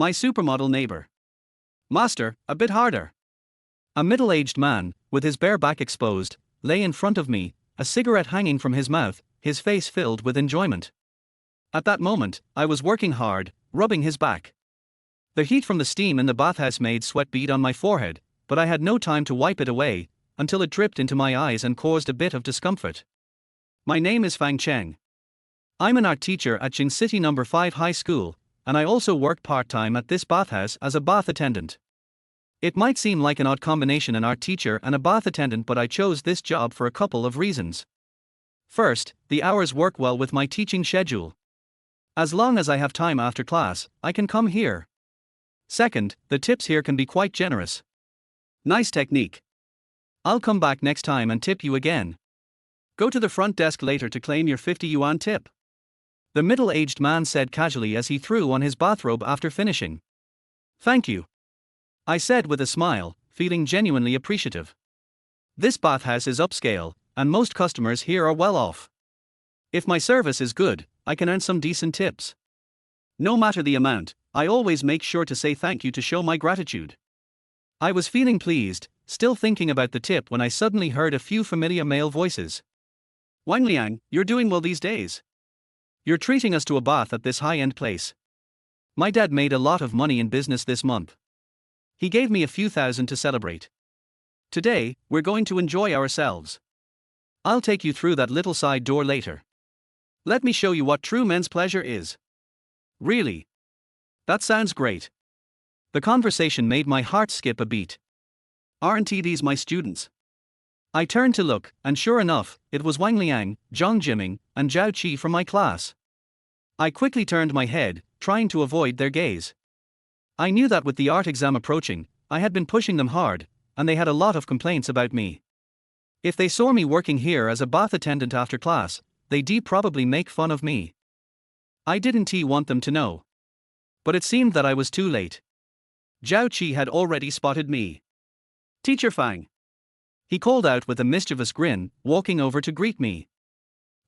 My supermodel neighbor. Master, a bit harder. A middle-aged man, with his bare back exposed, lay in front of me, a cigarette hanging from his mouth, his face filled with enjoyment. At that moment, I was working hard, rubbing his back. The heat from the steam in the bathhouse made sweat bead on my forehead, but I had no time to wipe it away, until it dripped into my eyes and caused a bit of discomfort. My name is Fang Cheng. I'm an art teacher at Jing City No. 5 High School, and I also work part-time at this bathhouse as a bath attendant. It might seem like an odd combination, an art teacher and a bath attendant, but I chose this job for a couple of reasons. First, the hours work well with my teaching schedule. As long as I have time after class, I can come here. Second, the tips here can be quite generous. Nice technique. I'll come back next time and tip you again. Go to the front desk later to claim your 50 yuan tip. The middle-aged man said casually as he threw on his bathrobe after finishing. Thank you, I said with a smile, feeling genuinely appreciative. This bathhouse is upscale, and most customers here are well off. If my service is good, I can earn some decent tips. No matter the amount, I always make sure to say thank you to show my gratitude. I was feeling pleased, still thinking about the tip, when I suddenly heard a few familiar male voices. Wang Liang, you're doing well these days. You're treating us to a bath at this high-end place. My dad made a lot of money in business this month. He gave me a few thousand to celebrate. Today, we're going to enjoy ourselves. I'll take you through that little side door later. Let me show you what true men's pleasure is. Really? That sounds great. The conversation made my heart skip a beat. Aren't these my students? I turned to look, and sure enough, it was Wang Liang, Zhang Jiming, and Zhao Qi from my class. I quickly turned my head, trying to avoid their gaze. I knew that with the art exam approaching, I had been pushing them hard, and they had a lot of complaints about me. If they saw me working here as a bath attendant after class, they'd probably make fun of me. I didn't want them to know. But it seemed that I was too late. Zhao Qi had already spotted me. Teacher Fang, he called out with a mischievous grin, walking over to greet me.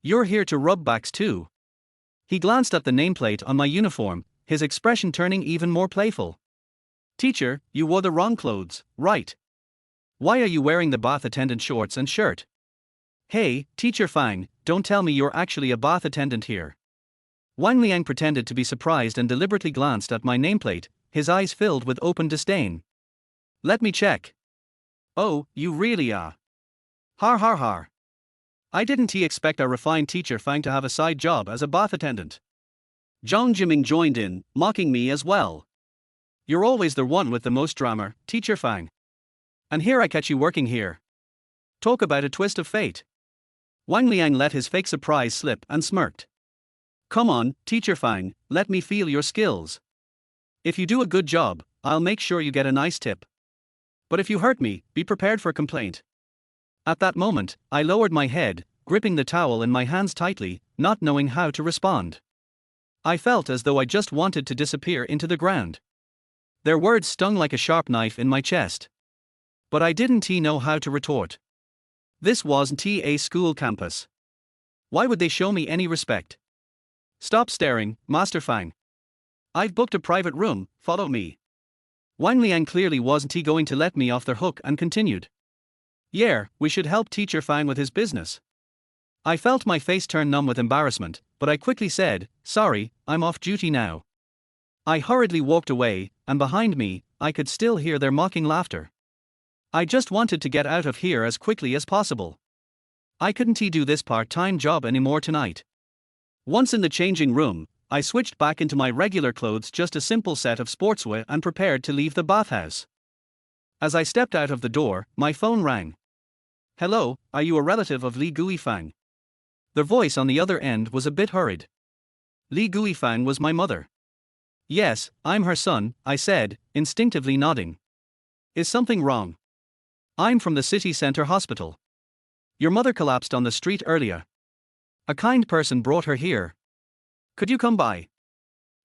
You're here to rub backs too. He glanced at the nameplate on my uniform, his expression turning even more playful. Teacher, you wore the wrong clothes, right? Why are you wearing the bath attendant shorts and shirt? Hey, Teacher Fang, don't tell me you're actually a bath attendant here. Wang Liang pretended to be surprised and deliberately glanced at my nameplate, his eyes filled with open disdain. Let me check. Oh, you really are. Har har har. I didn't expect our refined Teacher Fang to have a side job as a bath attendant. Zhang Jiming joined in, mocking me as well. You're always the one with the most drama, Teacher Fang. And here I catch you working here. Talk about a twist of fate. Wang Liang let his fake surprise slip and smirked. Come on, Teacher Fang, let me feel your skills. If you do a good job, I'll make sure you get a nice tip. But if you hurt me, be prepared for complaint. At that moment, I lowered my head, gripping the towel in my hands tightly, not knowing how to respond. I felt as though I just wanted to disappear into the ground. Their words stung like a sharp knife in my chest. But I didn't know how to retort. This wasn't a school campus. Why would they show me any respect? Stop staring, Master Fang. I've booked a private room, follow me. Wang Liang clearly wasn't going to let me off the hook and continued. Yeah, we should help Teacher Fang with his business. I felt my face turn numb with embarrassment, but I quickly said, sorry, I'm off duty now. I hurriedly walked away, and behind me, I could still hear their mocking laughter. I just wanted to get out of here as quickly as possible. I couldn't do this part-time job anymore tonight. Once in the changing room, I switched back into my regular clothes, just a simple set of sportswear, and prepared to leave the bathhouse. As I stepped out of the door, my phone rang. Hello, are you a relative of Li Guifang? The voice on the other end was a bit hurried. Li Guifang was my mother. Yes, I'm her son, I said, instinctively nodding. Is something wrong? I'm from the city center hospital. Your mother collapsed on the street earlier. A kind person brought her here. Could you come by?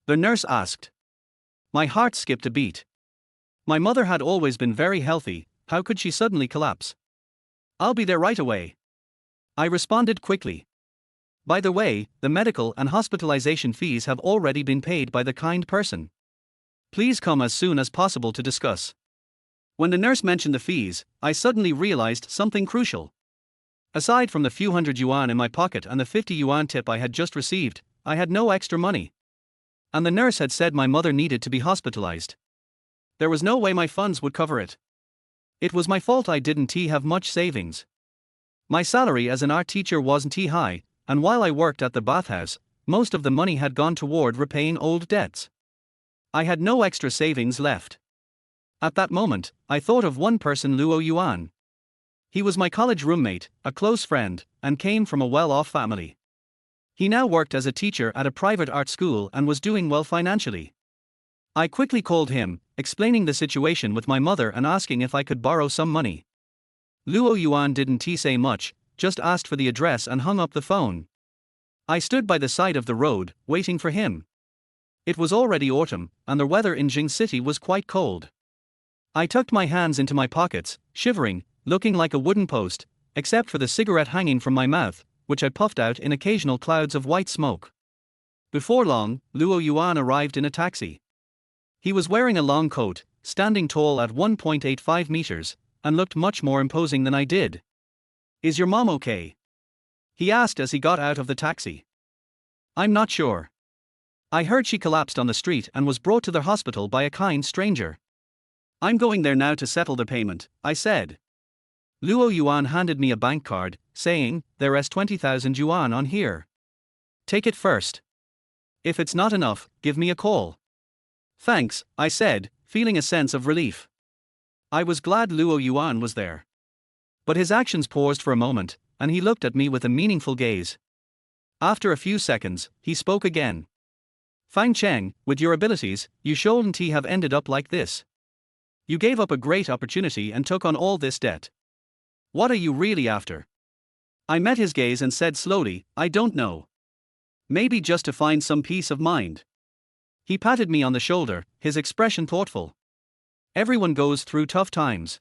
The nurse asked. My heart skipped a beat. My mother had always been very healthy, how could she suddenly collapse? I'll be there right away. I responded quickly. By the way, the medical and hospitalization fees have already been paid by the kind person. Please come as soon as possible to discuss. When the nurse mentioned the fees, I suddenly realized something crucial. Aside from the few hundred yuan in my pocket and the 50 yuan tip I had just received, I had no extra money. And the nurse had said my mother needed to be hospitalized. There was no way my funds would cover it. It was my fault I didn't have much savings. My salary as an art teacher wasn't high, and while I worked at the bathhouse, most of the money had gone toward repaying old debts. I had no extra savings left. At that moment, I thought of one person, Luo Yuan. He was my college roommate, a close friend, and came from a well-off family. He now worked as a teacher at a private art school and was doing well financially. I quickly called him, explaining the situation with my mother and asking if I could borrow some money. Luo Yuan didn't say much, just asked for the address and hung up the phone. I stood by the side of the road, waiting for him. It was already autumn, and the weather in Jing City was quite cold. I tucked my hands into my pockets, shivering, looking like a wooden post, except for the cigarette hanging from my mouth, which I puffed out in occasional clouds of white smoke. Before long, Luo Yuan arrived in a taxi. He was wearing a long coat, standing tall at 1.85 meters, and looked much more imposing than I did. "Is your mom okay?" he asked as he got out of the taxi. "I'm not sure. I heard she collapsed on the street and was brought to the hospital by a kind stranger." "I'm going there now to settle the payment," I said. Luo Yuan handed me a bank card, saying, "There's 20,000 yuan on here. Take it first. If it's not enough, give me a call." "Thanks," I said, feeling a sense of relief. I was glad Luo Yuan was there. But his actions paused for a moment, and he looked at me with a meaningful gaze. After a few seconds, he spoke again. "Fang Cheng, with your abilities, you shouldn't have ended up like this. You gave up a great opportunity and took on all this debt. What are you really after?" I met his gaze and said slowly, "I don't know. Maybe just to find some peace of mind." He patted me on the shoulder, his expression thoughtful. "Everyone goes through tough times.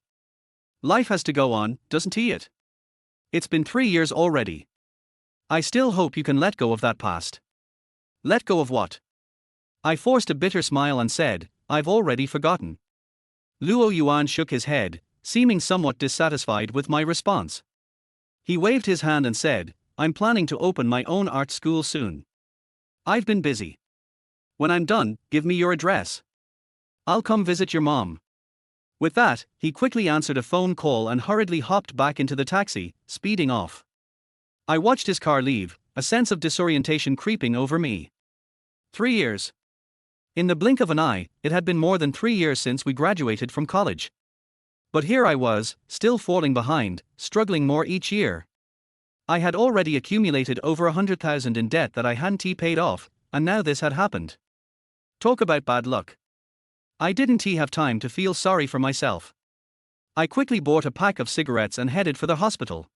Life has to go on, doesn't it? It's been 3 years already. I still hope you can let go of that past." "Let go of what?" I forced a bitter smile and said, "I've already forgotten." Luo Yuan shook his head, seeming somewhat dissatisfied with my response. He waved his hand and said, "I'm planning to open my own art school soon. I've been busy. When I'm done, give me your address. I'll come visit your mom." With that, he quickly answered a phone call and hurriedly hopped back into the taxi, speeding off. I watched his car leave, a sense of disorientation creeping over me. 3 years. In the blink of an eye, it had been more than 3 years since we graduated from college. But here I was, still falling behind, struggling more each year. I had already accumulated over 100,000 in debt that I hadn't paid off, and now this had happened. Talk about bad luck. I didn't have time to feel sorry for myself. I quickly bought a pack of cigarettes and headed for the hospital.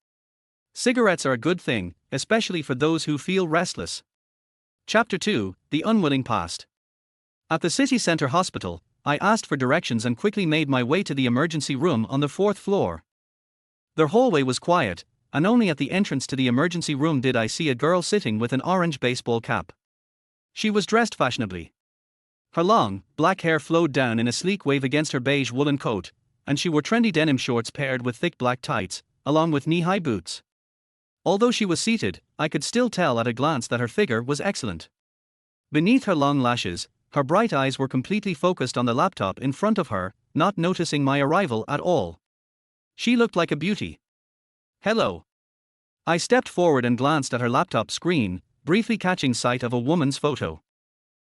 Cigarettes are a good thing, especially for those who feel restless. Chapter 2, The Unwilling Past. At the city center hospital, I asked for directions and quickly made my way to the emergency room on the 4th floor. The hallway was quiet, and only at the entrance to the emergency room did I see a girl sitting with an orange baseball cap. She was dressed fashionably. Her long, black hair flowed down in a sleek wave against her beige woolen coat, and she wore trendy denim shorts paired with thick black tights, along with knee-high boots. Although she was seated, I could still tell at a glance that her figure was excellent. Beneath her long lashes, her bright eyes were completely focused on the laptop in front of her, not noticing my arrival at all. She looked like a beauty. "Hello." I stepped forward and glanced at her laptop screen, briefly catching sight of a woman's photo.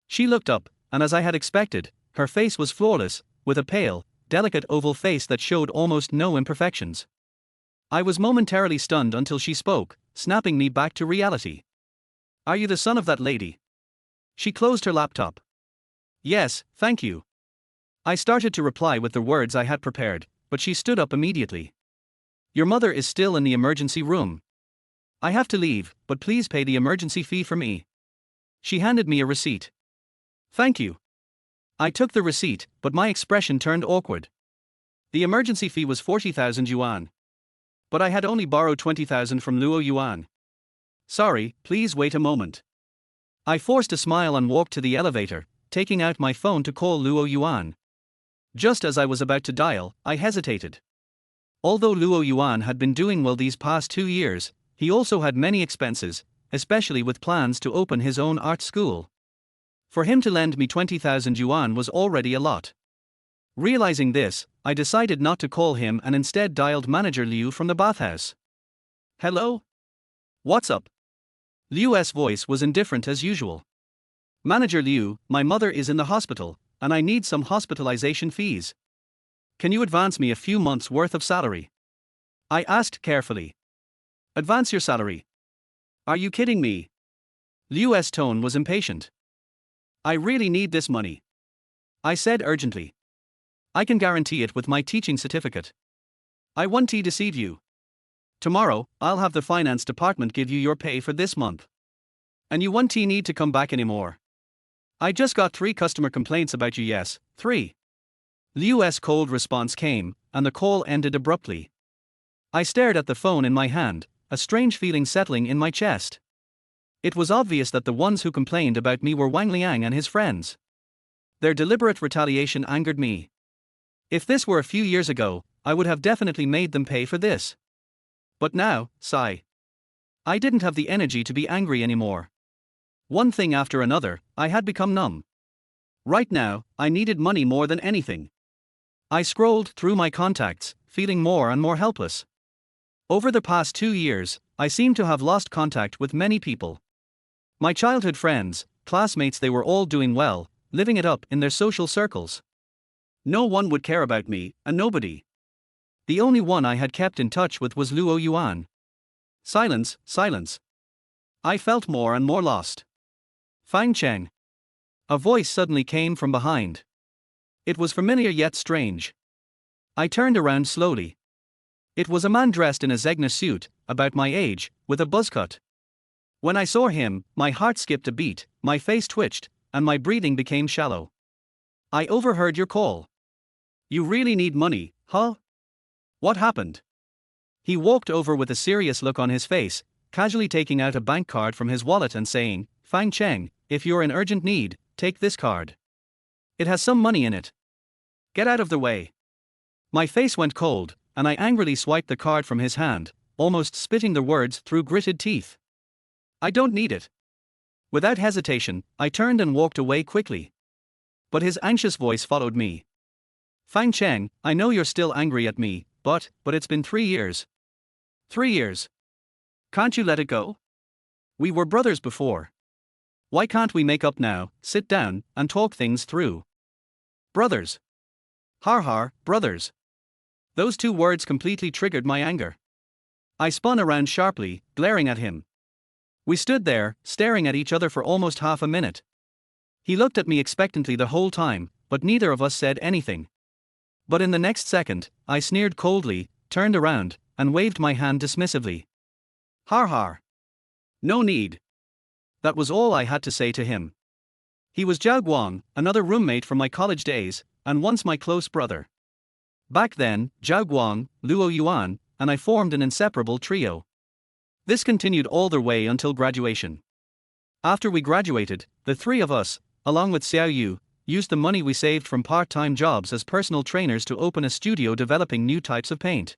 She looked up, and as I had expected, her face was flawless, with a pale, delicate oval face that showed almost no imperfections. I was momentarily stunned until she spoke, snapping me back to reality. "Are you the son of that lady?" She closed her laptop. "Yes, thank you." I started to reply with the words I had prepared, but she stood up immediately. "Your mother is still in the emergency room. I have to leave, but please pay the emergency fee for me." She handed me a receipt. "Thank you." I took the receipt, but my expression turned awkward. The emergency fee was 40,000 yuan. But I had only borrowed 20,000 from Luo Yuan. "Sorry, please wait a moment." I forced a smile and walked to the elevator, taking out my phone to call Luo Yuan. Just as I was about to dial, I hesitated. Although Luo Yuan had been doing well these past 2 years, he also had many expenses, especially with plans to open his own art school. For him to lend me 20,000 yuan was already a lot. Realizing this, I decided not to call him and instead dialed Manager Liu from the bathhouse. Hello? What's up? Liu's voice was indifferent as usual. Manager Liu, my mother is in the hospital, and I need some hospitalization fees. Can you advance me a few months' worth of salary? I asked carefully. Advance your salary? Are you kidding me? Liu's tone was impatient. I really need this money, I said urgently. I can guarantee it with my teaching certificate. I won't deceive you. Tomorrow, I'll have the finance department give you your pay for this month. And you won't need to come back anymore. I just got 3 customer complaints about you. Yes, 3. Liu's cold response came, and the call ended abruptly. I stared at the phone in my hand, a strange feeling settling in my chest. It was obvious that the ones who complained about me were Wang Liang and his friends. Their deliberate retaliation angered me. If this were a few years ago, I would have definitely made them pay for this. But now, sigh. I didn't have the energy to be angry anymore. One thing after another, I had become numb. Right now, I needed money more than anything. I scrolled through my contacts, feeling more and more helpless. Over the past 2 years, I seemed to have lost contact with many people. My childhood friends, classmates, they were all doing well, living it up in their social circles. No one would care about me, and nobody. The only one I had kept in touch with was Luo Yuan. Silence, silence. I felt more and more lost. Fang Cheng. A voice suddenly came from behind. It was familiar yet strange. I turned around slowly. It was a man dressed in a Zegna suit, about my age, with a buzz cut. When I saw him, my heart skipped a beat, my face twitched, and my breathing became shallow. I overheard your call. You really need money, huh? What happened? He walked over with a serious look on his face, casually taking out a bank card from his wallet and saying, Fang Cheng, if you're in urgent need, take this card. It has some money in it. Get out of the way. My face went cold, and I angrily swiped the card from his hand, almost spitting the words through gritted teeth. I don't need it. Without hesitation, I turned and walked away quickly. But his anxious voice followed me. Fang Cheng, I know you're still angry at me, but it's been 3 years. 3 years. Can't you let it go? We were brothers before. Why can't we make up now, sit down, and talk things through? Brothers. Har har, brothers. Those 2 words completely triggered my anger. I spun around sharply, glaring at him. We stood there, staring at each other for almost half a minute. He looked at me expectantly the whole time, but neither of us said anything. But in the next second, I sneered coldly, turned around, and waved my hand dismissively. Har har. No need. That was all I had to say to him. He was Zhao Guang, another roommate from my college days, and once my close brother. Back then, Zhao Guang, Luo Yuan, and I formed an inseparable trio. This continued all the way until graduation. After we graduated, the 3 of us, along with Xiao Yu, used the money we saved from part-time jobs as personal trainers to open a studio developing new types of paint.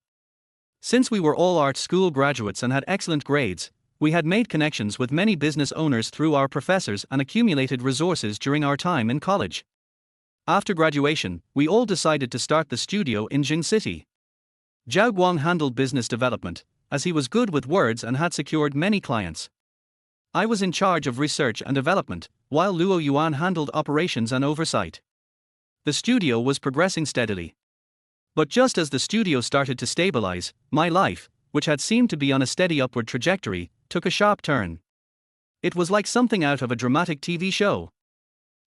Since we were all art school graduates and had excellent grades, we had made connections with many business owners through our professors and accumulated resources during our time in college. After graduation, we all decided to start the studio in Jing City. Zhao Guang handled business development, as he was good with words and had secured many clients. I was in charge of research and development, while Luo Yuan handled operations and oversight. The studio was progressing steadily. But just as the studio started to stabilize, my life, which had seemed to be on a steady upward trajectory, took a sharp turn. It was like something out of a dramatic TV show.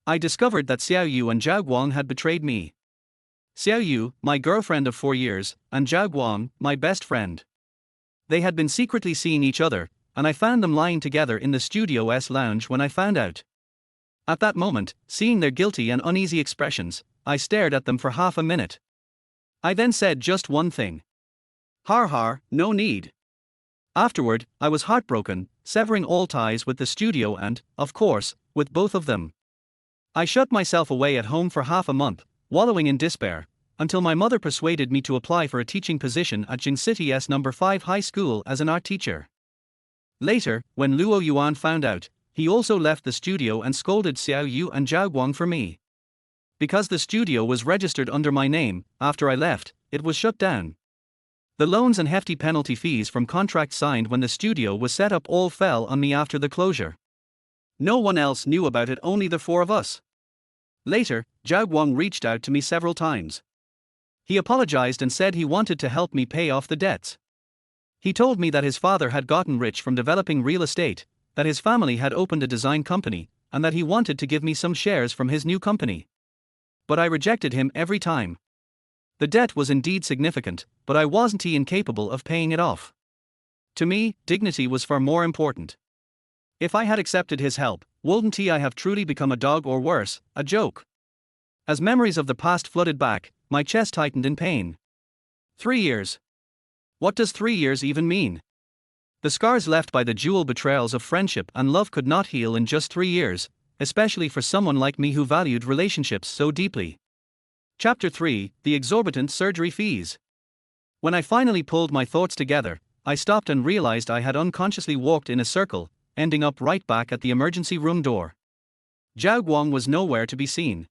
I discovered that Xiao Yu and Zhao Guang had betrayed me. Xiao Yu, my girlfriend of 4 years, and Zhao Guang, my best friend. They had been secretly seeing each other, and I found them lying together in the studio's lounge when I found out. At that moment, seeing their guilty and uneasy expressions, I stared at them for half a minute. I then said just one thing. Har har, no need. Afterward, I was heartbroken, severing all ties with the studio and, of course, with both of them. I shut myself away at home for half a month, wallowing in despair, until my mother persuaded me to apply for a teaching position at Jing City's number 5 high school as an art teacher. Later, when Luo Yuan found out, he also left the studio and scolded Xiao Yu and Zhao Guang for me. Because the studio was registered under my name, after I left, it was shut down. The loans and hefty penalty fees from contracts signed when the studio was set up all fell on me after the closure. No one else knew about it, only the 4 of us. Later, Zhao Guang reached out to me several times. He apologized and said he wanted to help me pay off the debts. He told me that his father had gotten rich from developing real estate, that his family had opened a design company, and that he wanted to give me some shares from his new company. But I rejected him every time. The debt was indeed significant, but I wasn't incapable of paying it off. To me, dignity was far more important. If I had accepted his help, wouldn't I have truly become a dog, or worse, a joke? As memories of the past flooded back, my chest tightened in pain. 3 years. What does 3 years even mean? The scars left by the dual betrayals of friendship and love could not heal in just 3 years, especially for someone like me who valued relationships so deeply. Chapter 3: The Exorbitant Surgery Fees. When I finally pulled my thoughts together, I stopped and realized I had unconsciously walked in a circle, ending up right back at the emergency room door. Zhao Guang was nowhere to be seen.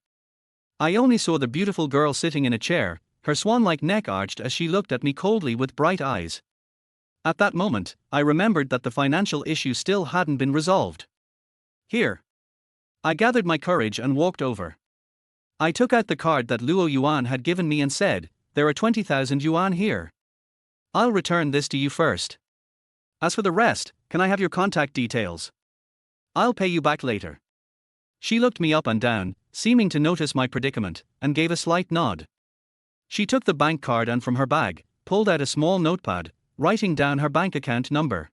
I only saw the beautiful girl sitting in a chair, her swan-like neck arched as she looked at me coldly with bright eyes. At that moment, I remembered that the financial issue still hadn't been resolved. Here. I gathered my courage and walked over. I took out the card that Luo Yuan had given me and said, "There are 20,000 yuan here. I'll return this to you first. As for the rest, can I have your contact details? I'll pay you back later." She looked me up and down, seeming to notice my predicament, and gave a slight nod. She took the bank card and from her bag, pulled out a small notepad, writing down her bank account number.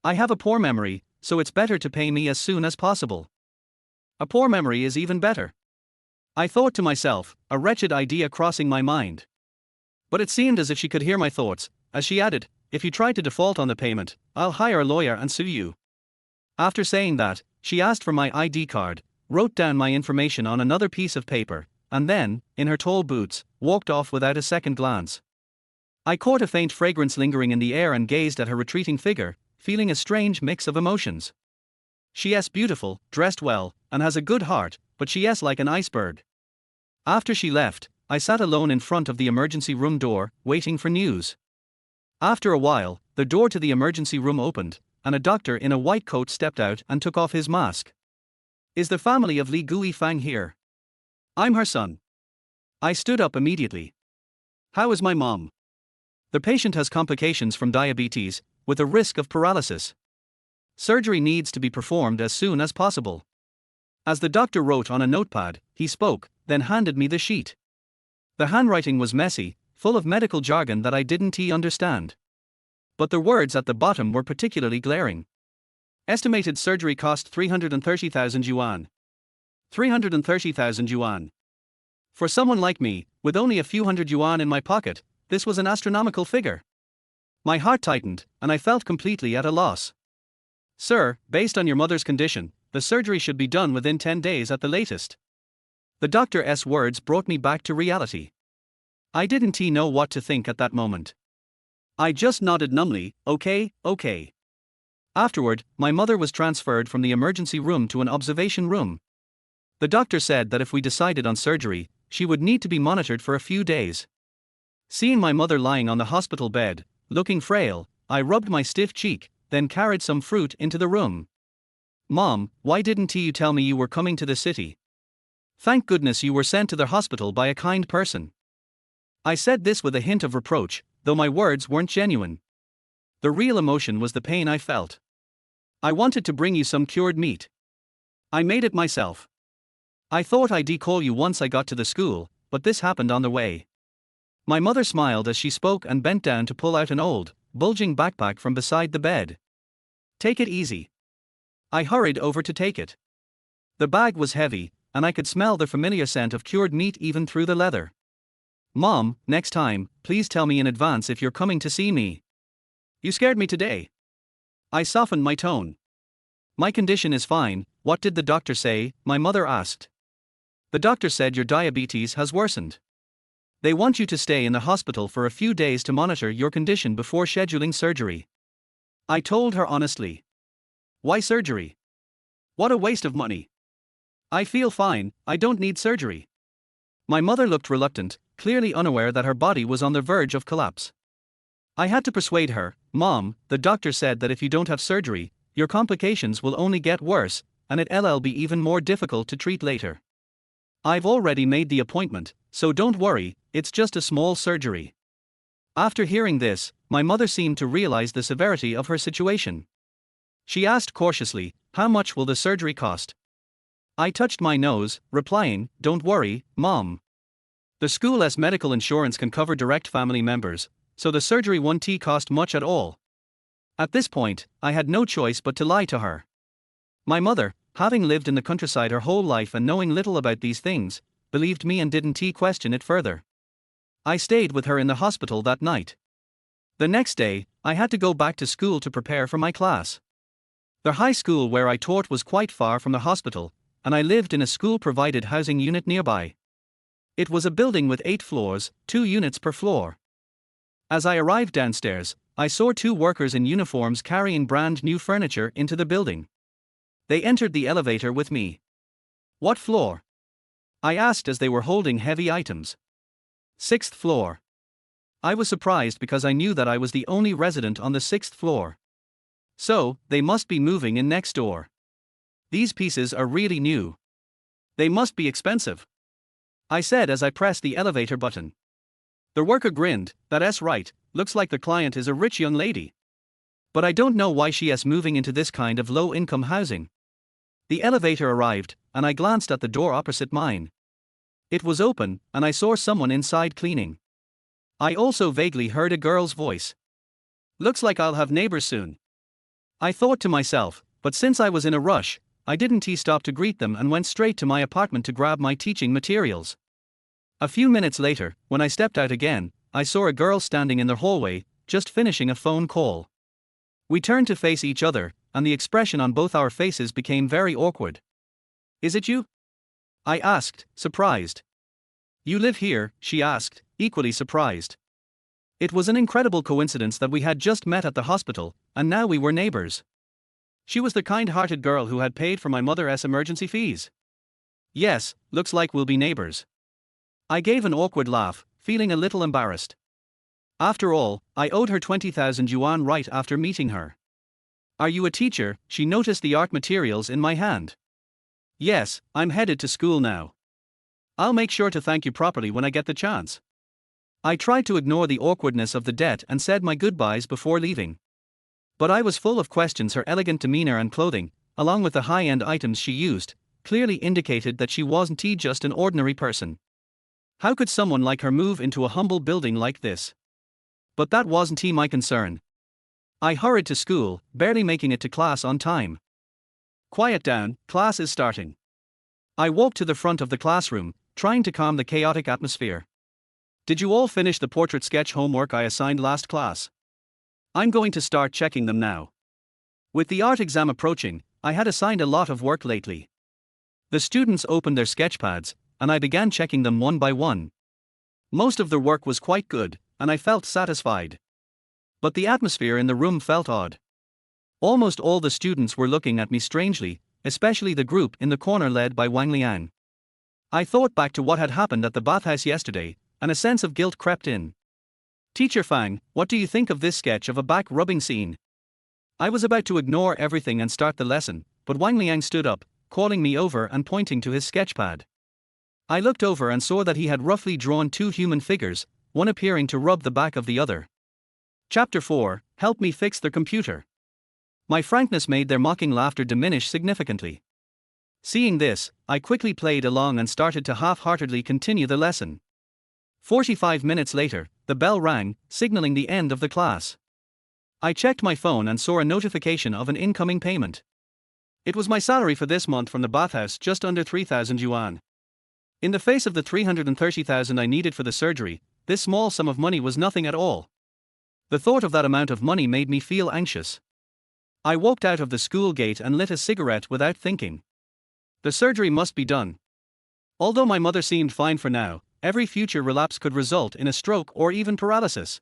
"I have a poor memory, so it's better to pay me as soon as possible." "A poor memory is even better," I thought to myself, a wretched idea crossing my mind. But it seemed as if she could hear my thoughts, as she added, "If you try to default on the payment, I'll hire a lawyer and sue you." After saying that, she asked for my ID card, wrote down my information on another piece of paper, and then, in her tall boots, walked off without a second glance. I caught a faint fragrance lingering in the air and gazed at her retreating figure, feeling a strange mix of emotions. She's beautiful, dressed well, and has a good heart, but she's like an iceberg. After she left, I sat alone in front of the emergency room door, waiting for news. After a while, the door to the emergency room opened, and a doctor in a white coat stepped out and took off his mask. "Is the family of Li Guifang here?" "I'm her son." I stood up immediately. "How is my mom?" "The patient has complications from diabetes, with a risk of paralysis. Surgery needs to be performed as soon as possible." As the doctor wrote on a notepad, he spoke, then handed me the sheet. The handwriting was messy, full of medical jargon that I didn't understand. But the words at the bottom were particularly glaring. Estimated surgery cost 330,000 yuan. 330,000 yuan. For someone like me, with only a few hundred yuan in my pocket, this was an astronomical figure. My heart tightened, and I felt completely at a loss. "Sir, based on your mother's condition, the surgery should be done within 10 days at the latest." The doctor's words brought me back to reality. I didn't know what to think at that moment. I just nodded numbly, okay. Afterward, my mother was transferred from the emergency room to an observation room. The doctor said that if we decided on surgery, she would need to be monitored for a few days. Seeing my mother lying on the hospital bed, looking frail, I rubbed my stiff cheek, then carried some fruit into the room. "Mom, why didn't you tell me you were coming to the city? Thank goodness you were sent to the hospital by a kind person." I said this with a hint of reproach, though my words weren't genuine. The real emotion was the pain I felt. "I wanted to bring you some cured meat. I made it myself. I thought I'd call you once I got to the school, but this happened on the way." My mother smiled as she spoke and bent down to pull out an old, bulging backpack from beside the bed. "Take it easy." I hurried over to take it. The bag was heavy, and I could smell the familiar scent of cured meat even through the leather. "Mom, next time, please tell me in advance if you're coming to see me. You scared me today." I softened my tone. "My condition is fine, what did the doctor say?" my mother asked. The doctor said your diabetes has worsened. They want you to stay in the hospital for a few days to monitor your condition before scheduling surgery. I told her honestly. Why surgery? What a waste of money. I feel fine, I don't need surgery. My mother looked reluctant, clearly unaware that her body was on the verge of collapse. I had to persuade her, Mom, the doctor said that if you don't have surgery, your complications will only get worse, and it'll be even more difficult to treat later. I've already made the appointment, so don't worry, it's just a small surgery. After hearing this, my mother seemed to realize the severity of her situation. She asked cautiously, how much will the surgery cost? I touched my nose, replying, don't worry, Mom. The school's medical insurance can cover direct family members, so the surgery won't cost much at all. At this point, I had no choice but to lie to her. My mother, having lived in the countryside her whole life and knowing little about these things, believed me and didn't question it further. I stayed with her in the hospital that night. The next day, I had to go back to school to prepare for my class. The high school where I taught was quite far from the hospital, and I lived in a school-provided housing unit nearby. It was a building with 8 floors, 2 units per floor. As I arrived downstairs, I saw 2 workers in uniforms carrying brand new furniture into the building. They entered the elevator with me. What floor? I asked as they were holding heavy items. 6th floor. I was surprised because I knew that I was the only resident on the 6th floor. So, they must be moving in next door. These pieces are really new. They must be expensive, I said as I pressed the elevator button. The worker grinned, that's right, looks like the client is a rich young lady. But I don't know why she is moving into this kind of low-income housing. The elevator arrived, and I glanced at the door opposite mine. It was open, and I saw someone inside cleaning. I also vaguely heard a girl's voice. Looks like I'll have neighbors soon. I thought to myself, but since I was in a rush, I didn't stop to greet them and went straight to my apartment to grab my teaching materials. A few minutes later, when I stepped out again, I saw a girl standing in the hallway, just finishing a phone call. We turned to face each other, and the expression on both our faces became very awkward. Is it you? I asked, surprised. You live here, she asked, equally surprised. It was an incredible coincidence that we had just met at the hospital, and now we were neighbors. She was the kind-hearted girl who had paid for my mother's emergency fees. Yes, looks like we'll be neighbors. I gave an awkward laugh, feeling a little embarrassed. After all, I owed her 20,000 yuan right after meeting her. Are you a teacher? She noticed the art materials in my hand. Yes, I'm headed to school now. I'll make sure to thank you properly when I get the chance. I tried to ignore the awkwardness of the debt and said my goodbyes before leaving. But I was full of questions. Her elegant demeanor and clothing, along with the high-end items she used, clearly indicated that she wasn't just an ordinary person. How could someone like her move into a humble building like this? But that wasn't my concern. I hurried to school, barely making it to class on time. Quiet down, class is starting. I walked to the front of the classroom, trying to calm the chaotic atmosphere. Did you all finish the portrait sketch homework I assigned last class? I'm going to start checking them now. With the art exam approaching, I had assigned a lot of work lately. The students opened their sketchpads, and I began checking them one by one. Most of the work was quite good, and I felt satisfied. But the atmosphere in the room felt odd. Almost all the students were looking at me strangely, especially the group in the corner led by Wang Liang. I thought back to what had happened at the bathhouse yesterday, and a sense of guilt crept in. Teacher Fang, what do you think of this sketch of a back rubbing scene? I was about to ignore everything and start the lesson, but Wang Liang stood up, calling me over and pointing to his sketchpad. I looked over and saw that he had roughly drawn 2 human figures, one appearing to rub the back of the other. Chapter 4, Help me fix their computer. My frankness made their mocking laughter diminish significantly. Seeing this, I quickly played along and started to half-heartedly continue the lesson. 45 minutes later, the bell rang, signaling the end of the class. I checked my phone and saw a notification of an incoming payment. It was my salary for this month from the bathhouse, just under 3,000 yuan. In the face of the 330,000 I needed for the surgery, this small sum of money was nothing at all. The thought of that amount of money made me feel anxious. I walked out of the school gate and lit a cigarette without thinking. The surgery must be done. Although my mother seemed fine for now, every future relapse could result in a stroke or even paralysis.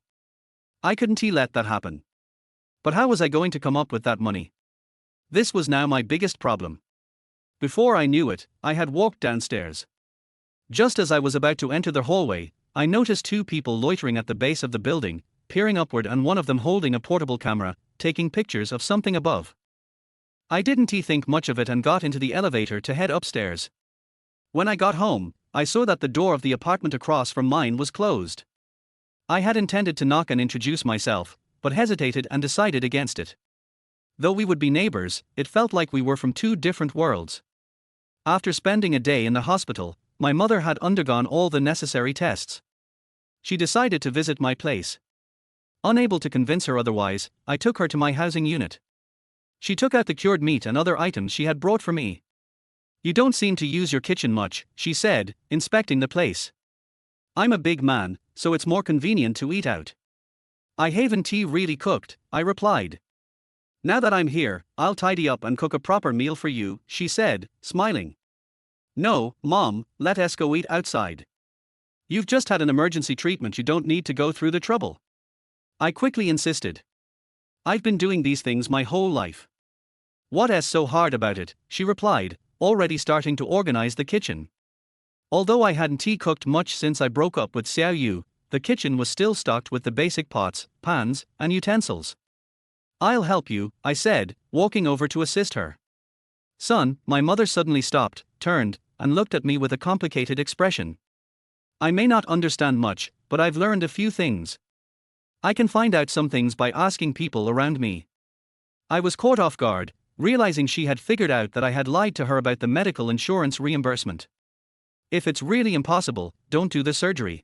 I couldn't let that happen. But how was I going to come up with that money? This was now my biggest problem. Before I knew it, I had walked downstairs. Just as I was about to enter the hallway, I noticed two people loitering at the base of the building, peering upward, and one of them holding a portable camera, taking pictures of something above. I didn't think much of it and got into the elevator to head upstairs. When I got home, I saw that the door of the apartment across from mine was closed. I had intended to knock and introduce myself, but hesitated and decided against it. Though we would be neighbors, it felt like we were from two different worlds. After spending a day in the hospital, my mother had undergone all the necessary tests. She decided to visit my place. Unable to convince her otherwise, I took her to my housing unit. She took out the cured meat and other items she had brought for me. "You don't seem to use your kitchen much," she said, inspecting the place. "I'm a big man, so it's more convenient to eat out." "I haven't really cooked," I replied. "Now that I'm here, I'll tidy up and cook a proper meal for you," she said, smiling. "No, Mom, let us go eat outside. You've just had an emergency treatment, you don't need to go through the trouble," I quickly insisted. "I've been doing these things my whole life." "What's so hard about it?" she replied, already starting to organize the kitchen. Although I hadn't cooked much since I broke up with Xiao Yu, the kitchen was still stocked with the basic pots, pans, and utensils. "I'll help you," I said, walking over to assist her. "Son," my mother suddenly stopped, turned, and looked at me with a complicated expression. "I may not understand much, but I've learned a few things. I can find out some things by asking people around me." I was caught off guard, realizing she had figured out that I had lied to her about the medical insurance reimbursement. "If it's really impossible, don't do the surgery.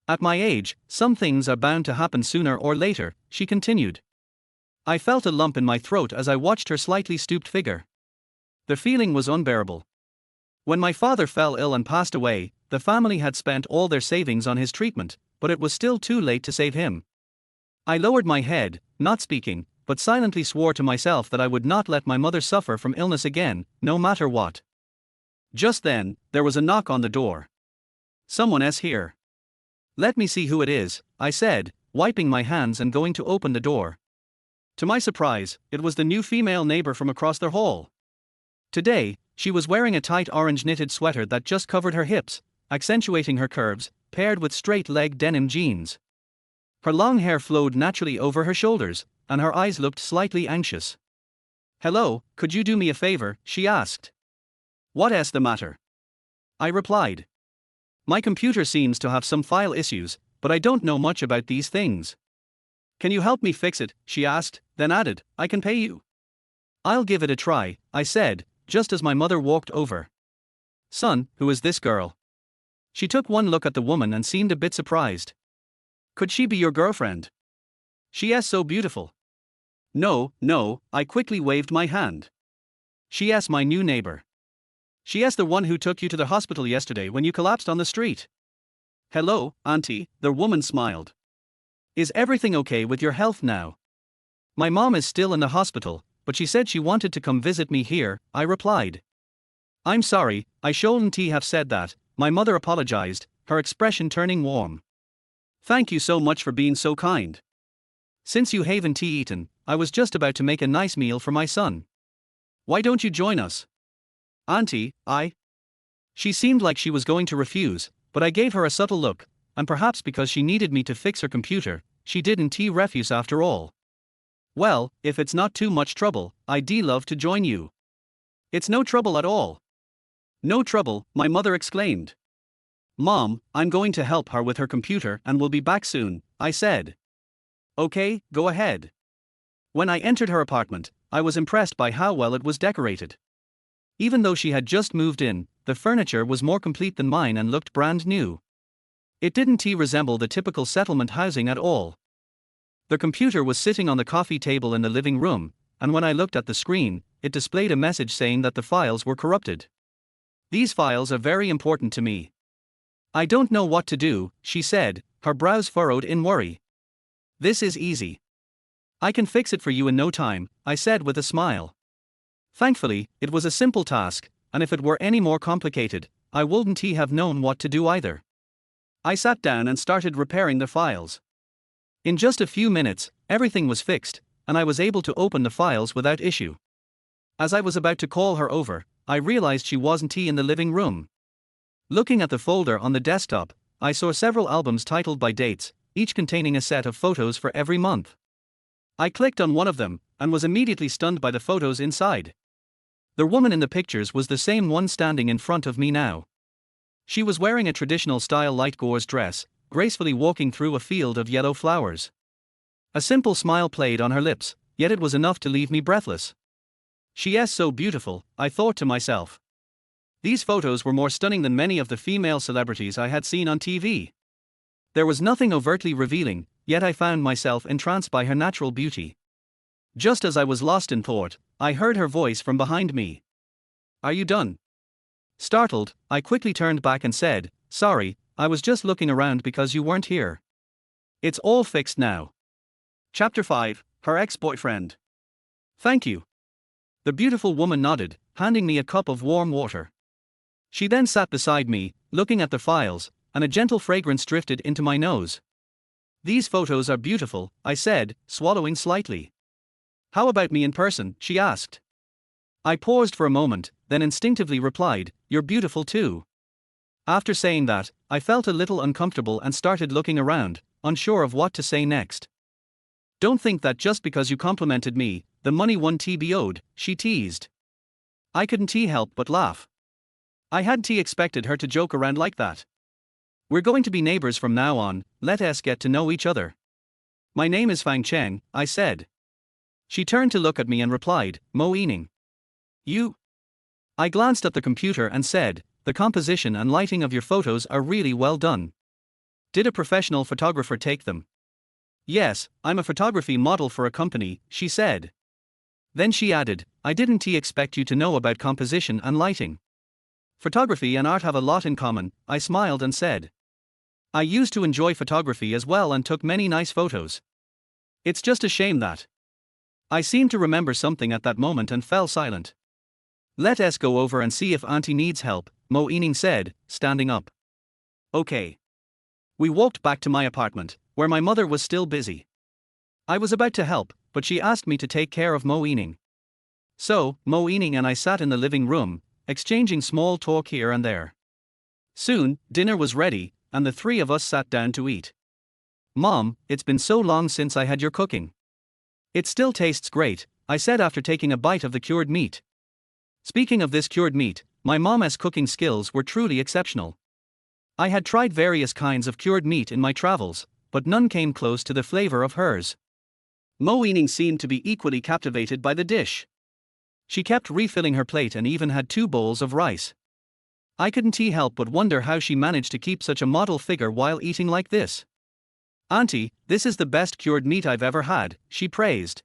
At my age, some things are bound to happen sooner or later," she continued. I felt a lump in my throat as I watched her slightly stooped figure. The feeling was unbearable. When my father fell ill and passed away, the family had spent all their savings on his treatment, but it was still too late to save him. I lowered my head, not speaking, but silently swore to myself that I would not let my mother suffer from illness again, no matter what. Just then, there was a knock on the door. "Someone's here." "Let me see who it is," I said, wiping my hands and going to open the door. To my surprise, it was the new female neighbor from across the hall. Today, she was wearing a tight orange knitted sweater that just covered her hips, accentuating her curves, paired with straight-leg denim jeans. Her long hair flowed naturally over her shoulders, and her eyes looked slightly anxious. "Hello, could you do me a favor?" she asked. "What's the matter?" I replied. "My computer seems to have some file issues, but I don't know much about these things." "Can you help me fix it?" she asked, then added, "I can pay you." "I'll give it a try," I said, just as my mother walked over. "Son, who is this girl?" She took one look at the woman and seemed a bit surprised. "Could she be your girlfriend? She is so beautiful." No, I quickly waved my hand. "She is my new neighbor. She is the one who took you to the hospital yesterday when you collapsed on the street." "Hello, Auntie," the woman smiled. "Is everything okay with your health now?" "My mom is still in the hospital, but she said she wanted to come visit me here," I replied. "I'm sorry, I shouldn't have said that," my mother apologized, her expression turning warm. "Thank you so much for being so kind. Since you haven't eaten, I was just about to make a nice meal for my son. Why don't you join us?" "Auntie, She seemed like she was going to refuse, but I gave her a subtle look, and perhaps because she needed me to fix her computer, she didn't refuse after all. "Well, if it's not too much trouble, I'd love to join you." "It's no trouble at all." "No trouble," my mother exclaimed. "Mom, I'm going to help her with her computer and will be back soon," I said. "Okay, go ahead." When I entered her apartment, I was impressed by how well it was decorated. Even though she had just moved in, the furniture was more complete than mine and looked brand new. It didn't resemble the typical settlement housing at all. The computer was sitting on the coffee table in the living room, and when I looked at the screen, it displayed a message saying that the files were corrupted. "These files are very important to me." "I don't know what to do," she said, her brows furrowed in worry. "This is easy. I can fix it for you in no time," I said with a smile. Thankfully, it was a simple task, and if it were any more complicated, I wouldn't have known what to do either. I sat down and started repairing the files. In just a few minutes, everything was fixed, and I was able to open the files without issue. As I was about to call her over, I realized she wasn't in the living room. Looking at the folder on the desktop, I saw several albums titled by dates, each containing a set of photos for every month. I clicked on one of them, and was immediately stunned by the photos inside. The woman in the pictures was the same one standing in front of me now. She was wearing a traditional style light gauze dress, gracefully walking through a field of yellow flowers. A simple smile played on her lips, yet it was enough to leave me breathless. She is so beautiful, I thought to myself. These photos were more stunning than many of the female celebrities I had seen on TV. There was nothing overtly revealing, yet I found myself entranced by her natural beauty. Just as I was lost in thought, I heard her voice from behind me. "Are you done?" Startled, I quickly turned back and said, "Sorry, I was just looking around because you weren't here. It's all fixed now." Chapter 5, Her Ex-Boyfriend. "Thank you." The beautiful woman nodded, handing me a cup of warm water. She then sat beside me, looking at the files, and a gentle fragrance drifted into my nose. "These photos are beautiful," I said, swallowing slightly. "How about me in person?" she asked. I paused for a moment, then instinctively replied, "You're beautiful too." After saying that, I felt a little uncomfortable and started looking around, unsure of what to say next. "Don't think that just because you complimented me, the money won't be owed," she teased. I couldn't help but laugh. I hadn't expected her to joke around like that. "We're going to be neighbors from now on, let us get to know each other." "My name is Fang Cheng," I said. She turned to look at me and replied, "Mo Yining." "You?" I glanced at the computer and said, "The composition and lighting of your photos are really well done. Did a professional photographer take them?" "Yes, I'm a photography model for a company," she said. Then she added, "I didn't expect you to know about composition and lighting." "Photography and art have a lot in common," I smiled and said. "I used to enjoy photography as well and took many nice photos. It's just a shame that." I seemed to remember something at that moment and fell silent. "Let us go over and see if Auntie needs help," Mo Yining said, standing up. "Okay." We walked back to my apartment, where my mother was still busy. I was about to help, but she asked me to take care of Mo Yining. So, Mo Yining and I sat in the living room, exchanging small talk here and there. Soon, dinner was ready, and the three of us sat down to eat. "Mom, it's been so long since I had your cooking." "It still tastes great," I said after taking a bite of the cured meat. Speaking of this cured meat, my mom's cooking skills were truly exceptional. I had tried various kinds of cured meat in my travels, but none came close to the flavor of hers. Mo Yining seemed to be equally captivated by the dish. She kept refilling her plate and even had 2 bowls of rice. I couldn't help but wonder how she managed to keep such a model figure while eating like this. "Auntie, this is the best cured meat I've ever had," she praised.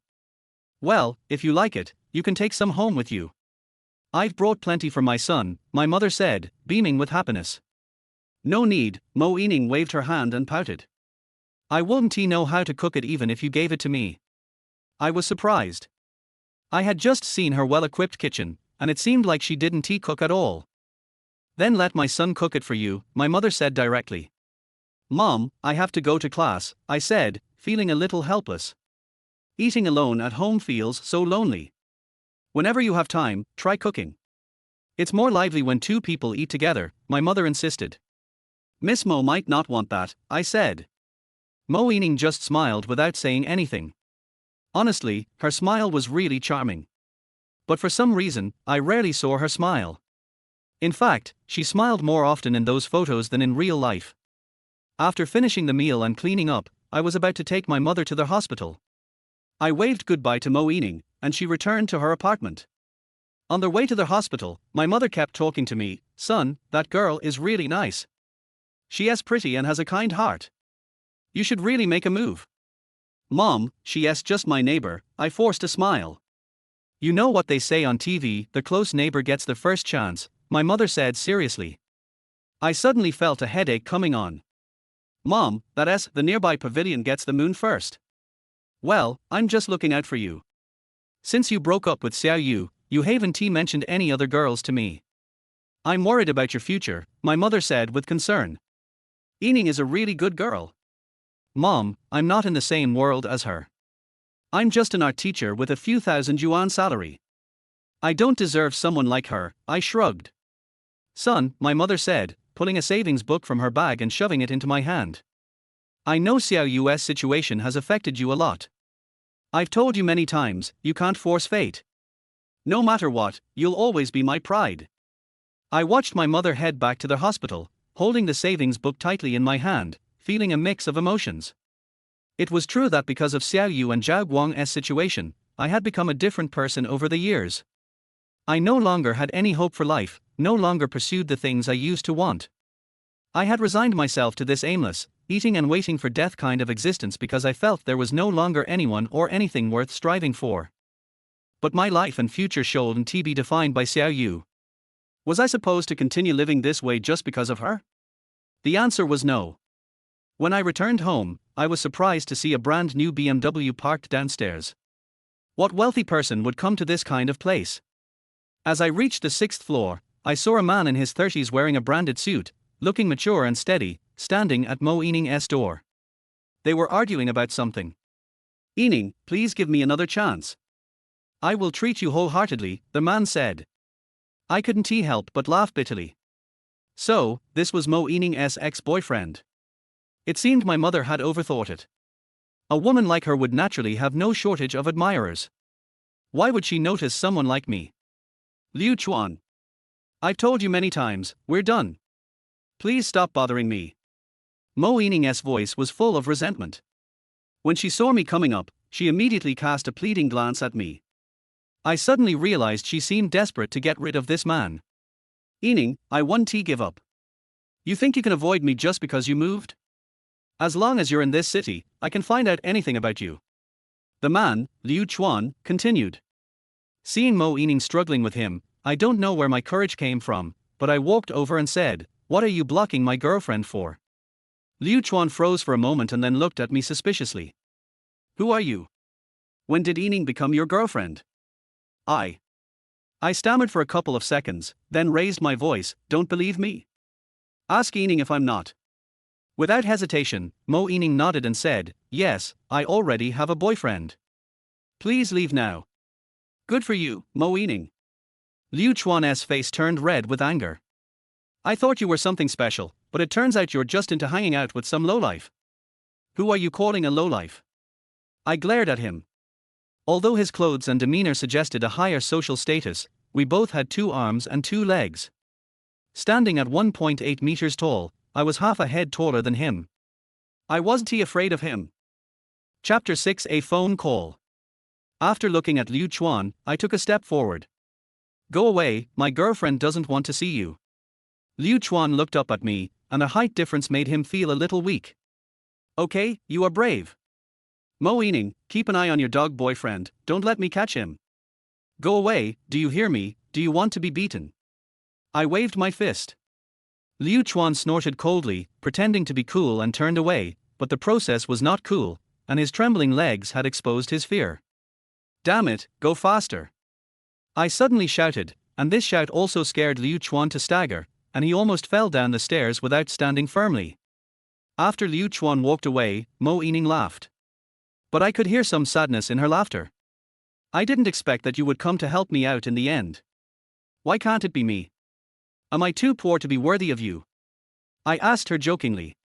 "Well, if you like it, you can take some home with you. I've brought plenty for my son," my mother said, beaming with happiness. "No need," Mo Yining waved her hand and pouted. "I wouldn't know how to cook it even if you gave it to me." I was surprised. I had just seen her well-equipped kitchen, and it seemed like she didn't cook at all. "Then let my son cook it for you," my mother said directly. "Mom, I have to go to class," I said, feeling a little helpless. Eating alone at home feels so lonely. "Whenever you have time, try cooking. It's more lively when 2 people eat together," my mother insisted. "Miss Mo might not want that," I said. Mo Yining just smiled without saying anything. Honestly, her smile was really charming. But for some reason, I rarely saw her smile. In fact, she smiled more often in those photos than in real life. After finishing the meal and cleaning up, I was about to take my mother to the hospital. I waved goodbye to Mo Yining, and she returned to her apartment. On their way to the hospital, my mother kept talking to me, "Son, that girl is really nice. She is pretty and has a kind heart. You should really make a move." "Mom, she is just my neighbor," I forced a smile. "You know what they say on TV, the close neighbor gets the first chance," my mother said seriously. I suddenly felt a headache coming on. "Mom, that is, the nearby pavilion gets the moon first." "Well, I'm just looking out for you. Since you broke up with Xiao Yu, you haven't mentioned any other girls to me." I'm worried about your future, my mother said with concern. Yining is a really good girl. Mom, I'm not in the same world as her. I'm just an art teacher with a few thousand yuan salary. I don't deserve someone like her, I shrugged. Son, my mother said, pulling a savings book from her bag and shoving it into my hand. I know Xiao Yu's situation has affected you a lot. I've told you many times, you can't force fate. No matter what, you'll always be my pride. I watched my mother head back to the hospital, holding the savings book tightly in my hand, feeling a mix of emotions. It was true that because of Xiao Yu and Zhao Guang's situation, I had become a different person over the years. I no longer had any hope for life, no longer pursued the things I used to want. I had resigned myself to this aimless, eating and waiting for death kind of existence because I felt there was no longer anyone or anything worth striving for. But my life and future shouldn't be defined by Xiao Yu. Was I supposed to continue living this way just because of her? The answer was no. When I returned home, I was surprised to see a brand new BMW parked downstairs. What wealthy person would come to this kind of place? As I reached the 6th floor, I saw a man in his 30s wearing a branded suit, looking mature and steady, standing at Mo Yining's door. They were arguing about something. Yining, please give me another chance. I will treat you wholeheartedly, the man said. I couldn't help but laugh bitterly. So, this was Mo Yining's ex-boyfriend. It seemed my mother had overthought it. A woman like her would naturally have no shortage of admirers. Why would she notice someone like me? Liu Chuan. I've told you many times, we're done. Please stop bothering me. Mo Yining's voice was full of resentment. When she saw me coming up, she immediately cast a pleading glance at me. I suddenly realized she seemed desperate to get rid of this man. Yining, I won't give up. You think you can avoid me just because you moved? As long as you're in this city, I can find out anything about you. The man, Liu Chuan, continued. Seeing Mo Yining struggling with him, I don't know where my courage came from, but I walked over and said, "What are you blocking my girlfriend for?" Liu Chuan froze for a moment and then looked at me suspiciously. Who are you? When did Yining become your girlfriend? I stammered for a couple of seconds, then raised my voice, "Don't believe me? Ask Yining if I'm not." Without hesitation, Mo Yining nodded and said, "Yes, I already have a boyfriend. Please leave now." Good for you, Mo Yining. Liu Chuan's face turned red with anger. I thought you were something special, but it turns out you're just into hanging out with some lowlife. Who are you calling a lowlife? I glared at him. Although his clothes and demeanor suggested a higher social status, we both had 2 arms and 2 legs. Standing at 1.8 meters tall, I was half a head taller than him. I wasn't afraid of him. Chapter 6: A Phone Call. After looking at Liu Chuan, I took a step forward. Go away, my girlfriend doesn't want to see you. Liu Chuan looked up at me, and a height difference made him feel a little weak. Okay, you are brave. Mo Yining, keep an eye on your dog boyfriend, don't let me catch him. Go away, do you hear me? Do you want to be beaten? I waved my fist. Liu Chuan snorted coldly, pretending to be cool, and turned away, but the process was not cool, and his trembling legs had exposed his fear. Damn it, go faster. I suddenly shouted, and this shout also scared Liu Chuan to stagger, and he almost fell down the stairs without standing firmly. After Liu Chuan walked away, Mo Yining laughed. But I could hear some sadness in her laughter. I didn't expect that you would come to help me out in the end. Why can't it be me? Am I too poor to be worthy of you? I asked her jokingly.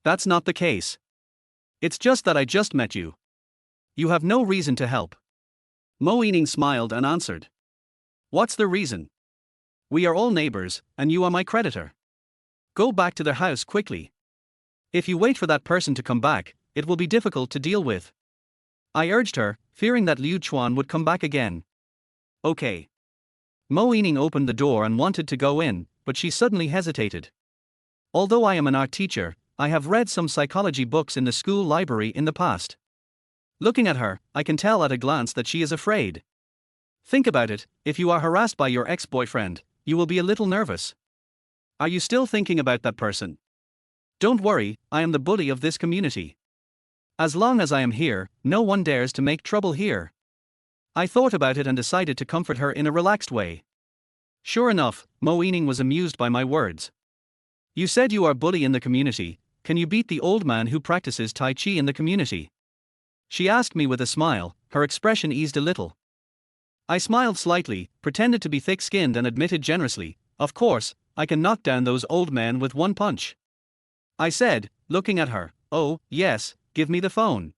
That's not the case. It's just that I just met you. You have no reason to help. Mo Yining smiled and answered. What's the reason? We are all neighbors, and you are my creditor. Go back to their house quickly. If you wait for that person to come back, it will be difficult to deal with. I urged her, fearing that Liu Chuan would come back again. Okay. Mo Yining opened the door and wanted to go in, but she suddenly hesitated. Although I am an art teacher, I have read some psychology books in the school library in the past. Looking at her, I can tell at a glance that she is afraid. Think about it, if you are harassed by your ex-boyfriend, you will be a little nervous. Are you still thinking about that person? Don't worry, I am the bully of this community. As long as I am here, no one dares to make trouble here. I thought about it and decided to comfort her in a relaxed way. Sure enough, Mo Ening was amused by my words. You said you are bully in the community, can you beat the old man who practices Tai Chi in the community? She asked me with a smile, her expression eased a little. I smiled slightly, pretended to be thick-skinned and admitted generously, of course, I can knock down those old men with one punch. I said, looking at her, oh, yes, give me the phone.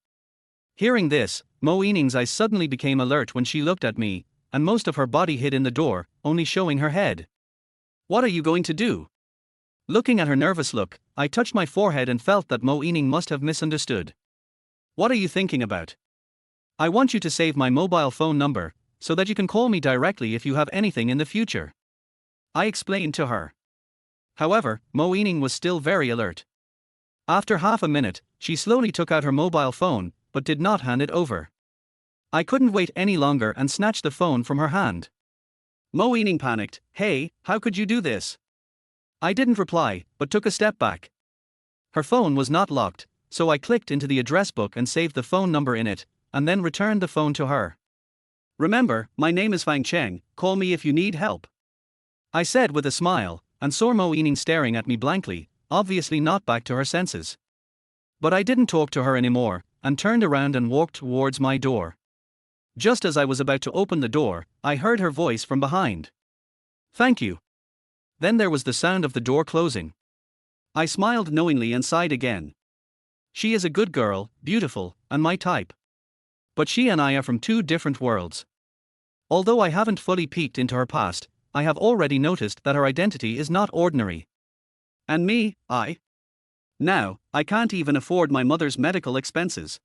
Hearing this, Mo Ening's eyes suddenly became alert when she looked at me, and most of her body hid in the door, only showing her head. What are you going to do? Looking at her nervous look, I touched my forehead and felt that Mo Ening must have misunderstood. What are you thinking about? I want you to save my mobile phone number, so that you can call me directly if you have anything in the future. I explained to her. However, Mo Ening was still very alert. After half a minute, she slowly took out her mobile phone, but did not hand it over. I couldn't wait any longer and snatched the phone from her hand. Mo Ening panicked, hey, how could you do this? I didn't reply, but took a step back. Her phone was not locked, so I clicked into the address book and saved the phone number in it, and then returned the phone to her. Remember, my name is Fang Cheng, call me if you need help. I said with a smile, and saw Mo Ening staring at me blankly, obviously not back to her senses. But I didn't talk to her anymore, and turned around and walked towards my door. Just as I was about to open the door, I heard her voice from behind. Thank you. Then there was the sound of the door closing. I smiled knowingly and sighed again. She is a good girl, beautiful, and my type. But she and I are from two different worlds. Although I haven't fully peeked into her past, I have already noticed that her identity is not ordinary. And me, Now, I can't even afford my mother's medical expenses.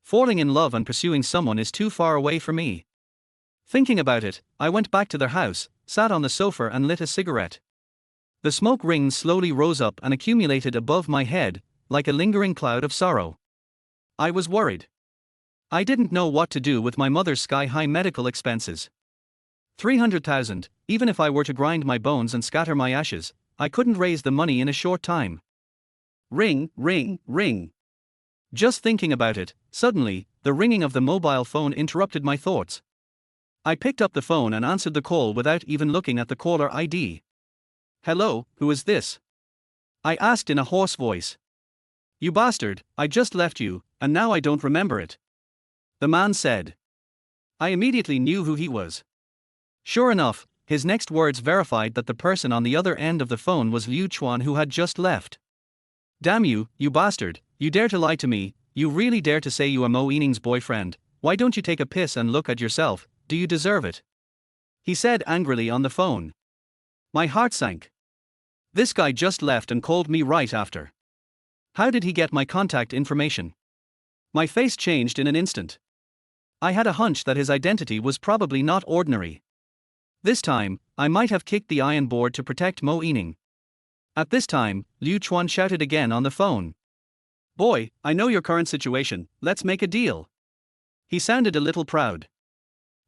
Falling in love and pursuing someone is too far away for me. Thinking about it, I went back to their house, sat on the sofa and lit a cigarette. The smoke rings slowly rose up and accumulated above my head, like a lingering cloud of sorrow. I was worried. I didn't know what to do with my mother's sky-high medical expenses. 300,000, even if I were to grind my bones and scatter my ashes, I couldn't raise the money in a short time. Ring, ring, ring. Just thinking about it, suddenly, the ringing of the mobile phone interrupted my thoughts. I picked up the phone and answered the call without even looking at the caller ID. Hello, who is this? I asked in a hoarse voice. You bastard, I just left you, and now I don't remember it. The man said. I immediately knew who he was. Sure enough, his next words verified that the person on the other end of the phone was Liu Chuan, who had just left. Damn you, you bastard, you dare to lie to me, you really dare to say you are Mo Ening's boyfriend, why don't you take a piss and look at yourself, do you deserve it? He said angrily on the phone. My heart sank. This guy just left and called me right after. How did he get my contact information? My face changed in an instant. I had a hunch that his identity was probably not ordinary. This time, I might have kicked the iron board to protect Mo Ening. At this time, Liu Chuan shouted again on the phone. Boy, I know your current situation, let's make a deal. He sounded a little proud.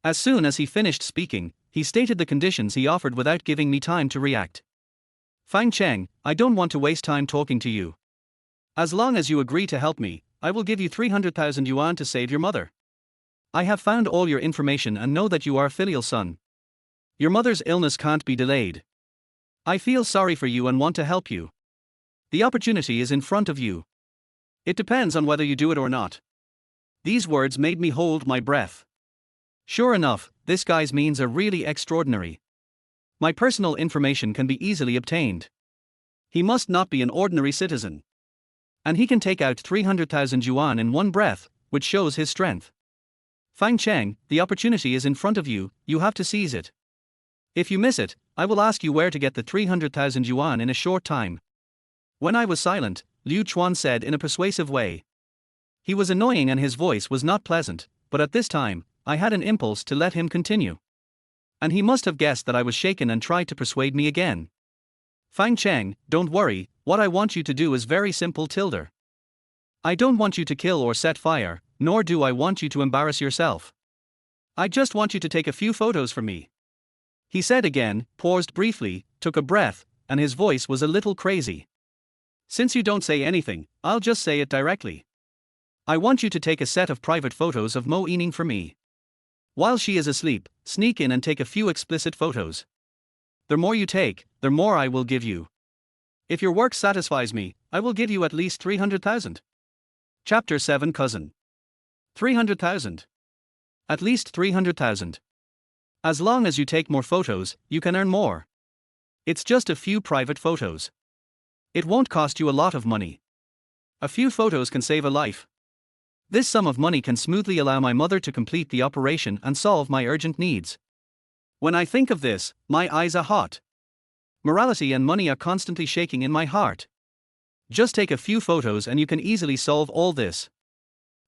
As soon as he finished speaking, he stated the conditions he offered without giving me time to react. Fang Cheng, I don't want to waste time talking to you. As long as you agree to help me, I will give you 300,000 yuan to save your mother. I have found all your information and know that you are a filial son. Your mother's illness can't be delayed. I feel sorry for you and want to help you. The opportunity is in front of you. It depends on whether you do it or not. These words made me hold my breath. Sure enough, this guy's means are really extraordinary. My personal information can be easily obtained. He must not be an ordinary citizen. And he can take out 300,000 yuan in one breath, which shows his strength. Fang Cheng, the opportunity is in front of you, you have to seize it. If you miss it, I will ask you where to get the 300,000 yuan in a short time. When I was silent, Liu Chuan said in a persuasive way. He was annoying and his voice was not pleasant, but at this time, I had an impulse to let him continue. And he must have guessed that I was shaken and tried to persuade me again. Fang Cheng, don't worry, what I want you to do is very simple tilde. I don't want you to kill or set fire, nor do I want you to embarrass yourself. I just want you to take a few photos for me. He said again, paused briefly, took a breath, and his voice was a little crazy. Since you don't say anything, I'll just say it directly. I want you to take a set of private photos of Mo Ening for me. While she is asleep, sneak in and take a few explicit photos. The more you take, the more I will give you. If your work satisfies me, I will give you at least 300,000. Chapter 7 Cousin. 300,000. At least 300,000. As long as you take more photos, you can earn more. It's just a few private photos. It won't cost you a lot of money. A few photos can save a life. This sum of money can smoothly allow my mother to complete the operation and solve my urgent needs. When I think of this, my eyes are hot. Morality and money are constantly shaking in my heart. Just take a few photos and you can easily solve all this.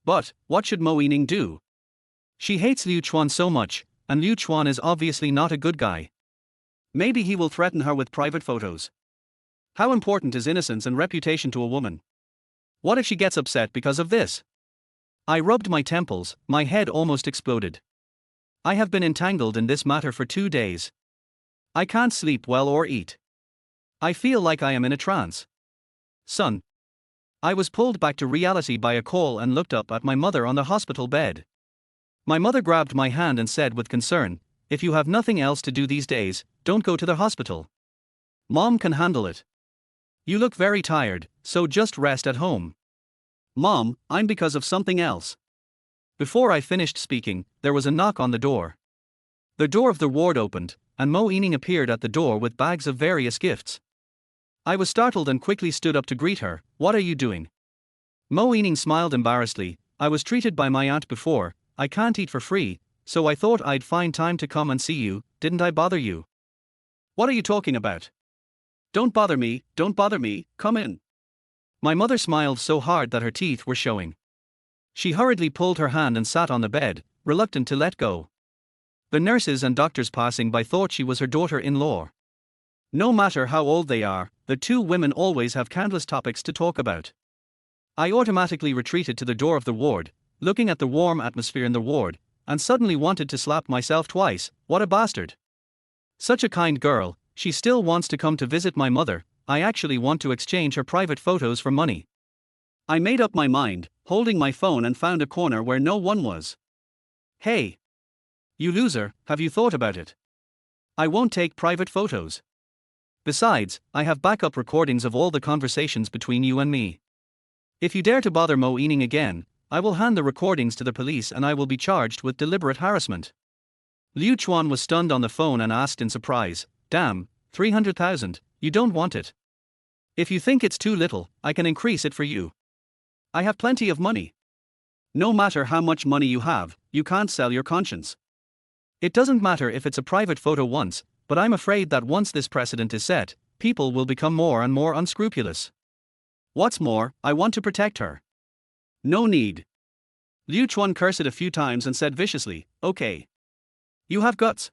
But, what should Mo Yining do? She hates Liu Chuan so much, and Liu Chuan is obviously not a good guy. Maybe he will threaten her with private photos. How important is innocence and reputation to a woman? What if she gets upset because of this? I rubbed my temples, my head almost exploded. I have been entangled in this matter for 2 days. I can't sleep well or eat. I feel like I am in a trance. Son. I was pulled back to reality by a call and looked up at my mother on the hospital bed. My mother grabbed my hand and said with concern, "If you have nothing else to do these days, don't go to the hospital. Mom can handle it. You look very tired, so just rest at home." Mom, I'm because of something else. Before I finished speaking, there was a knock on the door. The door of the ward opened, and Mo Yining appeared at the door with bags of various gifts. I was startled and quickly stood up to greet her. "What are you doing?" Mo Yining smiled embarrassedly. "I was treated by my aunt before, I can't eat for free, so I thought I'd find time to come and see you. Didn't I bother you?" "What are you talking about? Don't bother me, come in." My mother smiled so hard that her teeth were showing. She hurriedly pulled her hand and sat on the bed, reluctant to let go. The nurses and doctors passing by thought she was her daughter-in-law. No matter how old they are, the two women always have countless topics to talk about. I automatically retreated to the door of the ward, looking at the warm atmosphere in the ward, and suddenly wanted to slap myself twice. What a bastard. Such a kind girl, she still wants to come to visit my mother. I actually want to exchange her private photos for money. I made up my mind, holding my phone, and found a corner where no one was. "Hey! You loser, have you thought about it? I won't take private photos. Besides, I have backup recordings of all the conversations between you and me. If you dare to bother Mo Yining again, I will hand the recordings to the police and I will be charged with deliberate harassment." Liu Chuan was stunned on the phone and asked in surprise, "Damn, 300,000, you don't want it? If you think it's too little, I can increase it for you. I have plenty of money." No matter how much money you have, you can't sell your conscience. It doesn't matter if it's a private photo once, but I'm afraid that once this precedent is set, people will become more and more unscrupulous. What's more, I want to protect her. No need. Liu Chuan cursed a few times and said viciously, "Okay. You have guts.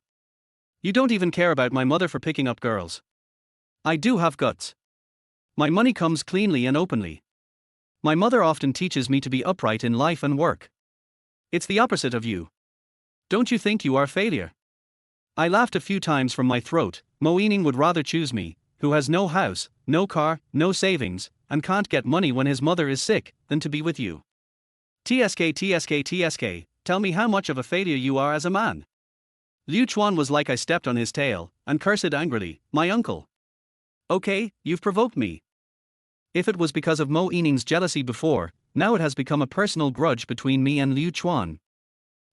You don't even care about my mother for picking up girls. I do have guts. My money comes cleanly and openly. My mother often teaches me to be upright in life and work. It's the opposite of you. Don't you think you are a failure?" I laughed a few times from my throat. Mo Yining would rather choose me, who has no house, no car, no savings, and can't get money when his mother is sick, than to be with you. TSK, tell me how much of a failure you are as a man. Liu Chuan was like I stepped on his tail, and cursed angrily, "My uncle. Okay, you've provoked me. If it was because of Mo Yining's jealousy before, now it has become a personal grudge between me and Liu Chuan."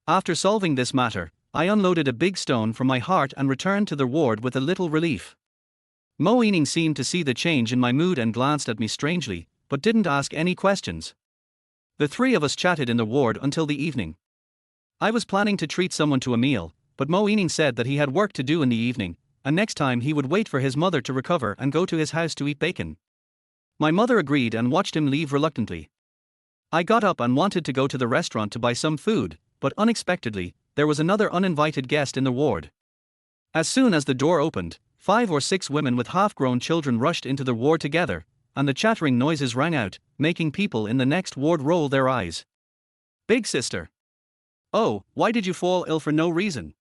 After solving this matter, I unloaded a big stone from my heart and returned to the ward with a little relief. Mo Yining seemed to see the change in my mood and glanced at me strangely, but didn't ask any questions. The three of us chatted in the ward until the evening. I was planning to treat someone to a meal, but Mo Yining said that he had work to do in the evening, and next time he would wait for his mother to recover and go to his house to eat bacon. My mother agreed and watched him leave reluctantly. I got up and wanted to go to the restaurant to buy some food, but unexpectedly, there was another uninvited guest in the ward. As soon as the door opened, 5 or 6 women with half-grown children rushed into the ward together, and the chattering noises rang out, making people in the next ward roll their eyes. "Big sister. Oh, why did you fall ill for no reason?"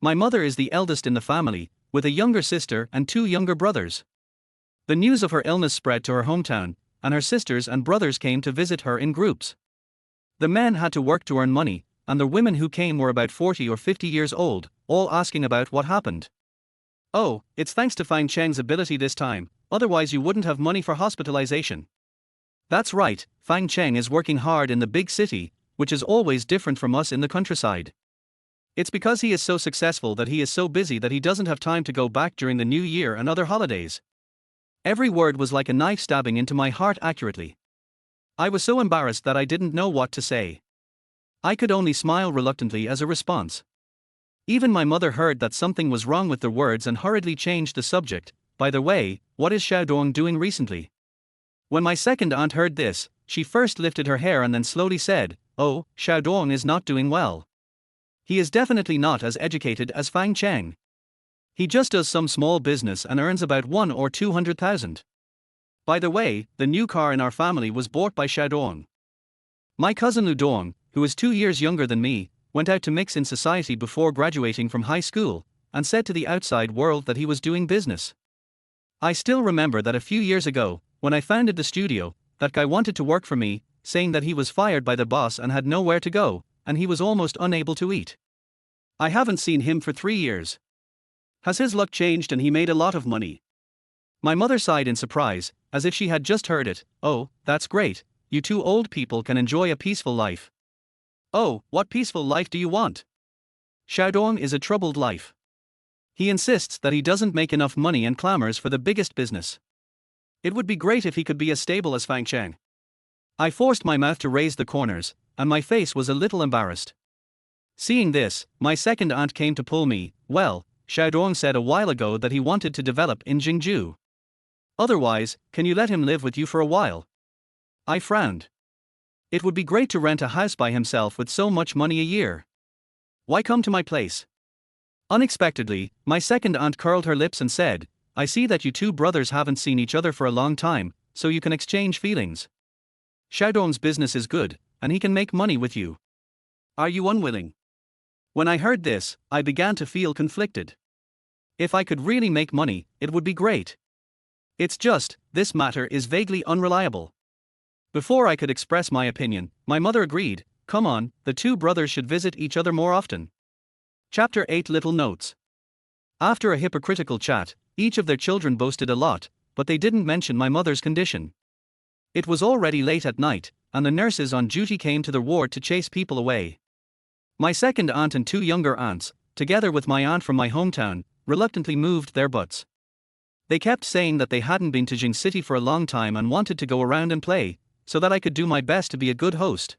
My mother is the eldest in the family, with a younger sister and 2 younger brothers. The news of her illness spread to her hometown, and her sisters and brothers came to visit her in groups. The men had to work to earn money, and the women who came were about 40 or 50 years old, all asking about what happened. Oh, it's thanks to Fang Cheng's ability this time, otherwise you wouldn't have money for hospitalization. That's right, Fang Cheng is working hard in the big city, which is always different from us in the countryside. It's because he is so successful that he is so busy that he doesn't have time to go back during the New Year and other holidays. Every word was like a knife stabbing into my heart accurately. I was so embarrassed that I didn't know what to say. I could only smile reluctantly as a response. Even my mother heard that something was wrong with the words and hurriedly changed the subject. By the way, what is Xiaodong doing recently? When my second aunt heard this, she first lifted her hair and then slowly said, "Oh, Xiaodong is not doing well. He is definitely not as educated as Fang Cheng. He just does some small business and earns about 1 or 200,000. By the way, the new car in our family was bought by Xiaodong." My cousin Lu Dong, who is 2 years younger than me, went out to mix in society before graduating from high school, and said to the outside world that he was doing business. I still remember that a few years ago, when I founded the studio, that guy wanted to work for me, saying that he was fired by the boss and had nowhere to go, and he was almost unable to eat. I haven't seen him for 3 years. Has his luck changed and he made a lot of money? My mother sighed in surprise, as if she had just heard it. "Oh, that's great, you two old people can enjoy a peaceful life." "Oh, what peaceful life do you want?" "Xiaodong is a troubled life. He insists that he doesn't make enough money and clamors for the biggest business. It would be great if he could be as stable as Fang Cheng." I forced my mouth to raise the corners, and my face was a little embarrassed. Seeing this, my second aunt came to pull me. "Well, Xiaodong said a while ago that he wanted to develop in Jingju. Otherwise, can you let him live with you for a while?" I frowned. It would be great to rent a house by himself with so much money a year. Why come to my place? Unexpectedly, my second aunt curled her lips and said, "I see that you two brothers haven't seen each other for a long time, so you can exchange feelings. Xiaodong's business is good, and he can make money with you. Are you unwilling?" When I heard this, I began to feel conflicted. If I could really make money, it would be great. It's just, this matter is vaguely unreliable. Before I could express my opinion, my mother agreed. "Come on, the two brothers should visit each other more often." Chapter 8 Little Notes. After a hypocritical chat, each of their children boasted a lot, but they didn't mention my mother's condition. It was already late at night, and the nurses on duty came to the ward to chase people away. My second aunt and 2 younger aunts, together with my aunt from my hometown, reluctantly moved their butts. They kept saying that they hadn't been to Jing City for a long time and wanted to go around and play, so that I could do my best to be a good host.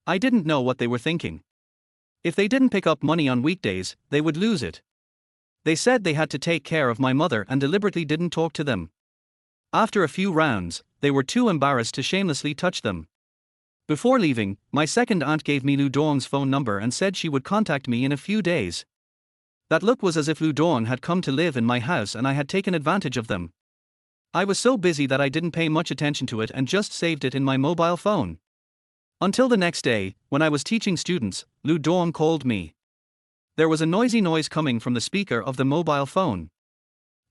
I didn't know what they were thinking. If they didn't pick up money on weekdays, they would lose it. They said they had to take care of my mother and deliberately didn't talk to them. After a few rounds, they were too embarrassed to shamelessly touch them. Before leaving, my second aunt gave me Lu Dong's phone number and said she would contact me in a few days. That look was as if Lu Dong had come to live in my house and I had taken advantage of them. I was so busy that I didn't pay much attention to it and just saved it in my mobile phone. Until the next day, when I was teaching students, Lu Dong called me. There was a noisy noise coming from the speaker of the mobile phone.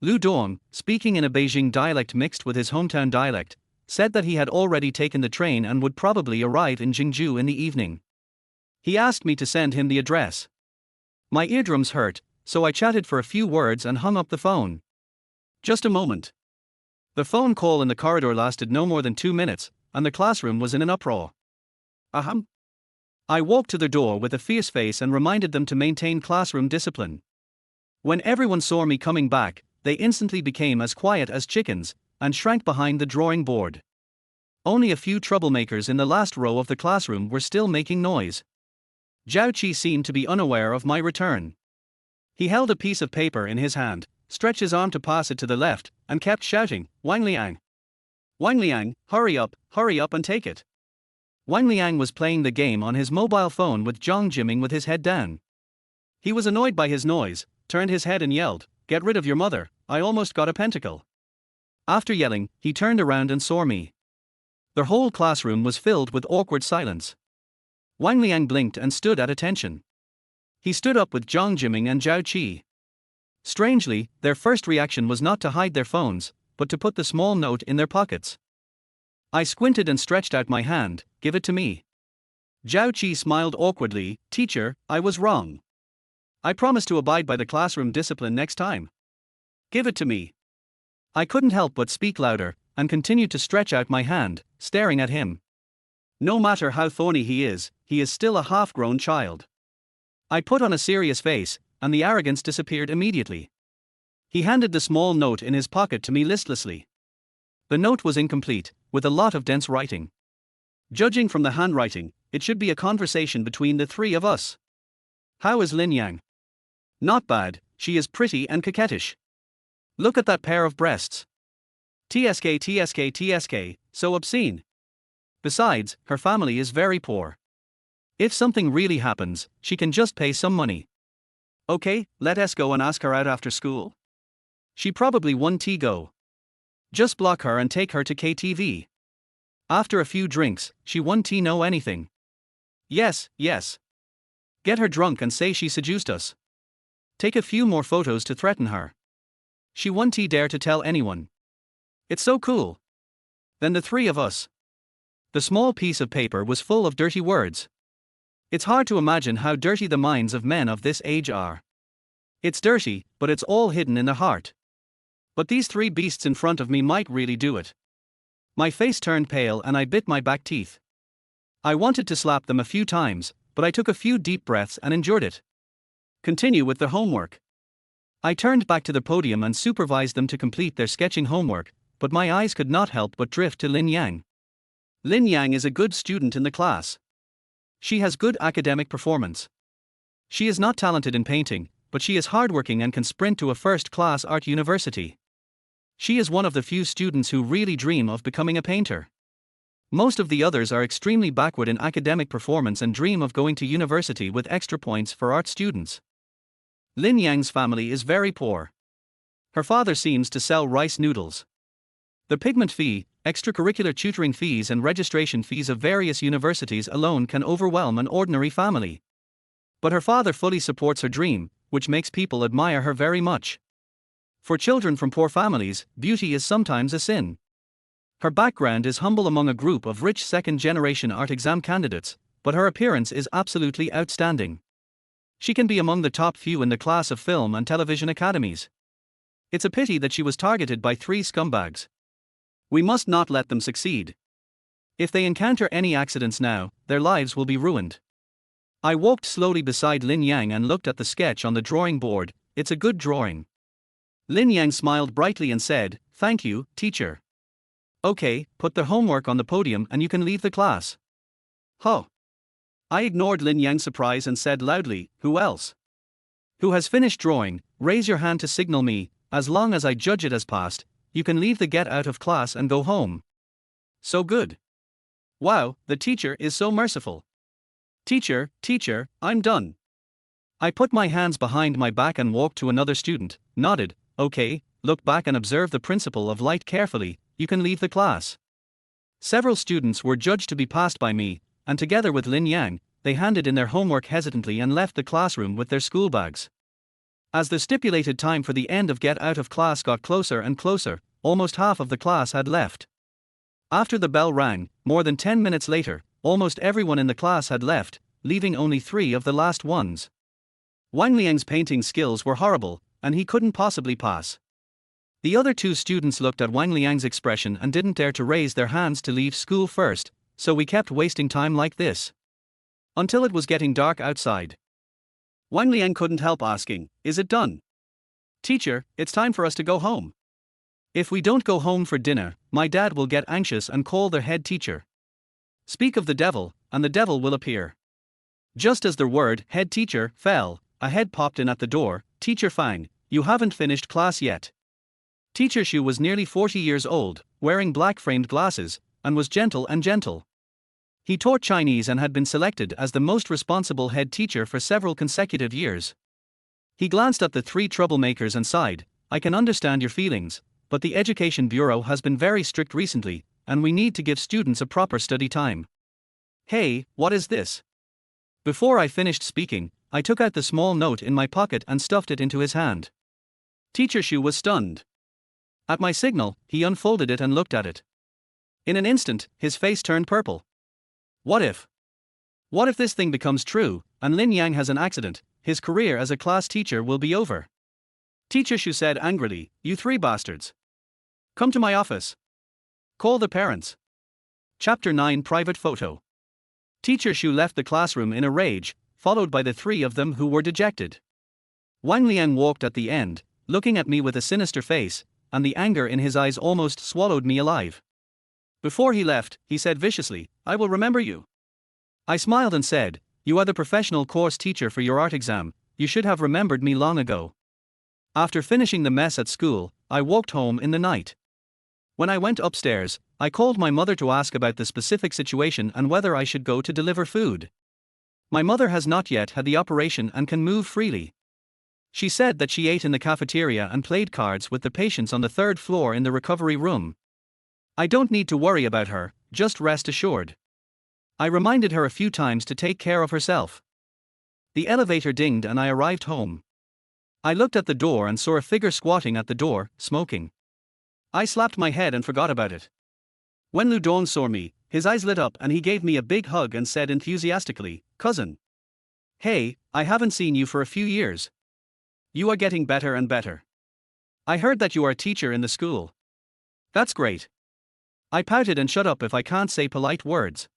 Lu Dong, speaking in a Beijing dialect mixed with his hometown dialect, said that he had already taken the train and would probably arrive in Jingju in the evening. He asked me to send him the address. My eardrums hurt, so I chatted for a few words and hung up the phone. Just a moment. The phone call in the corridor lasted no more than 2 minutes, and the classroom was in an uproar. Ahem. I walked to the door with a fierce face and reminded them to maintain classroom discipline. When everyone saw me coming back, they instantly became as quiet as chickens, and shrank behind the drawing board. Only a few troublemakers in the last row of the classroom were still making noise. Zhao Qi seemed to be unaware of my return. He held a piece of paper in his hand, stretched his arm to pass it to the left, and kept shouting, "Wang Liang! Wang Liang, hurry up and take it." Wang Liang was playing the game on his mobile phone with Zhang Jiming with his head down. He was annoyed by his noise, turned his head and yelled, "Get rid of your mother, I almost got a pentacle." After yelling, he turned around and saw me. The whole classroom was filled with awkward silence. Wang Liang blinked and stood at attention. He stood up with Zhang Jiming and Zhao Qi. Strangely, their first reaction was not to hide their phones, but to put the small note in their pockets. I squinted and stretched out my hand. "Give it to me." Zhao Qi smiled awkwardly. "Teacher, I was wrong. I promise to abide by the classroom discipline next time." Give it to me. I couldn't help but speak louder, and continued to stretch out my hand, staring at him. No matter how thorny he is still a half-grown child. I put on a serious face, and the arrogance disappeared immediately. He handed the small note in his pocket to me listlessly. The note was incomplete, with a lot of dense writing. Judging from the handwriting, it should be a conversation between the three of us. How is Lin Yang? Not bad, she is pretty and coquettish. Look at that pair of breasts. TSK TSK TSK, so obscene. Besides, her family is very poor. If something really happens, she can just pay some money. Okay, let us go and ask her out after school. She probably won't go. Just block her and take her to KTV. After a few drinks, she won't know anything. Yes. Get her drunk and say she seduced us. Take a few more photos to threaten her. She won't dare to tell anyone. It's so cool. Then the three of us. The small piece of paper was full of dirty words. It's hard to imagine how dirty the minds of men of this age are. It's dirty, but it's all hidden in the heart. But these three beasts in front of me might really do it. My face turned pale and I bit my back teeth. I wanted to slap them a few times, but I took a few deep breaths and endured it. Continue with the homework. I turned back to the podium and supervised them to complete their sketching homework, but my eyes could not help but drift to Lin Yang. Lin Yang is a good student in the class. She has good academic performance. She is not talented in painting, but she is hardworking and can sprint to a first-class art university. She is one of the few students who really dream of becoming a painter. Most of the others are extremely backward in academic performance and dream of going to university with extra points for art students. Lin Yang's family is very poor. Her father seems to sell rice noodles. The pigment fee, extracurricular tutoring fees and registration fees of various universities alone can overwhelm an ordinary family. But her father fully supports her dream, which makes people admire her very much. For children from poor families, beauty is sometimes a sin. Her background is humble among a group of rich second-generation art exam candidates, but her appearance is absolutely outstanding. She can be among the top few in the class of film and television academies. It's a pity that she was targeted by three scumbags. We must not let them succeed. If they encounter any accidents now, their lives will be ruined. I walked slowly beside Lin Yang and looked at the sketch on the drawing board. It's a good drawing. Lin Yang smiled brightly and said, "Thank you, teacher." Okay, put the homework on the podium and you can leave the class. Huh. I ignored Lin Yang's surprise and said loudly, "Who else? Who has finished drawing, raise your hand to signal me. As long as I judge it as passed, you can leave the get out of class and go home." So good. Wow, the teacher is so merciful. Teacher, I'm done. I put my hands behind my back and walked to another student, nodded, "Okay, look back and observe the principle of light carefully, you can leave the class." Several students were judged to be passed by me, and together with Lin Yang, they handed in their homework hesitantly and left the classroom with their school bags. As the stipulated time for the end of get out of class got closer and closer, almost half of the class had left. After the bell rang, more than 10 minutes later, almost everyone in the class had left, leaving only 3 of the last ones. Wang Liang's painting skills were horrible, and he couldn't possibly pass. The other 2 students looked at Wang Liang's expression and didn't dare to raise their hands to leave school first, so we kept wasting time like this. Until it was getting dark outside. Wang Liang couldn't help asking, "Is it done? Teacher, it's time for us to go home. If we don't go home for dinner, my dad will get anxious and call the head teacher. Speak of the devil, and the devil will appear." Just as the word head teacher fell, a head popped in at the door. "Teacher Fang, you haven't finished class yet." Teacher Xu was nearly 40 years old, wearing black framed glasses, and was gentle. He taught Chinese and had been selected as the most responsible head teacher for several consecutive years. He glanced at the 3 troublemakers and sighed, "I can understand your feelings, but the Education Bureau has been very strict recently, and we need to give students a proper study time." "Hey, what is this?" Before I finished speaking, I took out the small note in my pocket and stuffed it into his hand. Teacher Xu was stunned. At my signal, he unfolded it and looked at it. In an instant, his face turned purple. What if this thing becomes true, and Lin Yang has an accident? His career as a class teacher will be over. Teacher Shu said angrily, "You three bastards. Come to my office. Call the parents." Chapter 9 Private Photo. Teacher Shu left the classroom in a rage, followed by the three of them who were dejected. Wang Liang walked at the end, looking at me with a sinister face, and the anger in his eyes almost swallowed me alive. Before he left, he said viciously, "I will remember you." I smiled and said, "You are the professional course teacher for your art exam, you should have remembered me long ago." After finishing the mess at school, I walked home in the night. When I went upstairs, I called my mother to ask about the specific situation and whether I should go to deliver food. My mother has not yet had the operation and can move freely. She said that she ate in the cafeteria and played cards with the patients on the third floor in the recovery room. I don't need to worry about her, just rest assured. I reminded her a few times to take care of herself. The elevator dinged and I arrived home. I looked at the door and saw a figure squatting at the door, smoking. I slapped my head and forgot about it. When Lu Dong saw me, his eyes lit up and he gave me a big hug and said enthusiastically, "Cousin. Hey, I haven't seen you for a few years. You are getting better and better. I heard that you are a teacher in the school. That's great." I pouted and shut up if I can't say polite words.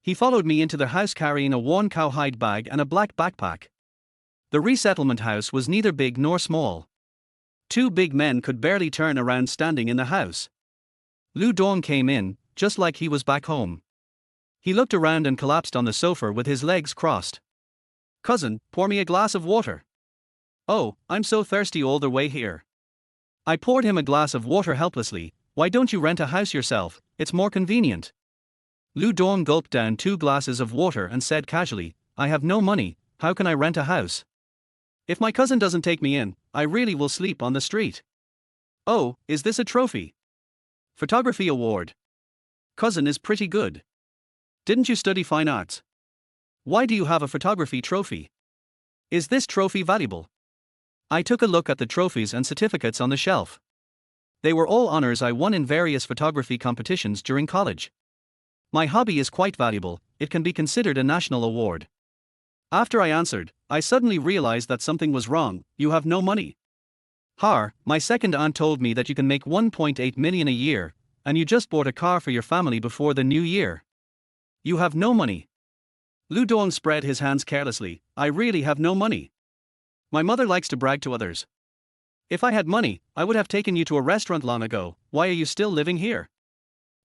He followed me into the house carrying a worn cowhide bag and a black backpack. The resettlement house was neither big nor small. Two big men could barely turn around standing in the house. Lu Dong came in, just like he was back home. He looked around and collapsed on the sofa with his legs crossed. "Cousin, pour me a glass of water." "Oh, I'm so thirsty all the way here." I poured him a glass of water helplessly. "Why don't you rent a house yourself? It's more convenient." Lu Dong gulped down 2 glasses of water and said casually, "I have no money, how can I rent a house? If my cousin doesn't take me in, I really will sleep on the street." "Oh, is this a trophy? Photography award. Cousin is pretty good. Didn't you study fine arts? Why do you have a photography trophy? Is this trophy valuable?" I took a look at the trophies and certificates on the shelf. They were all honors I won in various photography competitions during college. My hobby is quite valuable, it can be considered a national award. After I answered, I suddenly realized that something was wrong. "You have no money." "Har, my second aunt told me that you can make 1.8 million a year, and you just bought a car for your family before the new year. You have no money." Lu Dong spread his hands carelessly. "I really have no money. My mother likes to brag to others. If I had money, I would have taken you to a restaurant long ago. Why are you still living here?"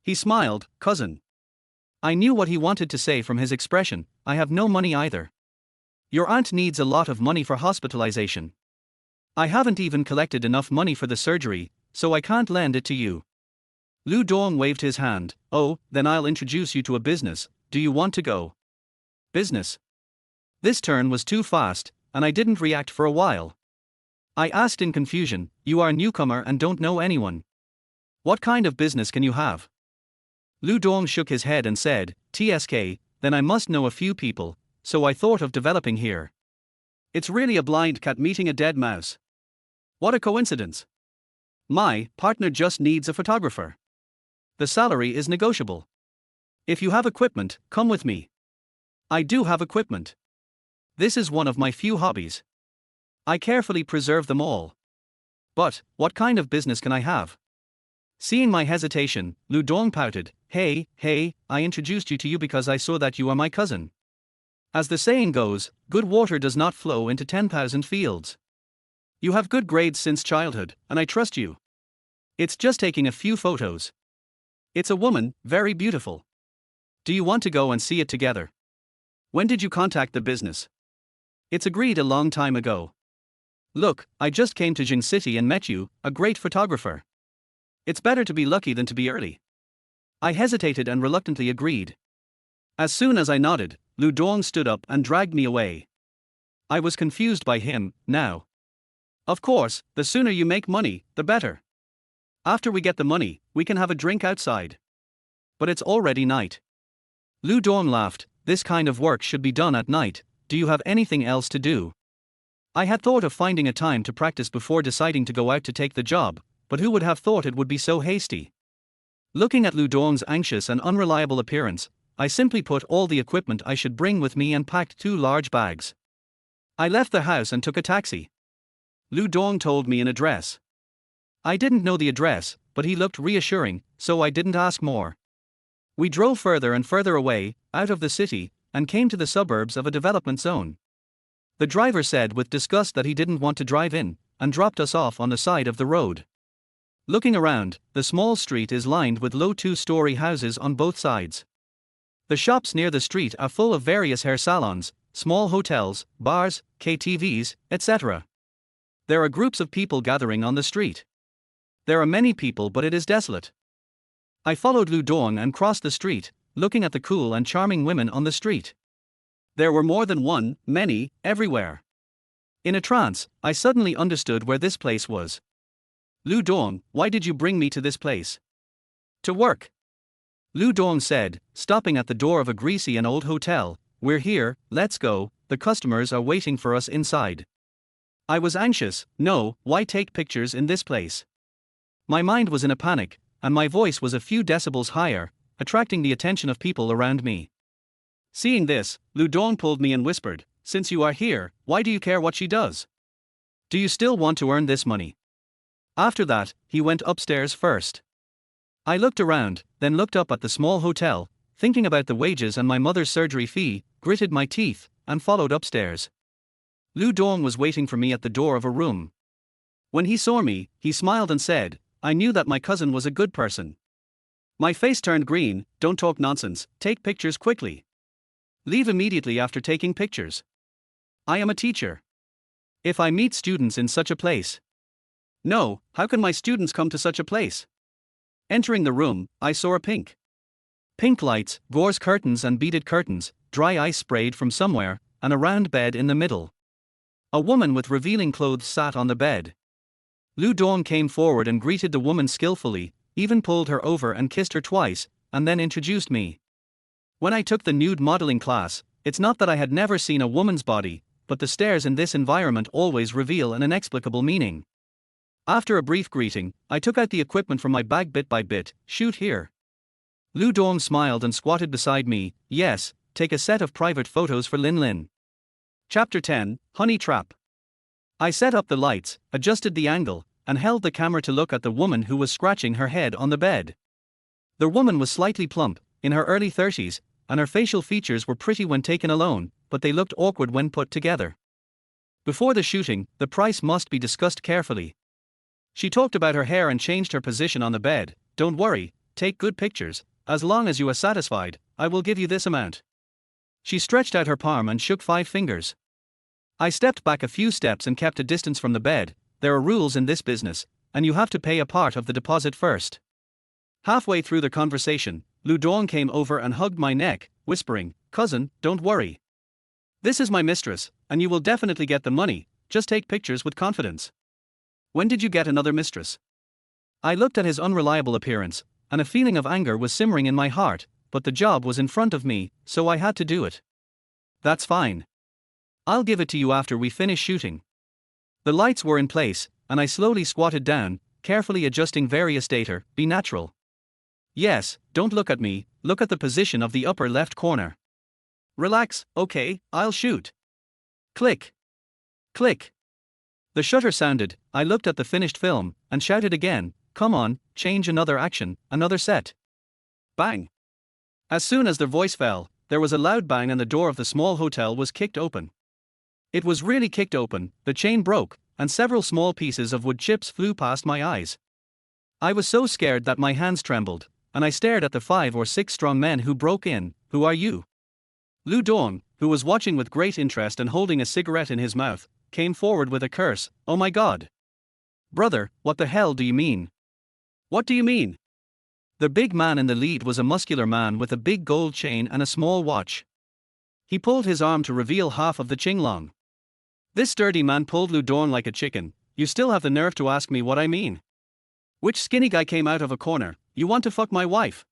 He smiled, "Cousin." I knew what he wanted to say from his expression. "I have no money either. Your aunt needs a lot of money for hospitalization. I haven't even collected enough money for the surgery, so I can't lend it to you." Lu Dong waved his hand. "Oh, then I'll introduce you to a business. Do you want to go?" "Business?" This turn was too fast, and I didn't react for a while. I asked in confusion, "You are a newcomer and don't know anyone. What kind of business can you have?" Lu Dong shook his head and said, "TSK, then I must know a few people, so I thought of developing here. It's really a blind cat meeting a dead mouse. What a coincidence. My partner just needs a photographer. The salary is negotiable. If you have equipment, come with me." I do have equipment. This is one of my few hobbies. I carefully preserve them all. But, what kind of business can I have? Seeing my hesitation, Lu Dong pouted, Hey, I introduced you to you because I saw that you are my cousin. As the saying goes, good water does not flow into 10,000 fields. You have good grades since childhood, and I trust you. It's just taking a few photos. It's a woman, very beautiful. Do you want to go and see it together? When did you contact the business? It's agreed a long time ago. Look, I just came to Jing City and met you, a great photographer. It's better to be lucky than to be early. I hesitated and reluctantly agreed. As soon as I nodded, Lu Dong stood up and dragged me away. I was confused by him, now. Of course, the sooner you make money, the better. After we get the money, we can have a drink outside. But it's already night. Lu Dong laughed, this kind of work should be done at night, do you have anything else to do? I had thought of finding a time to practice before deciding to go out to take the job, but who would have thought it would be so hasty? Looking at Lu Dong's anxious and unreliable appearance, I simply put all the equipment I should bring with me and packed 2 large bags. I left the house and took a taxi. Lu Dong told me an address. I didn't know the address, but he looked reassuring, so I didn't ask more. We drove further and further away, out of the city, and came to the suburbs of a development zone. The driver said with disgust that he didn't want to drive in, and dropped us off on the side of the road. Looking around, the small street is lined with low two-story houses on both sides. The shops near the street are full of various hair salons, small hotels, bars, KTVs, etc. There are groups of people gathering on the street. There are many people, but it is desolate. I followed Lu Dong and crossed the street, looking at the cool and charming women on the street. There were more than one, many, everywhere. In a trance, I suddenly understood where this place was. Lu Dong, why did you bring me to this place? To work. Lu Dong said, stopping at the door of a greasy and old hotel. We're here, let's go, the customers are waiting for us inside. I was anxious. No, why take pictures in this place? My mind was in a panic, and my voice was a few decibels higher, attracting the attention of people around me. Seeing this, Lu Dong pulled me and whispered, since you are here, why do you care what she does? Do you still want to earn this money? After that, he went upstairs first. I looked around, then looked up at the small hotel, thinking about the wages and my mother's surgery fee, gritted my teeth, and followed upstairs. Lu Dong was waiting for me at the door of a room. When he saw me, he smiled and said, I knew that my cousin was a good person. My face turned green. Don't talk nonsense, take pictures quickly. Leave immediately after taking pictures. I am a teacher. If I meet students in such a place. No, how can my students come to such a place? Entering the room, I saw a pink lights, gauze curtains and beaded curtains, dry ice sprayed from somewhere, and a round bed in the middle. A woman with revealing clothes sat on the bed. Lu Dong came forward and greeted the woman skillfully, even pulled her over and kissed her twice, and then introduced me. When I took the nude modeling class, it's not that I had never seen a woman's body, but the stares in this environment always reveal an inexplicable meaning. After a brief greeting, I took out the equipment from my bag bit by bit. Shoot here. Lu Dong smiled and squatted beside me. Yes, take a set of private photos for Lin Lin. Chapter 10, Honey Trap. I set up the lights, adjusted the angle, and held the camera to look at the woman who was scratching her head on the bed. The woman was slightly plump, in her early 30s, and her facial features were pretty when taken alone, but they looked awkward when put together. Before the shooting, the price must be discussed carefully. She talked about her hair and changed her position on the bed. Don't worry, take good pictures, as long as you are satisfied, I will give you this amount. She stretched out her palm and shook 5 fingers. I stepped back a few steps and kept a distance from the bed. There are rules in this business, and you have to pay a part of the deposit first. Halfway through the conversation, Lu Dong came over and hugged my neck, whispering, Cousin, don't worry. This is my mistress, and you will definitely get the money, just take pictures with confidence. When did you get another mistress? I looked at his unreliable appearance, and a feeling of anger was simmering in my heart, but the job was in front of me, so I had to do it. That's fine. I'll give it to you after we finish shooting. The lights were in place, and I slowly squatted down, carefully adjusting various data. Be natural. Yes, don't look at me, look at the position of the upper left corner. Relax, okay, I'll shoot. Click. Click. The shutter sounded. I looked at the finished film, and shouted again, come on, change another action, another set. Bang. As soon as their voice fell, there was a loud bang and the door of the small hotel was kicked open. It was really kicked open, the chain broke, and several small pieces of wood chips flew past my eyes. I was so scared that my hands trembled, and I stared at the 5 or 6 strong men who broke in. Who are you? Lu Dong, who was watching with great interest and holding a cigarette in his mouth, came forward with a curse. Oh my God. Brother, what the hell do you mean? What do you mean? The big man in the lead was a muscular man with a big gold chain and a small watch. He pulled his arm to reveal half of the chinglong. This sturdy man pulled Lu Dong like a chicken. You still have the nerve to ask me what I mean? Which skinny guy came out of a corner? You want to fuck my wife?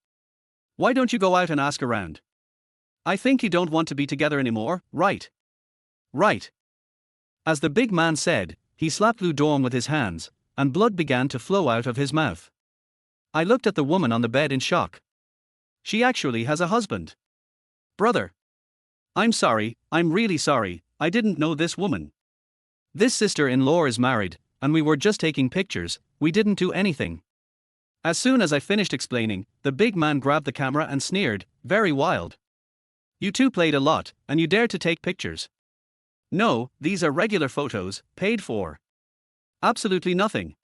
Why don't you go out and ask around? I think you don't want to be together anymore, right? Right. As the big man said, he slapped Lu Dong with his hands, and blood began to flow out of his mouth. I looked at the woman on the bed in shock. She actually has a husband. Brother. I'm sorry, I'm really sorry, I didn't know this woman. This sister-in-law is married, and we were just taking pictures, we didn't do anything. As soon as I finished explaining, the big man grabbed the camera and sneered, very wild. You two played a lot, and you dared to take pictures. No, these are regular photos, paid for. Absolutely nothing.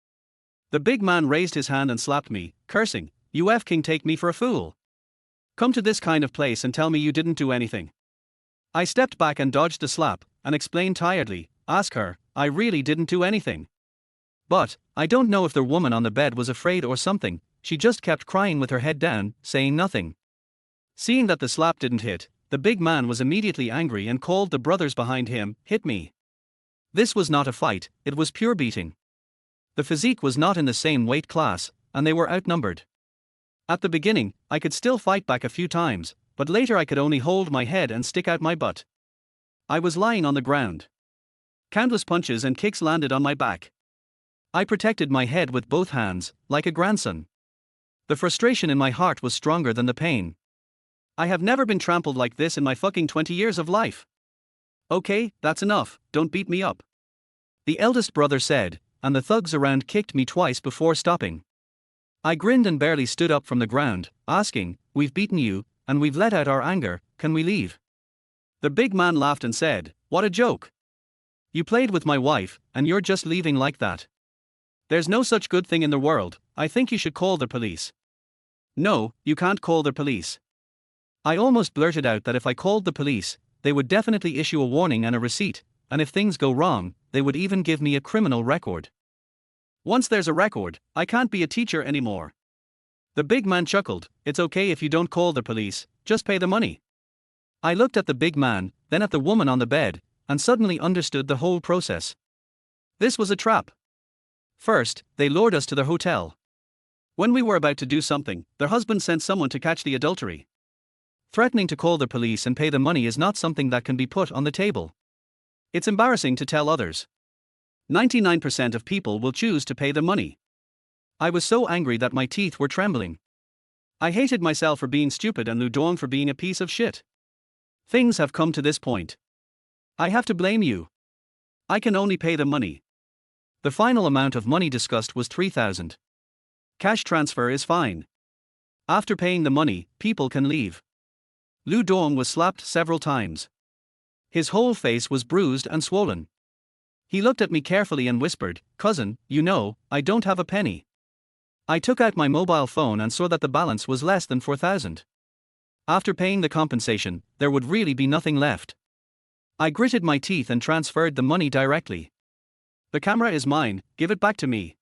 The big man raised his hand and slapped me, cursing, you f-king take me for a fool. Come to this kind of place and tell me you didn't do anything. I stepped back and dodged the slap, and explained tiredly, ask her, I really didn't do anything. But, I don't know if the woman on the bed was afraid or something, she just kept crying with her head down, saying nothing. Seeing that the slap didn't hit, the big man was immediately angry and called the brothers behind him, hit me. This was not a fight, it was pure beating. The physique was not in the same weight class, and they were outnumbered. At the beginning, I could still fight back a few times, but later I could only hold my head and stick out my butt. I was lying on the ground. Countless punches and kicks landed on my back. I protected my head with both hands, like a grandson. The frustration in my heart was stronger than the pain. I have never been trampled like this in my fucking 20 years of life. Okay, that's enough, don't beat me up. The eldest brother said, and the thugs around kicked me twice before stopping. I grinned and barely stood up from the ground, asking, we've beaten you, and we've let out our anger, can we leave? The big man laughed and said, what a joke. You played with my wife, and you're just leaving like that. There's no such good thing in the world, I think you should call the police. No, you can't call the police. I almost blurted out that if I called the police, they would definitely issue a warning and a receipt, and if things go wrong, they would even give me a criminal record. Once there's a record, I can't be a teacher anymore. The big man chuckled, it's okay if you don't call the police, just pay the money. I looked at the big man, then at the woman on the bed, and suddenly understood the whole process. This was a trap. First, they lured us to their hotel. When we were about to do something, their husband sent someone to catch the adultery. Threatening to call the police and pay the money is not something that can be put on the table. It's embarrassing to tell others. 99% of people will choose to pay the money. I was so angry that my teeth were trembling. I hated myself for being stupid and Lu Dong for being a piece of shit. Things have come to this point. I have to blame you. I can only pay the money. The final amount of money discussed was 3,000. Cash transfer is fine. After paying the money, people can leave. Lu Dong was slapped several times. His whole face was bruised and swollen. He looked at me carefully and whispered, cousin, you know, I don't have a penny. I took out my mobile phone and saw that the balance was less than 4,000. After paying the compensation, there would really be nothing left. I gritted my teeth and transferred the money directly. The camera is mine, give it back to me.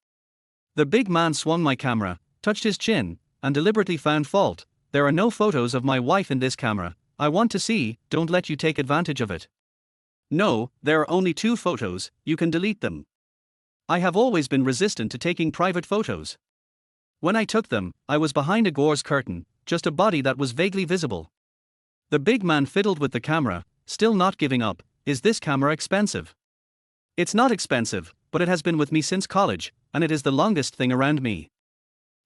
The big man swung my camera, touched his chin, and deliberately found fault. There are no photos of my wife in this camera, I want to see, don't let you take advantage of it. No, there are only 2 photos, you can delete them. I have always been resistant to taking private photos. When I took them, I was behind a gauze curtain, just a body that was vaguely visible. The big man fiddled with the camera, still not giving up, is this camera expensive? It's not expensive, but it has been with me since college, and it is the longest thing around me.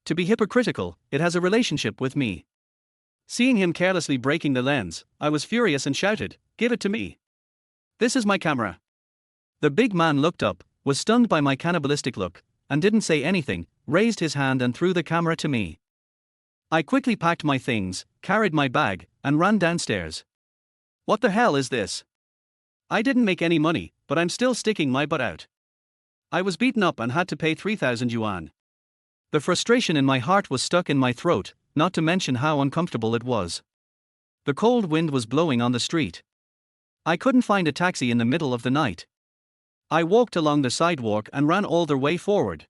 To be hypocritical, it has a relationship with me. Seeing him carelessly breaking the lens, I was furious and shouted, give it to me. This is my camera. The big man looked up, was stunned by my cannibalistic look, and didn't say anything, raised his hand and threw the camera to me. I quickly packed my things, carried my bag, and ran downstairs. What the hell is this? I didn't make any money, but I'm still sticking my butt out. I was beaten up and had to pay 3,000 yuan. The frustration in my heart was stuck in my throat, not to mention how uncomfortable it was. The cold wind was blowing on the street. I couldn't find a taxi in the middle of the night. I walked along the sidewalk and ran all the way forward.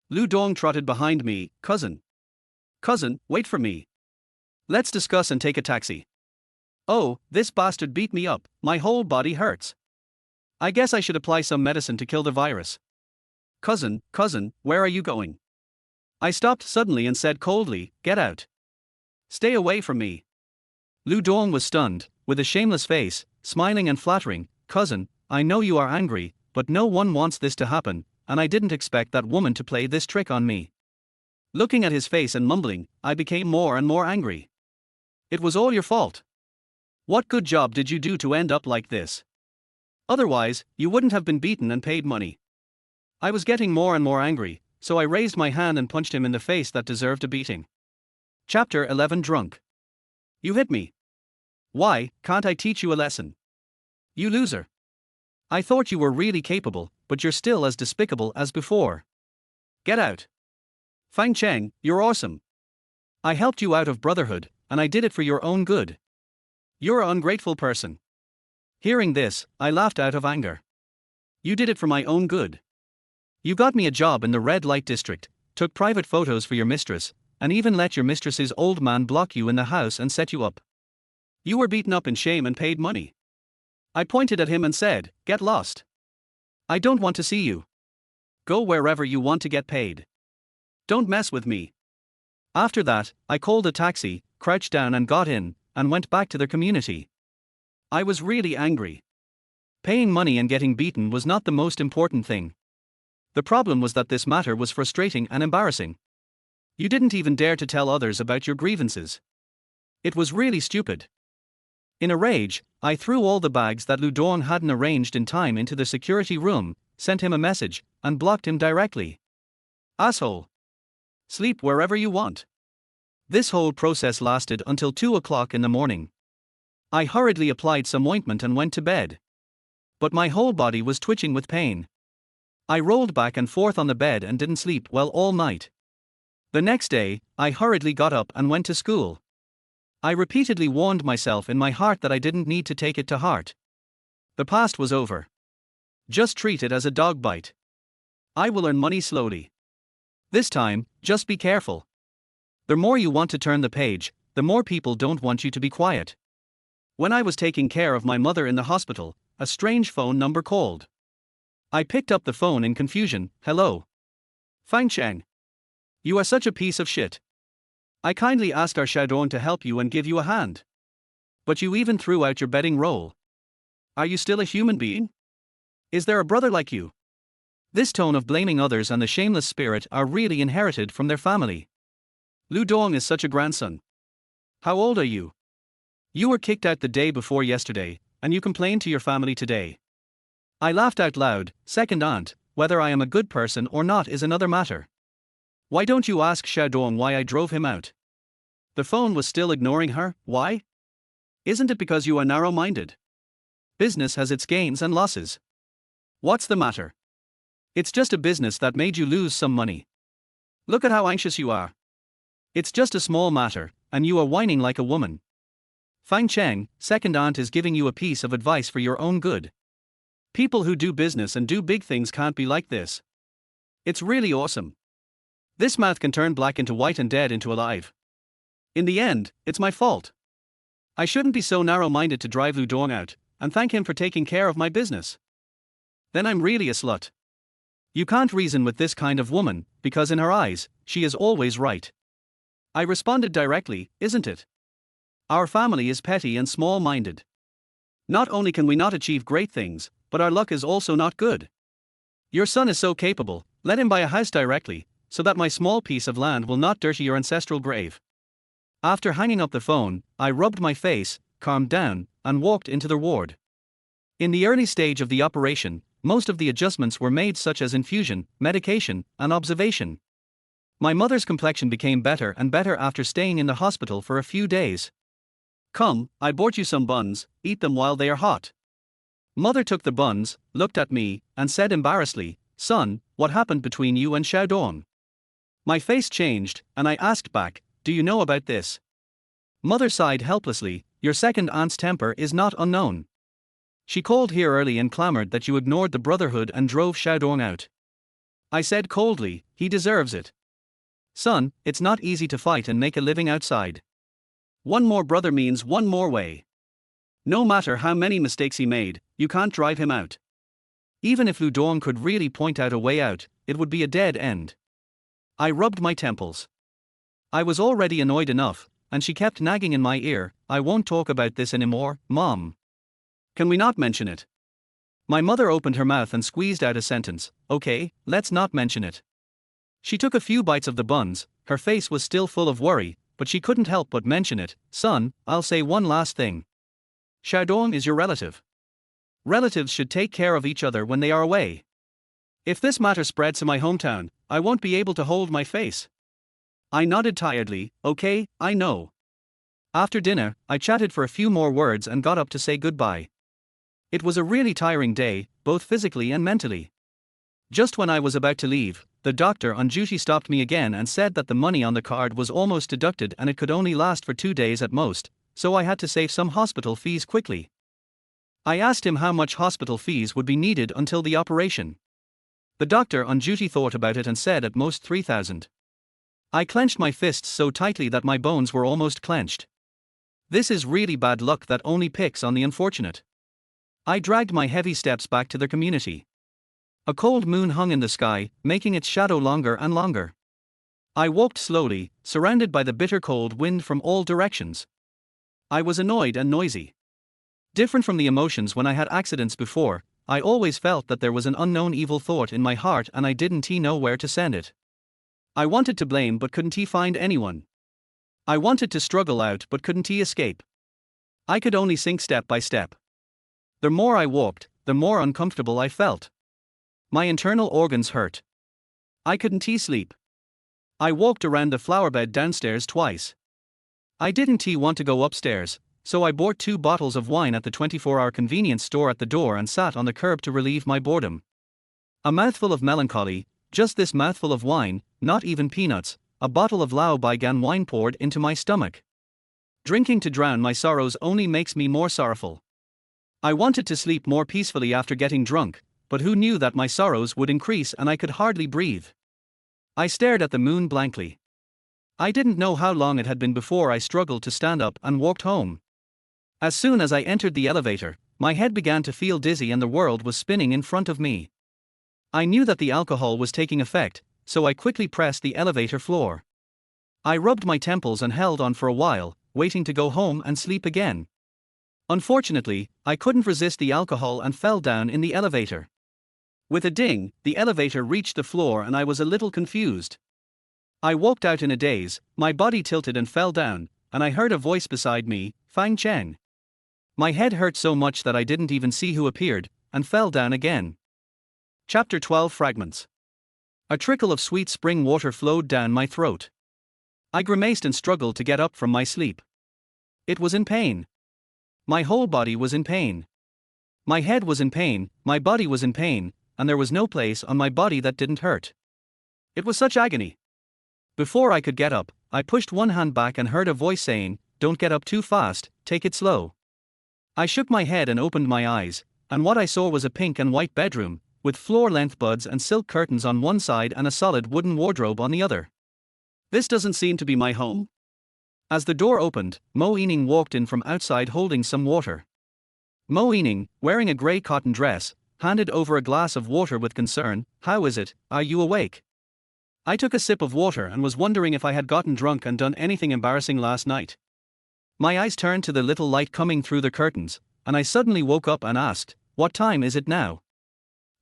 Lu Dong trotted behind me, cousin. Cousin, wait for me. Let's discuss and take a taxi. Oh, this bastard beat me up, my whole body hurts. I guess I should apply some medicine to kill the virus. Cousin, where are you going? I stopped suddenly and said coldly, get out. Stay away from me. Lu Dong was stunned, with a shameless face, smiling and flattering, cousin, I know you are angry, but no one wants this to happen, and I didn't expect that woman to play this trick on me. Looking at his face and mumbling, I became more and more angry. It was all your fault. What good job did you do to end up like this? Otherwise, you wouldn't have been beaten and paid money. I was getting more and more angry, so I raised my hand and punched him in the face that deserved a beating. Chapter 11 Drunk. You hit me. Why can't I teach you a lesson? You loser. I thought you were really capable, but you're still as despicable as before. Get out. Fang Cheng, you're awesome. I helped you out of brotherhood, and I did it for your own good. You're an ungrateful person. Hearing this, I laughed out of anger. You did it for my own good. You got me a job in the red light district, took private photos for your mistress, and even let your mistress's old man block you in the house and set you up. You were beaten up in shame and paid money. I pointed at him and said, "Get lost. I don't want to see you. Go wherever you want to get paid. Don't mess with me." After that, I called a taxi, crouched down and got in, and went back to the community. I was really angry. Paying money and getting beaten was not the most important thing. The problem was that this matter was frustrating and embarrassing. You didn't even dare to tell others about your grievances. It was really stupid. In a rage, I threw all the bags that Lu Dong hadn't arranged in time into the security room, sent him a message, and blocked him directly. Asshole. Sleep wherever you want. This whole process lasted until 2 o'clock in the morning. I hurriedly applied some ointment and went to bed. But my whole body was twitching with pain. I rolled back and forth on the bed and didn't sleep well all night. The next day, I hurriedly got up and went to school. I repeatedly warned myself in my heart that I didn't need to take it to heart. The past was over. Just treat it as a dog bite. I will earn money slowly. This time, just be careful. The more you want to turn the page, the more people don't want you to be quiet. When I was taking care of my mother in the hospital, a strange phone number called. I picked up the phone in confusion. Hello. Fang Cheng. You are such a piece of shit. I kindly asked our Xiaodong to help you and give you a hand. But you even threw out your betting roll. Are you still a human being? Is there a brother like you? This tone of blaming others and the shameless spirit are really inherited from their family. Lu Dong is such a grandson. How old are you? You were kicked out the day before yesterday, and you complained to your family today. I laughed out loud. Second aunt, whether I am a good person or not is another matter. Why don't you ask Xiaodong why I drove him out? The phone was still ignoring her. Why? Isn't it because you are narrow-minded? Business has its gains and losses. What's the matter? It's just a business that made you lose some money. Look at how anxious you are. It's just a small matter, and you are whining like a woman. Fang Cheng, second aunt is giving you a piece of advice for your own good. People who do business and do big things can't be like this. It's really awesome. This mouth can turn black into white and dead into alive. In the end, it's my fault. I shouldn't be so narrow-minded to drive Lu Dong out, and thank him for taking care of my business. Then I'm really a slut. You can't reason with this kind of woman, because in her eyes, she is always right. I responded directly, isn't it? Our family is petty and small-minded. Not only can we not achieve great things, but our luck is also not good. Your son is so capable, let him buy a house directly, so that my small piece of land will not dirty your ancestral grave. After hanging up the phone, I rubbed my face, calmed down, and walked into the ward. In the early stage of the operation, most of the adjustments were made, such as infusion, medication, and observation. My mother's complexion became better and better after staying in the hospital for a few days. Come, I bought you some buns, eat them while they are hot. Mother took the buns, looked at me, and said embarrassedly, "Son, what happened between you and Xiaodong?" My face changed, and I asked back, "Do you know about this?" Mother sighed helplessly. "Your second aunt's temper is not unknown. She called here early and clamored that you ignored the brotherhood and drove Xiaodong out." I said coldly, "He deserves it. Son, it's not easy to fight and make a living outside. One more brother means one more way. No matter how many mistakes he made, you can't drive him out. Even if Lu Dong could really point out a way out, it would be a dead end." I rubbed my temples. I was already annoyed enough, and she kept nagging in my ear, "I won't talk about this anymore, Mom. Can we not mention it?" My mother opened her mouth and squeezed out a sentence, "Okay, let's not mention it." She took a few bites of the buns. Her face was still full of worry, but she couldn't help but mention it. "Son, I'll say one last thing. Xiaodong is your relative. Relatives should take care of each other when they are away. If this matter spreads to my hometown, I won't be able to hold my face. I nodded tiredly. Okay, I know. After dinner, I chatted for a few more words and got up to say goodbye. It was a really tiring day, both physically and mentally. Just when I was about to leave, the doctor on duty stopped me again and said that the money on the card was almost deducted and it could only last for 2 days at most, so I had to save some hospital fees quickly. I asked him how much hospital fees would be needed until the operation. The doctor on duty thought about it and said at most 3,000. I clenched my fists so tightly that my bones were almost clenched. This is really bad luck that only picks on the unfortunate. I dragged my heavy steps back to the community. A cold moon hung in the sky, making its shadow longer and longer. I walked slowly, surrounded by the bitter cold wind from all directions. I was annoyed and noisy. Different from the emotions when I had accidents before, I always felt that there was an unknown evil thought in my heart and I didn't know where to send it. I wanted to blame but couldn't find anyone. I wanted to struggle out but couldn't escape. I could only sink step by step. The more I walked, the more uncomfortable I felt. My internal organs hurt. I couldn't sleep. I walked around the flowerbed downstairs twice. I didn't want to go upstairs, so I bought 2 bottles of wine at the 24-hour convenience store at the door and sat on the curb to relieve my boredom. A mouthful of melancholy, just this mouthful of wine, not even peanuts, a bottle of Lao Baigan wine poured into my stomach. Drinking to drown my sorrows only makes me more sorrowful. I wanted to sleep more peacefully after getting drunk, but who knew that my sorrows would increase and I could hardly breathe. I stared at the moon blankly. I didn't know how long it had been before I struggled to stand up and walked home. As soon as I entered the elevator, my head began to feel dizzy and the world was spinning in front of me. I knew that the alcohol was taking effect, so I quickly pressed the elevator floor. I rubbed my temples and held on for a while, waiting to go home and sleep again. Unfortunately, I couldn't resist the alcohol and fell down in the elevator. With a ding, the elevator reached the floor and I was a little confused. I walked out in a daze, my body tilted and fell down, and I heard a voice beside me, Fang Chen. My head hurt so much that I didn't even see who appeared, and fell down again. Chapter 12 Fragments. A trickle of sweet spring water flowed down my throat. I grimaced and struggled to get up from my sleep. It was in pain. My whole body was in pain. My head was in pain, my body was in pain, and there was no place on my body that didn't hurt. It was such agony. Before I could get up, I pushed one hand back and heard a voice saying, "Don't get up too fast, take it slow." I shook my head and opened my eyes, and what I saw was a pink and white bedroom, with floor-length buds and silk curtains on one side and a solid wooden wardrobe on the other. This doesn't seem to be my home. As the door opened, Mo Yining walked in from outside holding some water. Mo Yining, wearing a grey cotton dress, handed over a glass of water with concern. "How is it, are you awake?" I took a sip of water and was wondering if I had gotten drunk and done anything embarrassing last night. My eyes turned to the little light coming through the curtains, and I suddenly woke up and asked, "What time is it now?"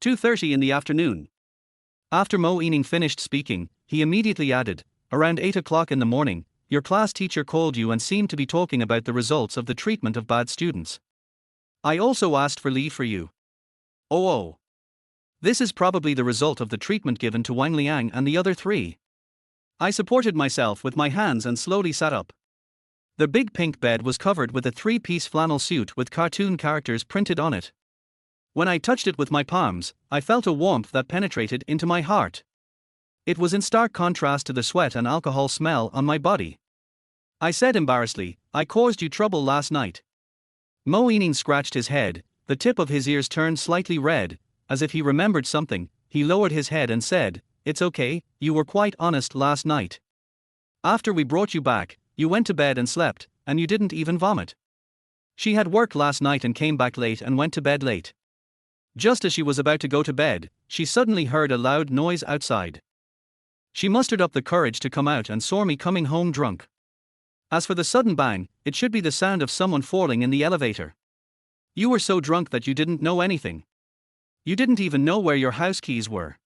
2:30 in the afternoon. After Mo Yining finished speaking, he immediately added, "Around 8 o'clock in the morning, your class teacher called you and seemed to be talking about the results of the treatment of bad students. I also asked for leave for you." Oh. This is probably the result of the treatment given to Wang Liang and the other 3. I supported myself with my hands and slowly sat up. The big pink bed was covered with a 3-piece flannel suit with cartoon characters printed on it. When I touched it with my palms, I felt a warmth that penetrated into my heart. It was in stark contrast to the sweat and alcohol smell on my body. I said embarrassedly, "I caused you trouble last night." Mo Yining scratched his head, the tip of his ears turned slightly red. As if he remembered something, he lowered his head and said, "It's okay, you were quite honest last night. After we brought you back, you went to bed and slept, and you didn't even vomit." She had work last night and came back late and went to bed late. Just as she was about to go to bed, she suddenly heard a loud noise outside. She mustered up the courage to come out and saw me coming home drunk. As for the sudden bang, it should be the sound of someone falling in the elevator. "You were so drunk that you didn't know anything. You didn't even know where your house keys were.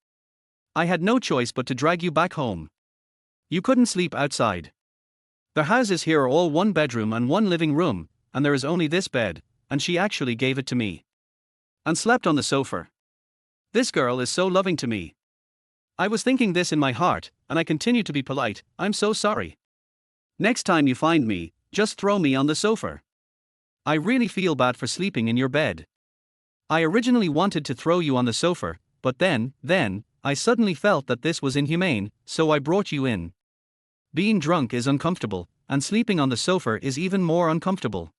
I had no choice but to drag you back home. You couldn't sleep outside. The houses here are all 1 bedroom and 1 living room, and there is only this bed," and she actually gave it to me. and slept on the sofa. This girl is so loving to me. I was thinking this in my heart, and I continued to be polite. I'm so sorry. Next time you find me, just throw me on the sofa. I really feel bad for sleeping in your bed. I originally wanted to throw you on the sofa, but then, I suddenly felt that this was inhumane, so I brought you in. Being drunk is uncomfortable, and sleeping on the sofa is even more uncomfortable.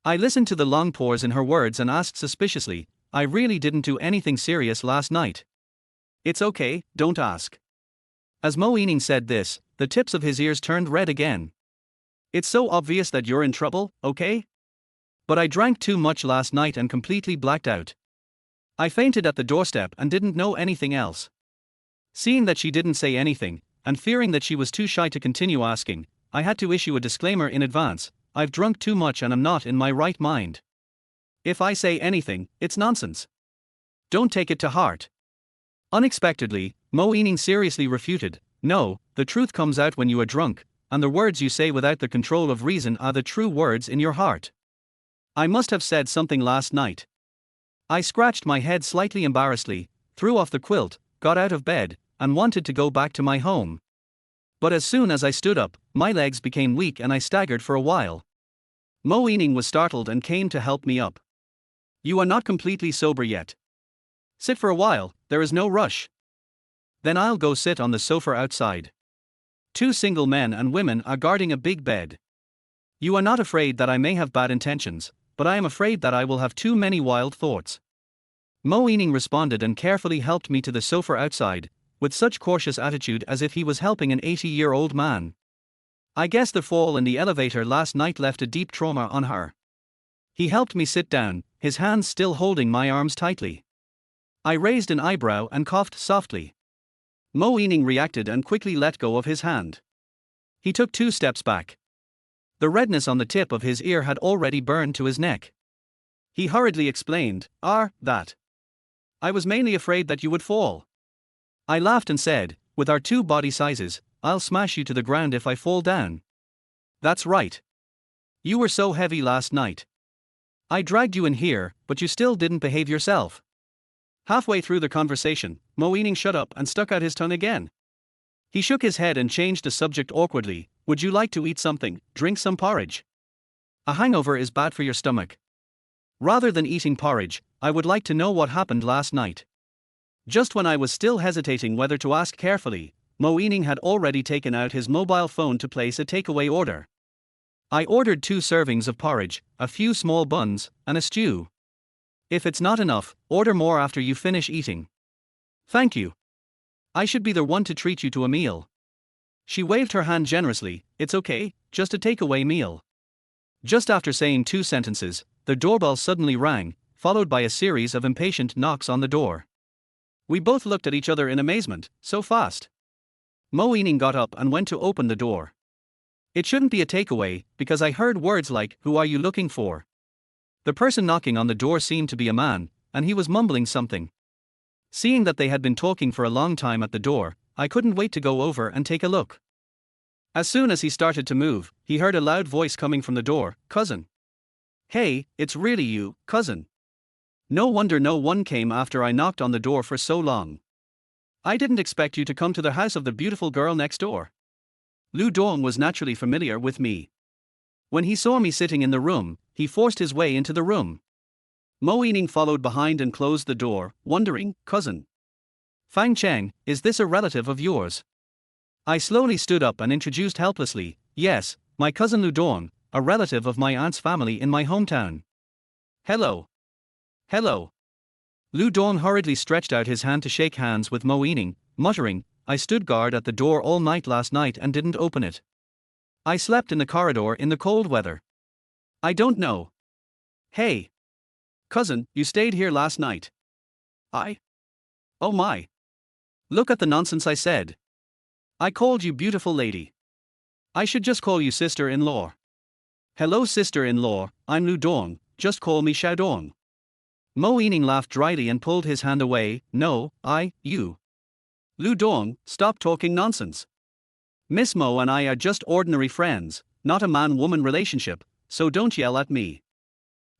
I listened to the long pause in her words and asked suspiciously, I really didn't do anything serious last night. It's okay, don't ask. As Mo Ening said this, the tips of his ears turned red again. It's so obvious that you're in trouble, okay? But I drank too much last night and completely blacked out. I fainted at the doorstep and didn't know anything else. Seeing that she didn't say anything, and fearing that she was too shy to continue asking, I had to issue a disclaimer in advance. I've drunk too much and I'm not in my right mind. If I say anything, it's nonsense. Don't take it to heart. Unexpectedly, Mo Ening seriously refuted, no, the truth comes out when you are drunk, and the words you say without the control of reason are the true words in your heart. I must have said something last night. I scratched my head slightly embarrassedly, threw off the quilt, got out of bed, and wanted to go back to my home. But as soon as I stood up, my legs became weak and I staggered for a while. Mo Ening was startled and came to help me up. You are not completely sober yet. Sit for a while, there is no rush. Then I'll go sit on the sofa outside. 2 single men and women are guarding a big bed. You are not afraid that I may have bad intentions, but I am afraid that I will have too many wild thoughts. Mo Ening responded and carefully helped me to the sofa outside, with such cautious attitude as if he was helping an 80-year-old man. I guess the fall in the elevator last night left a deep trauma on her. He helped me sit down, his hands still holding my arms tightly. I raised an eyebrow and coughed softly. Mo Ening reacted and quickly let go of his hand. He took 2 steps back. The redness on the tip of his ear had already burned to his neck. He hurriedly explained, that. I was mainly afraid that you would fall. I laughed and said, with our 2 body sizes, I'll smash you to the ground if I fall down. That's right. You were so heavy last night. I dragged you in here, but you still didn't behave yourself. Halfway through the conversation, Mo Ening shut up and stuck out his tongue again. He shook his head and changed the subject awkwardly. Would you like to eat something, drink some porridge? A hangover is bad for your stomach. Rather than eating porridge, I would like to know what happened last night. Just when I was still hesitating whether to ask carefully, Mo Ening had already taken out his mobile phone to place a takeaway order. I ordered 2 servings of porridge, a few small buns, and a stew. If it's not enough, order more after you finish eating. Thank you. I should be the one to treat you to a meal. She waved her hand generously. It's okay, just a takeaway meal. Just after saying 2 sentences, the doorbell suddenly rang, followed by a series of impatient knocks on the door. We both looked at each other in amazement. So fast. Mo Ening got up and went to open the door. It shouldn't be a takeaway, because I heard words like, who are you looking for? The person knocking on the door seemed to be a man, and he was mumbling something. Seeing that they had been talking for a long time at the door, I couldn't wait to go over and take a look. As soon as he started to move, he heard a loud voice coming from the door, cousin. Hey, it's really you, cousin. No wonder no one came after I knocked on the door for so long. I didn't expect you to come to the house of the beautiful girl next door. Lu Dong was naturally familiar with me. When he saw me sitting in the room, he forced his way into the room. Mo Ening followed behind and closed the door, wondering, cousin Fang Cheng, is this a relative of yours? I slowly stood up and introduced helplessly, yes, my cousin Lu Dong, a relative of my aunt's family in my hometown. Hello. Hello. Lu Dong hurriedly stretched out his hand to shake hands with Mo Ening, muttering, I stood guard at the door all night last night and didn't open it. I slept in the corridor in the cold weather. I don't know. Hey. Cousin, you stayed here last night. Oh my. Look at the nonsense I said. I called you beautiful lady. I should just call you sister-in-law. Hello sister-in-law, I'm Lu Dong, just call me Xiaodong. Mo Ening laughed dryly and pulled his hand away, no, you. Lu Dong, stop talking nonsense. Miss Mo and I are just ordinary friends, not a man-woman relationship, so don't yell at me.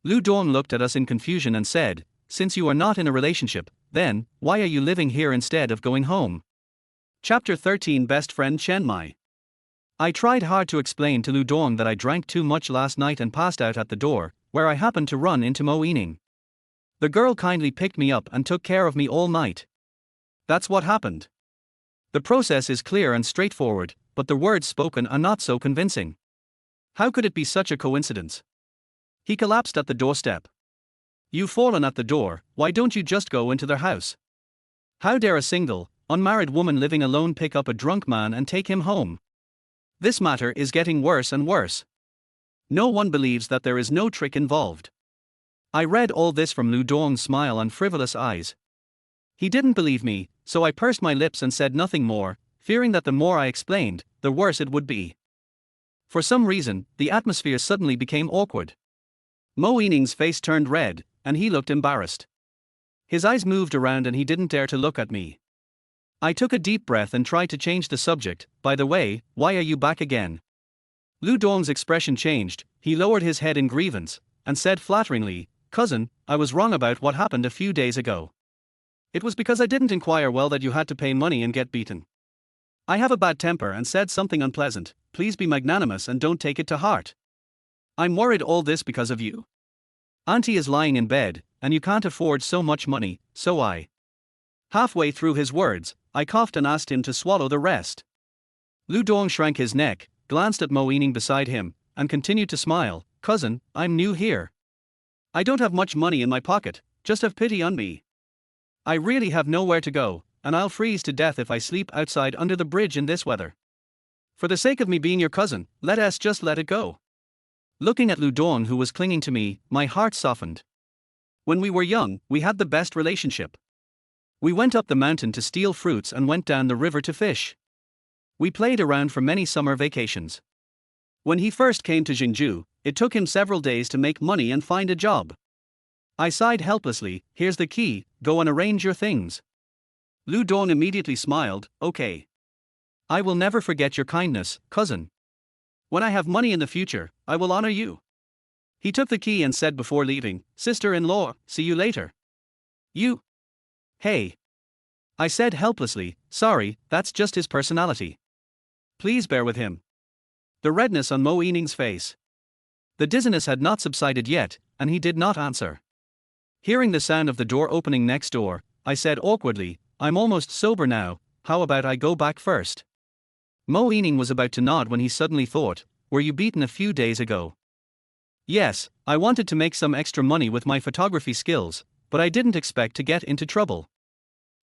Lu Dong looked at us in confusion and said, since you are not in a relationship, then, why are you living here instead of going home? Chapter 13 Best Friend Chiang Mai. I tried hard to explain to Lu Dong that I drank too much last night and passed out at the door, where I happened to run into Mo Yining. The girl kindly picked me up and took care of me all night. That's what happened. The process is clear and straightforward, but the words spoken are not so convincing. How could it be such a coincidence? He collapsed at the doorstep. You've fallen at the door, why don't you just go into their house? How dare a single, unmarried woman living alone pick up a drunk man and take him home? This matter is getting worse and worse. No one believes that there is no trick involved. I read all this from Lu Dong's smile and frivolous eyes. He didn't believe me, so I pursed my lips and said nothing more, fearing that the more I explained, the worse it would be. For some reason, the atmosphere suddenly became awkward. Mo Yining's face turned red, and he looked embarrassed. His eyes moved around and he didn't dare to look at me. I took a deep breath and tried to change the subject. By the way, why are you back again? Lu Dong's expression changed, he lowered his head in grievance, and said flatteringly, Cousin, I was wrong about what happened a few days ago. It was because I didn't inquire well that you had to pay money and get beaten. I have a bad temper and said something unpleasant, please be magnanimous and don't take it to heart. I'm worried all this because of you. Auntie is lying in bed, and you can't afford so much money, so I. Halfway through his words, I coughed and asked him to swallow the rest. Lu Dong shrank his neck, glanced at Mo Yining beside him, and continued to smile, Cousin, I'm new here. I don't have much money in my pocket, just have pity on me. I really have nowhere to go, and I'll freeze to death if I sleep outside under the bridge in this weather. For the sake of me being your cousin, let us just let it go. Looking at Lu Dong who was clinging to me, my heart softened. When we were young, we had the best relationship. We went up the mountain to steal fruits and went down the river to fish. We played around for many summer vacations. When he first came to Jinju, it took him several days to make money and find a job. I sighed helplessly, here's the key, go and arrange your things. Lu Dong immediately smiled, okay. I will never forget your kindness, cousin. When I have money in the future, I will honor you. He took the key and said before leaving, Sister-in-law, see you later. You? Hey. I said helplessly, sorry, that's just his personality. Please bear with him. The redness on Mo Yining's face. The dizziness had not subsided yet, and he did not answer. Hearing the sound of the door opening next door, I said awkwardly, I'm almost sober now, how about I go back first? Mo Yining was about to nod when he suddenly thought, were you beaten a few days ago? Yes, I wanted to make some extra money with my photography skills, but I didn't expect to get into trouble.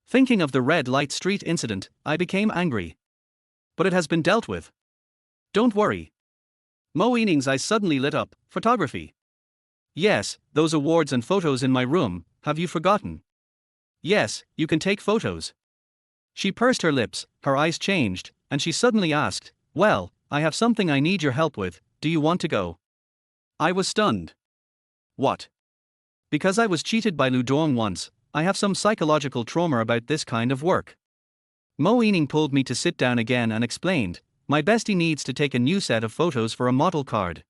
Thinking of the red light street incident, I became angry. But it has been dealt with. Don't worry. Mo Yining's eyes suddenly lit up, photography. Yes, those awards and photos in my room, have you forgotten? Yes, you can take photos. She pursed her lips, her eyes changed, and she suddenly asked, well, I have something I need your help with, do you want to go? I was stunned. What? Because I was cheated by Lu Dong once, I have some psychological trauma about this kind of work. Mo Yining pulled me to sit down again and explained, my bestie needs to take a new set of photos for a model card.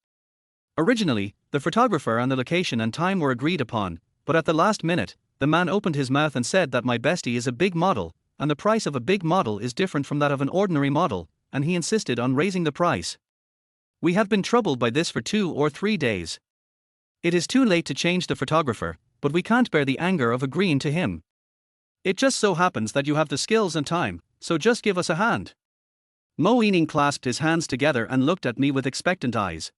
Originally, the photographer and the location and time were agreed upon, but at the last minute, the man opened his mouth and said that my bestie is a big model, and the price of a big model is different from that of an ordinary model, and he insisted on raising the price. We have been troubled by this for 2 or 3 days. It is too late to change the photographer, but we can't bear the anger of agreeing to him. It just so happens that you have the skills and time, so just give us a hand. Mo Yining clasped his hands together and looked at me with expectant eyes.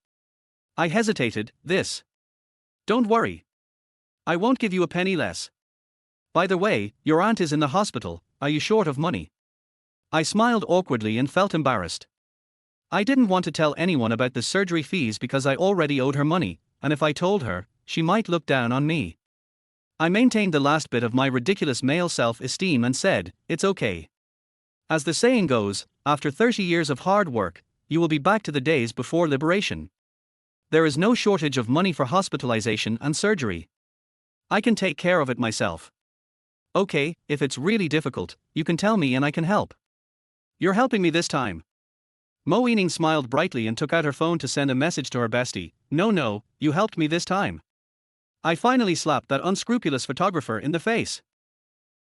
I hesitated, this. Don't worry. I won't give you a penny less. By the way, your aunt is in the hospital, are you short of money? I smiled awkwardly and felt embarrassed. I didn't want to tell anyone about the surgery fees because I already owed her money, and if I told her, she might look down on me. I maintained the last bit of my ridiculous male self-esteem and said, it's okay. As the saying goes, after 30 years of hard work, you will be back to the days before liberation. There is no shortage of money for hospitalization and surgery. I can take care of it myself. Okay, if it's really difficult, you can tell me and I can help. You're helping me this time. Mo Yining smiled brightly and took out her phone to send a message to her bestie. No, you helped me this time. I finally slapped that unscrupulous photographer in the face.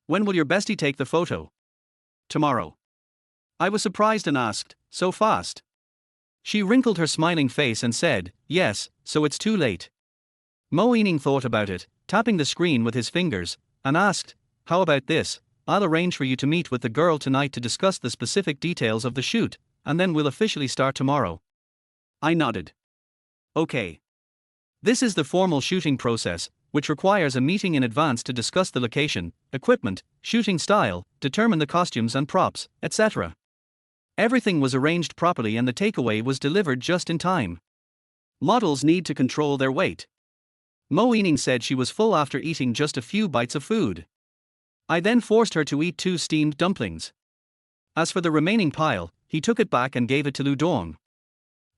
When will your bestie take the photo? Tomorrow. I was surprised and asked, so fast? She wrinkled her smiling face and said, yes, so it's too late. Mo Ening thought about it, tapping the screen with his fingers, and asked, how about this? I'll arrange for you to meet with the girl tonight to discuss the specific details of the shoot, and then we'll officially start tomorrow. I nodded. Okay. This is the formal shooting process, which requires a meeting in advance to discuss the location, equipment, shooting style, determine the costumes and props, etc. Everything was arranged properly and the takeaway was delivered just in time. Models need to control their weight. Mo Ening said she was full after eating just a few bites of food. I then forced her to eat 2 steamed dumplings. As for the remaining pile, he took it back and gave it to Lu Dong.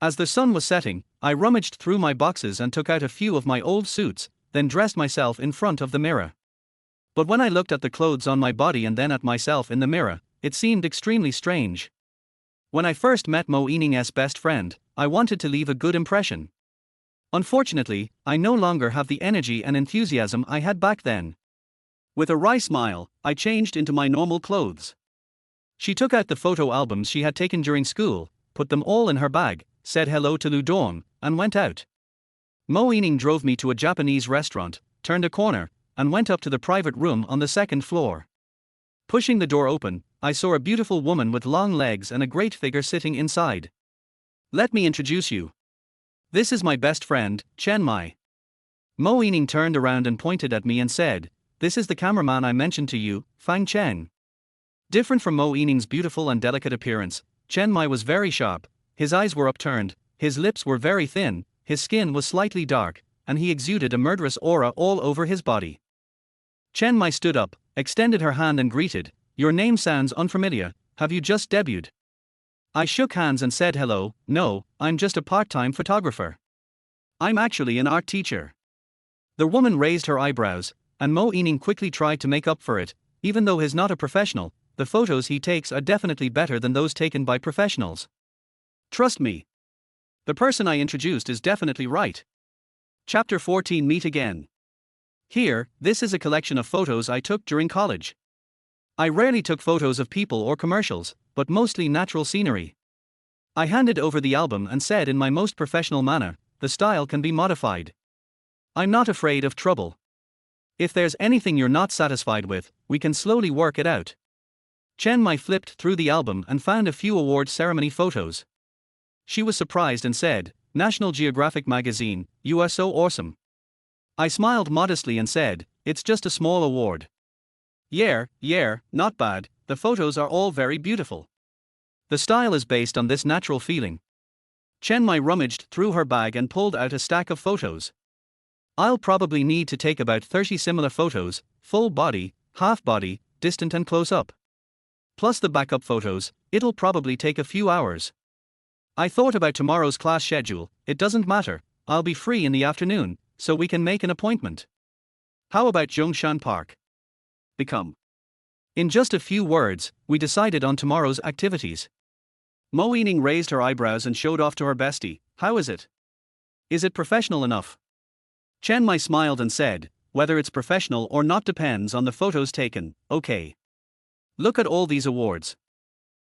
As the sun was setting, I rummaged through my boxes and took out a few of my old suits, then dressed myself in front of the mirror. But when I looked at the clothes on my body and then at myself in the mirror, it seemed extremely strange. When I first met Mo Ening's best friend, I wanted to leave a good impression. Unfortunately, I no longer have the energy and enthusiasm I had back then. With a wry smile, I changed into my normal clothes. She took out the photo albums she had taken during school, put them all in her bag, said hello to Lu Dong, and went out. Mo Ening drove me to a Japanese restaurant, turned a corner, and went up to the private room on the 2nd floor. Pushing the door open, I saw a beautiful woman with long legs and a great figure sitting inside. Let me introduce you. This is my best friend, Chen Mai. Mo Ening turned around and pointed at me and said, this is the cameraman I mentioned to you, Fang Chen. Different from Mo Ening's beautiful and delicate appearance, Chen Mai was very sharp, his eyes were upturned, his lips were very thin, his skin was slightly dark, and he exuded a murderous aura all over his body. Chen Mai stood up, extended her hand and greeted, your name sounds unfamiliar, have you just debuted? I shook hands and said hello, no, I'm just a part-time photographer. I'm actually an art teacher. The woman raised her eyebrows, and Mo Ening quickly tried to make up for it, even though he's not a professional, the photos he takes are definitely better than those taken by professionals. Trust me. The person I introduced is definitely right. Chapter 14 Meet Again. Here, this is a collection of photos I took during college. I rarely took photos of people or commercials, but mostly natural scenery. I handed over the album and said in my most professional manner, the style can be modified. I'm not afraid of trouble. If there's anything you're not satisfied with, we can slowly work it out. Chen Mai flipped through the album and found a few award ceremony photos. She was surprised and said, National Geographic magazine, you are so awesome. I smiled modestly and said, it's just a small award. Yeah, not bad, the photos are all very beautiful. The style is based on this natural feeling. Chen Mai rummaged through her bag and pulled out a stack of photos. I'll probably need to take about 30 similar photos, full body, half body, distant and close up. Plus the backup photos, it'll probably take a few hours. I thought about tomorrow's class schedule, it doesn't matter, I'll be free in the afternoon, so we can make an appointment. How about Zhongshan Park? Become. In just a few words, we decided on tomorrow's activities. Mo Ening raised her eyebrows and showed off to her bestie, how is it? Is it professional enough? Chen Mai smiled and said, whether it's professional or not depends on the photos taken, okay. Look at all these awards.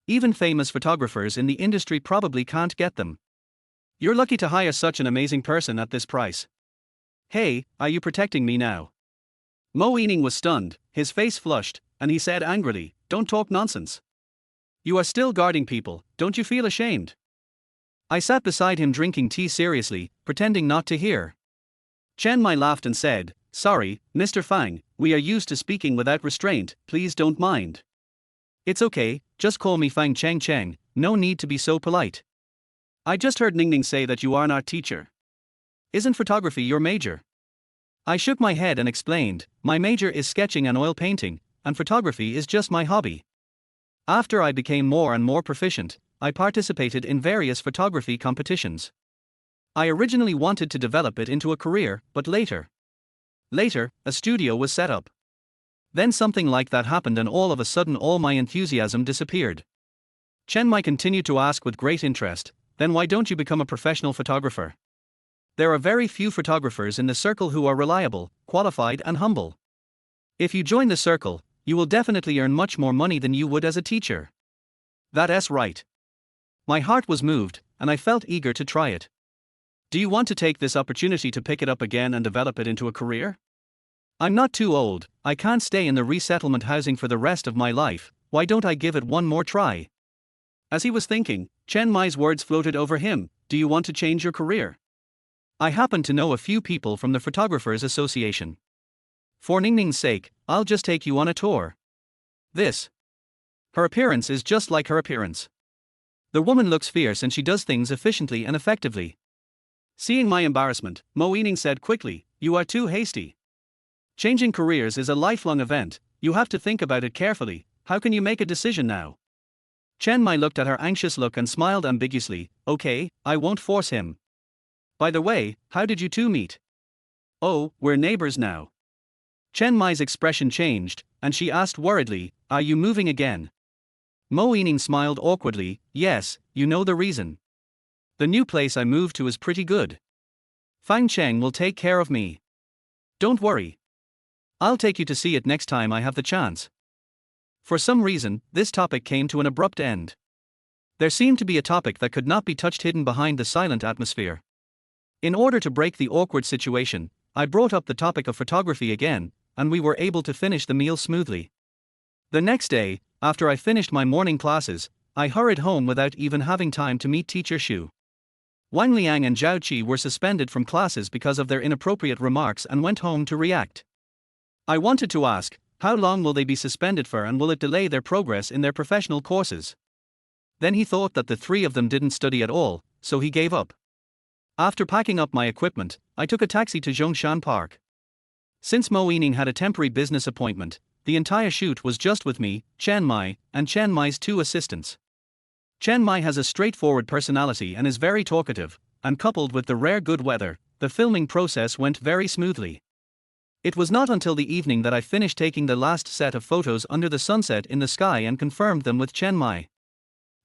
Even famous photographers in the industry probably can't get them. You're lucky to hire such an amazing person at this price. Hey, are you protecting me now? Mo Ening was stunned, his face flushed, and he said angrily, don't talk nonsense. You are still guarding people, don't you feel ashamed? I sat beside him drinking tea seriously, pretending not to hear. Chen Mai laughed and said, sorry, Mr. Fang, we are used to speaking without restraint, please don't mind. It's okay, just call me Fang Cheng, no need to be so polite. I just heard Ningning say that you are an art teacher. Isn't photography your major? I shook my head and explained, my major is sketching and oil painting, and photography is just my hobby. After I became more and more proficient, I participated in various photography competitions. I originally wanted to develop it into a career, but later, a studio was set up. Then something like that happened and all of a sudden all my enthusiasm disappeared. Chen Mai continued to ask with great interest, then why don't you become a professional photographer? There are very few photographers in the circle who are reliable, qualified, and humble. If you join the circle, you will definitely earn much more money than you would as a teacher. That's right. My heart was moved, and I felt eager to try it. Do you want to take this opportunity to pick it up again and develop it into a career? I'm not too old, I can't stay in the resettlement housing for the rest of my life, why don't I give it one more try? As he was thinking, Chen Mai's words floated over him, do you want to change your career? I happen to know a few people from the Photographers Association. For Ningning's sake, I'll just take you on a tour. Her appearance is just like her appearance. The woman looks fierce and she does things efficiently and effectively. Seeing my embarrassment, Mo Yining said quickly, you are too hasty. Changing careers is a lifelong event, you have to think about it carefully, how can you make a decision now? Chen Mai looked at her anxious look and smiled ambiguously, okay, I won't force him. By the way, how did you two meet? Oh, we're neighbors now. Chen Mai's expression changed, and she asked worriedly, are you moving again? Mo Yining smiled awkwardly, yes, you know the reason. The new place I moved to is pretty good. Fang Cheng will take care of me. Don't worry. I'll take you to see it next time I have the chance. For some reason, this topic came to an abrupt end. There seemed to be a topic that could not be touched hidden behind the silent atmosphere. In order to break the awkward situation, I brought up the topic of photography again, and we were able to finish the meal smoothly. The next day, after I finished my morning classes, I hurried home without even having time to meet Teacher Xu. Wang Liang and Zhao Qi were suspended from classes because of their inappropriate remarks and went home to react. I wanted to ask, how long will they be suspended for and will it delay their progress in their professional courses? Then he thought that the three of them didn't study at all, so he gave up. After packing up my equipment, I took a taxi to Zhongshan Park. Since Mo Yining had a temporary business appointment, the entire shoot was just with me, Chen Mai, and Chen Mai's two assistants. Chen Mai has a straightforward personality and is very talkative, and coupled with the rare good weather, the filming process went very smoothly. It was not until the evening that I finished taking the last set of photos under the sunset in the sky and confirmed them with Chen Mai.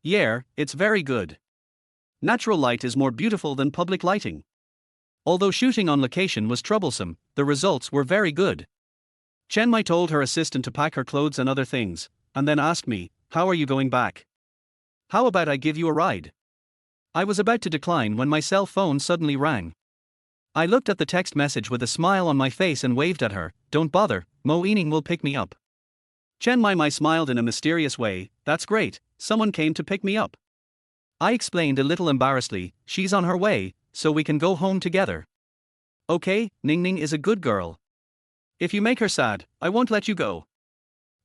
Yeah, it's very good. Natural light is more beautiful than public lighting. Although shooting on location was troublesome, the results were very good. Chen Mai told her assistant to pack her clothes and other things, and then asked me, how are you going back? How about I give you a ride? I was about to decline when my cell phone suddenly rang. I looked at the text message with a smile on my face and waved at her, don't bother, Mo Yining will pick me up. Chen Mai smiled in a mysterious way, that's great, someone came to pick me up. I explained a little embarrassedly, she's on her way, so we can go home together. Okay, Ningning is a good girl. If you make her sad, I won't let you go.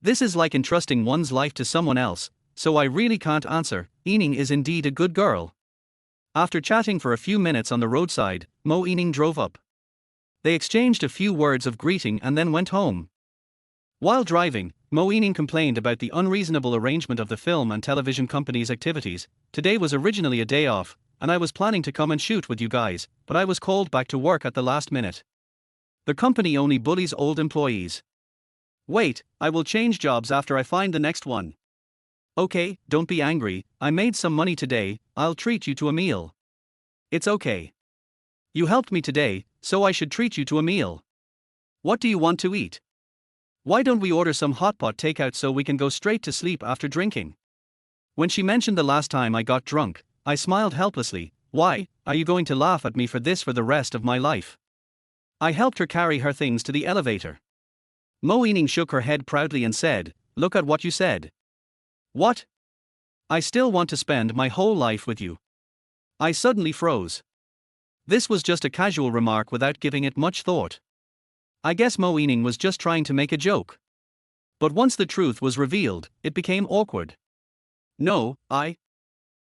This is like entrusting one's life to someone else, so I really can't answer, Yining is indeed a good girl. After chatting for a few minutes on the roadside, Mo Yining drove up. They exchanged a few words of greeting and then went home. While driving, Mo Yining complained about the unreasonable arrangement of the film and television company's activities. Today was originally a day off, and I was planning to come and shoot with you guys, but I was called back to work at the last minute. The company only bullies old employees. Wait, I will change jobs after I find the next one. Okay, don't be angry, I made some money today, I'll treat you to a meal. It's okay. You helped me today, so I should treat you to a meal. What do you want to eat? Why don't we order some hot pot takeout so we can go straight to sleep after drinking? When she mentioned the last time I got drunk, I smiled helplessly. Why, are you going to laugh at me for this for the rest of my life? I helped her carry her things to the elevator. Mo Yining shook her head proudly and said, look at what you said. What? I still want to spend my whole life with you. I suddenly froze. This was just a casual remark without giving it much thought. I guess Mo Yining was just trying to make a joke. But once the truth was revealed, it became awkward. No,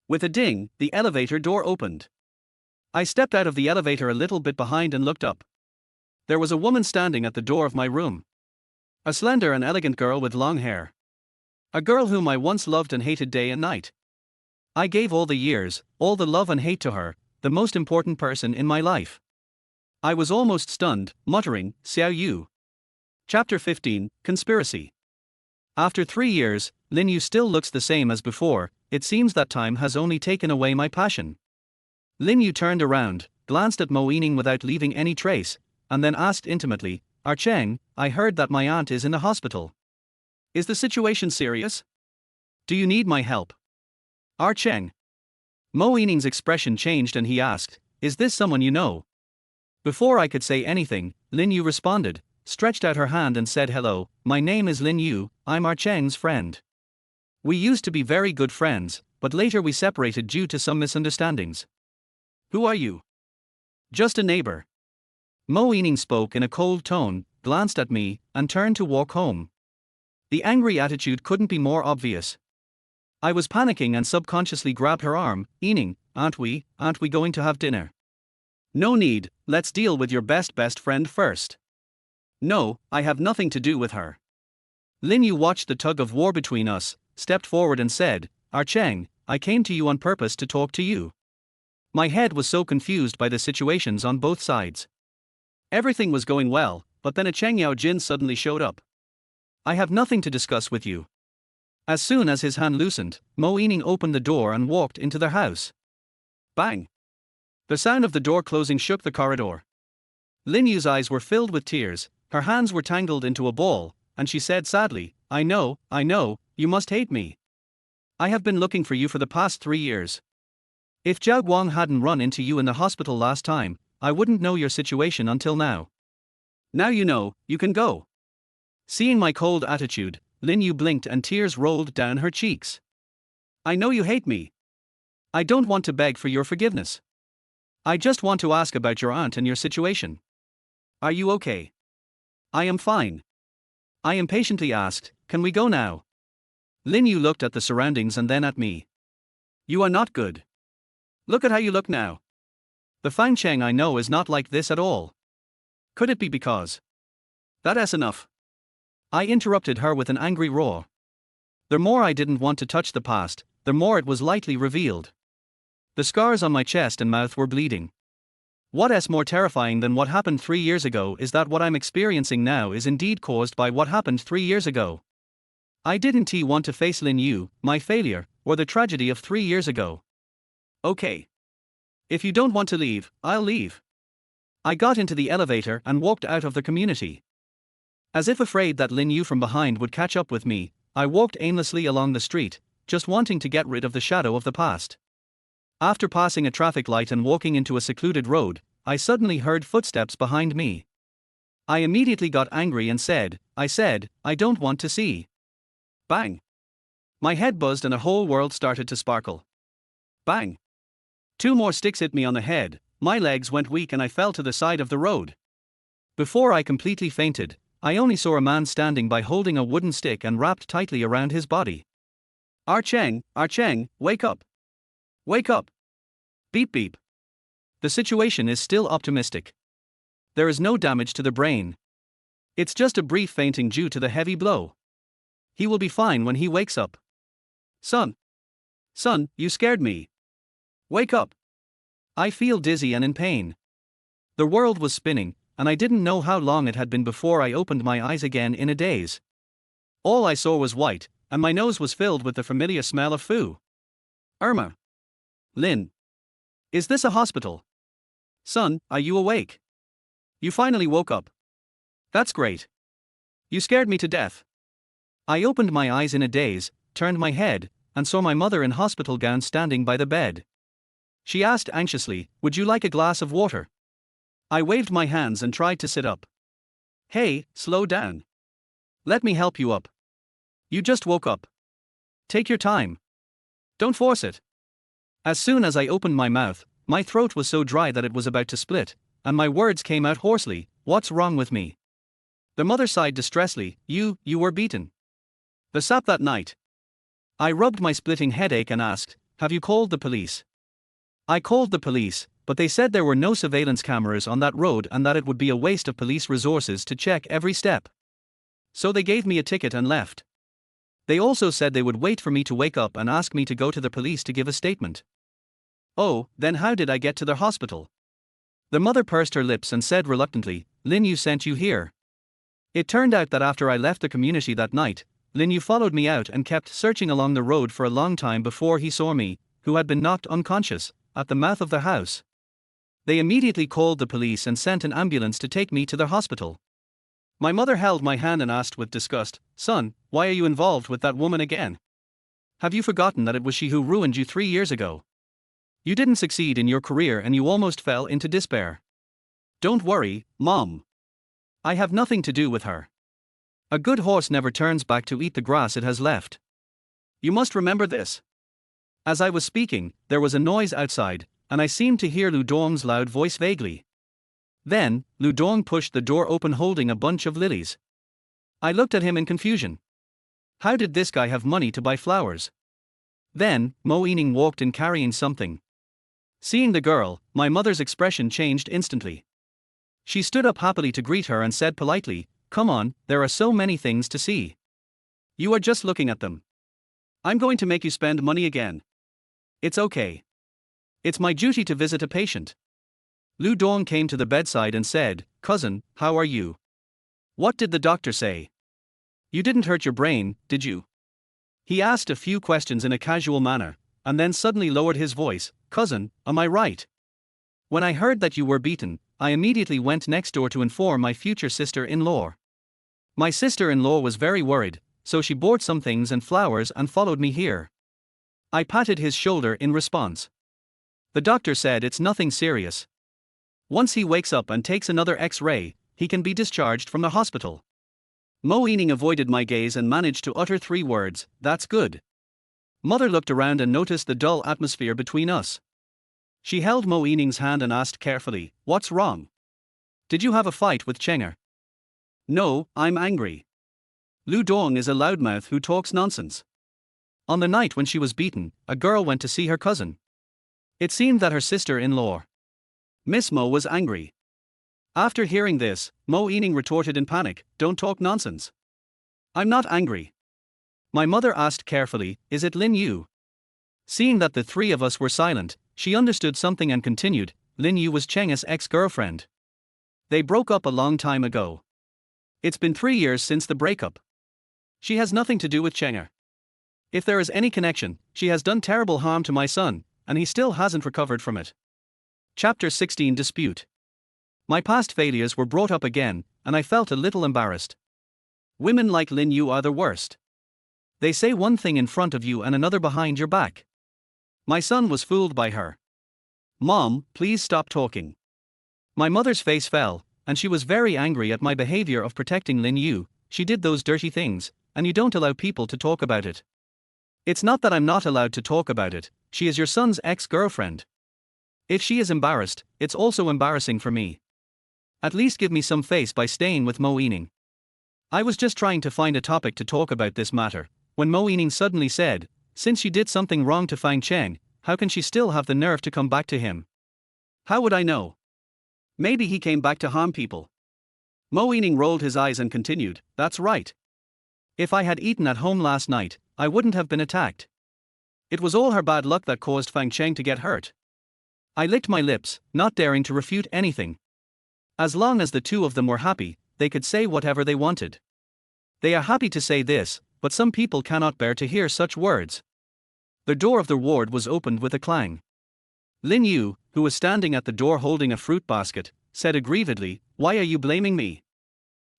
With a ding, the elevator door opened. I stepped out of the elevator a little bit behind and looked up. There was a woman standing at the door of my room. A slender and elegant girl with long hair. A girl whom I once loved and hated day and night. I gave all the years, all the love and hate to her, the most important person in my life. I was almost stunned, muttering, Xiao Yu. Chapter 15, Conspiracy. After 3 years, Lin Yu still looks the same as before, it seems that time has only taken away my passion. Lin Yu turned around, glanced at Mo Yining without leaving any trace, and then asked intimately, Cheng, I heard that my aunt is in the hospital. Is the situation serious? Do you need my help? Cheng. Mo Yining's expression changed and he asked, Is this someone you know? Before I could say anything, Lin Yu responded, stretched out her hand and said hello, my name is Lin Yu, I'm Cheng's friend. We used to be very good friends, but later we separated due to some misunderstandings. Who are you? Just a neighbor. Mo Yining spoke in a cold tone, glanced at me, and turned to walk home. The angry attitude couldn't be more obvious. I was panicking and subconsciously grabbed her arm. Yining, aren't we going to have dinner? No need, let's deal with your best friend first. No, I have nothing to do with her. Lin Yu watched the tug of war between us, stepped forward and said, Cheng, I came to you on purpose to talk to you. My head was so confused by the situations on both sides. Everything was going well, but then Cheng Yao Jin suddenly showed up. I have nothing to discuss with you. As soon as his hand loosened, Mo Yining opened the door and walked into the house. Bang! The sound of the door closing shook the corridor. Lin Yu's eyes were filled with tears, her hands were tangled into a ball, and she said sadly, I know, you must hate me. I have been looking for you for the past 3 years. If Zhao Guang hadn't run into you in the hospital last time, I wouldn't know your situation until now. Now you know, you can go. Seeing my cold attitude, Lin Yu blinked and tears rolled down her cheeks. I know you hate me. I don't want to beg for your forgiveness. I just want to ask about your aunt and your situation. Are you okay? I am fine. I impatiently asked, can we go now? Lin Yu looked at the surroundings and then at me. You are not good. Look at how you look now. The Fang Cheng I know is not like this at all. Could it be because? That's enough. I interrupted her with an angry roar. The more I didn't want to touch the past, the more it was lightly revealed. The scars on my chest and mouth were bleeding. What's more terrifying than what happened 3 years ago is that what I'm experiencing now is indeed caused by what happened 3 years ago. I didn't want to face Lin Yu, my failure, or the tragedy of 3 years ago. Okay. If you don't want to leave, I'll leave. I got into the elevator and walked out of the community. As if afraid that Lin Yu from behind would catch up with me, I walked aimlessly along the street, just wanting to get rid of the shadow of the past. After passing a traffic light and walking into a secluded road, I suddenly heard footsteps behind me. I immediately got angry and said, I don't want to see. Bang! My head buzzed and a whole world started to sparkle. Bang! 2 more sticks hit me on the head, my legs went weak and I fell to the side of the road. Before I completely fainted, I only saw a man standing by holding a wooden stick and wrapped tightly around his body. Cheng, wake up! Wake up! Beep beep. The situation is still optimistic. There is no damage to the brain. It's just a brief fainting due to the heavy blow. He will be fine when he wakes up. Son, you scared me. Wake up. I feel dizzy and in pain. The world was spinning, and I didn't know how long it had been before I opened my eyes again in a daze. All I saw was white, and my nose was filled with the familiar smell of foo. Irma. Lin. Is this a hospital? Son, are you awake? You finally woke up. That's great. You scared me to death. I opened my eyes in a daze, turned my head, and saw my mother in hospital gown standing by the bed. She asked anxiously, would you like a glass of water? I waved my hands and tried to sit up. Hey, slow down. Let me help you up. You just woke up. Take your time. Don't force it. As soon as I opened my mouth, my throat was so dry that it was about to split, and my words came out hoarsely, what's wrong with me? The mother sighed distressfully, you were beaten. The sap that night. I rubbed my splitting headache and asked, have you called the police? I called the police, but they said there were no surveillance cameras on that road and that it would be a waste of police resources to check every step. So they gave me a ticket and left. They also said they would wait for me to wake up and ask me to go to the police to give a statement. Oh, then how did I get to the hospital? The mother pursed her lips and said reluctantly, Lin Yu sent you here. It turned out that after I left the community that night, Lin Yu followed me out and kept searching along the road for a long time before he saw me, who had been knocked unconscious, at the mouth of the house. They immediately called the police and sent an ambulance to take me to their hospital. My mother held my hand and asked with disgust, "Son, why are you involved with that woman again? Have you forgotten that it was she who ruined you 3 years ago? You didn't succeed in your career and you almost fell into despair." "Don't worry, Mom. I have nothing to do with her. A good horse never turns back to eat the grass it has left. You must remember this." As I was speaking, there was a noise outside, and I seemed to hear Lu Dong's loud voice vaguely. Then, Lu Dong pushed the door open holding a bunch of lilies. I looked at him in confusion. How did this guy have money to buy flowers? Then, Mo Yining walked in carrying something. Seeing the girl, my mother's expression changed instantly. She stood up happily to greet her and said politely, "Come on, there are so many things to see. You are just looking at them. I'm going to make you spend money again. It's okay. It's my duty to visit a patient." Lu Dong came to the bedside and said, "Cousin, how are you? What did the doctor say? You didn't hurt your brain, did you?" He asked a few questions in a casual manner, and then suddenly lowered his voice, "Cousin, am I right? When I heard that you were beaten, I immediately went next door to inform my future sister-in-law. My sister-in-law was very worried, so she bought some things and flowers and followed me here." I patted his shoulder in response. The doctor said it's nothing serious. Once he wakes up and takes another X-ray, he can be discharged from the hospital. Mo Yining avoided my gaze and managed to utter 3 words, "That's good." Mother looked around and noticed the dull atmosphere between us. She held Mo Yining's hand and asked carefully, "What's wrong? Did you have a fight with Chenger?" "No, I'm angry. Lu Dong is a loudmouth who talks nonsense. On the night when she was beaten, a girl went to see her cousin. It seemed that her sister-in-law, Miss Mo, was angry." After hearing this, Mo Yining retorted in panic, "Don't talk nonsense. I'm not angry." My mother asked carefully, "Is it Lin Yu?" Seeing that the 3 of us were silent, she understood something and continued, "Lin Yu was Cheng's ex-girlfriend. They broke up a long time ago. It's been 3 years since the breakup. She has nothing to do with Chenger. If there is any connection, she has done terrible harm to my son, and he still hasn't recovered from it." Chapter 16 Dispute. My past failures were brought up again, and I felt a little embarrassed. Women like Lin Yu are the worst. They say one thing in front of you and another behind your back. My son was fooled by her. "Mom, please stop talking." My mother's face fell, and she was very angry at my behavior of protecting Lin Yu. "She did those dirty things, and you don't allow people to talk about it." "It's not that I'm not allowed to talk about it, she is your son's ex-girlfriend. If she is embarrassed, it's also embarrassing for me. At least give me some face by staying with Mo Yining." I was just trying to find a topic to talk about this matter, when Mo Yining suddenly said, "Since she did something wrong to Fang Cheng, how can she still have the nerve to come back to him?" "How would I know? Maybe he came back to harm people." Mo Yining rolled his eyes and continued, "That's right. If I had eaten at home last night, I wouldn't have been attacked. It was all her bad luck that caused Fang Cheng to get hurt." I licked my lips, not daring to refute anything. As long as the 2 of them were happy, they could say whatever they wanted. They are happy to say this, but some people cannot bear to hear such words. The door of the ward was opened with a clang. Lin Yu, who was standing at the door holding a fruit basket, said aggrievedly, "Why are you blaming me?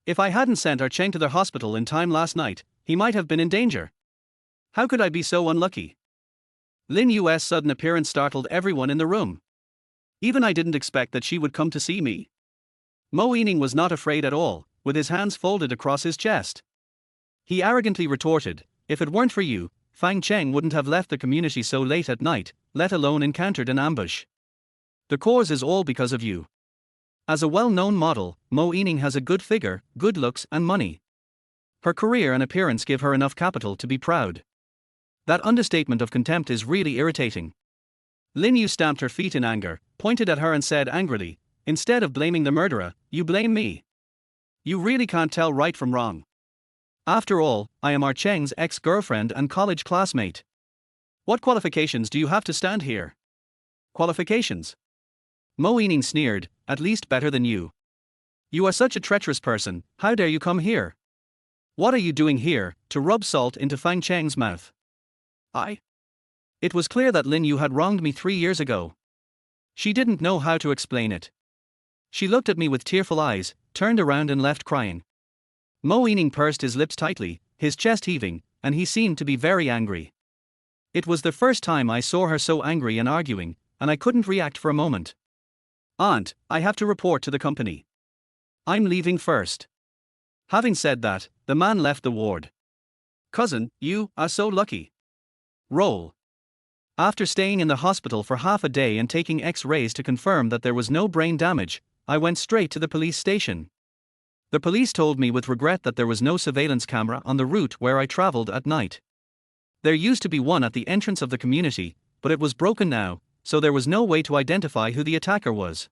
If I hadn't sent our Cheng to the hospital in time last night, he might have been in danger. How could I be so unlucky?" Lin Yu's sudden appearance startled everyone in the room. Even I didn't expect that she would come to see me. Mo Yining was not afraid at all, with his hands folded across his chest. He arrogantly retorted, "If it weren't for you, Fang Cheng wouldn't have left the community so late at night, let alone encountered an ambush. The cause is all because of you. As a well-known model, Mo Yining has a good figure, good looks and money. Her career and appearance give her enough capital to be proud." That understatement of contempt is really irritating. Lin Yu stamped her feet in anger, pointed at her and said angrily, "Instead of blaming the murderer, you blame me. You really can't tell right from wrong. After all, I am our Cheng's ex-girlfriend and college classmate. What qualifications do you have to stand here?" "Qualifications?" Mo Yining sneered, "At least better than you. You are such a treacherous person, how dare you come here? What are you doing here, to rub salt into Fang Cheng's mouth?" It was clear that Lin Yu had wronged me 3 years ago. She didn't know how to explain it. She looked at me with tearful eyes, turned around and left crying. Mo Ening pursed his lips tightly, his chest heaving, and he seemed to be very angry. It was the first time I saw her so angry and arguing, and I couldn't react for a moment. Aunt, I have to report to the company. I'm leaving first. Having said that, the man left the ward. Cousin, you are so lucky. Roll. After staying in the hospital for half a day and taking X-rays to confirm that there was no brain damage, I went straight to the police station. The police told me with regret that there was no surveillance camera on the route where I traveled at night. There used to be one at the entrance of the community, but it was broken now, so there was no way to identify who the attacker was.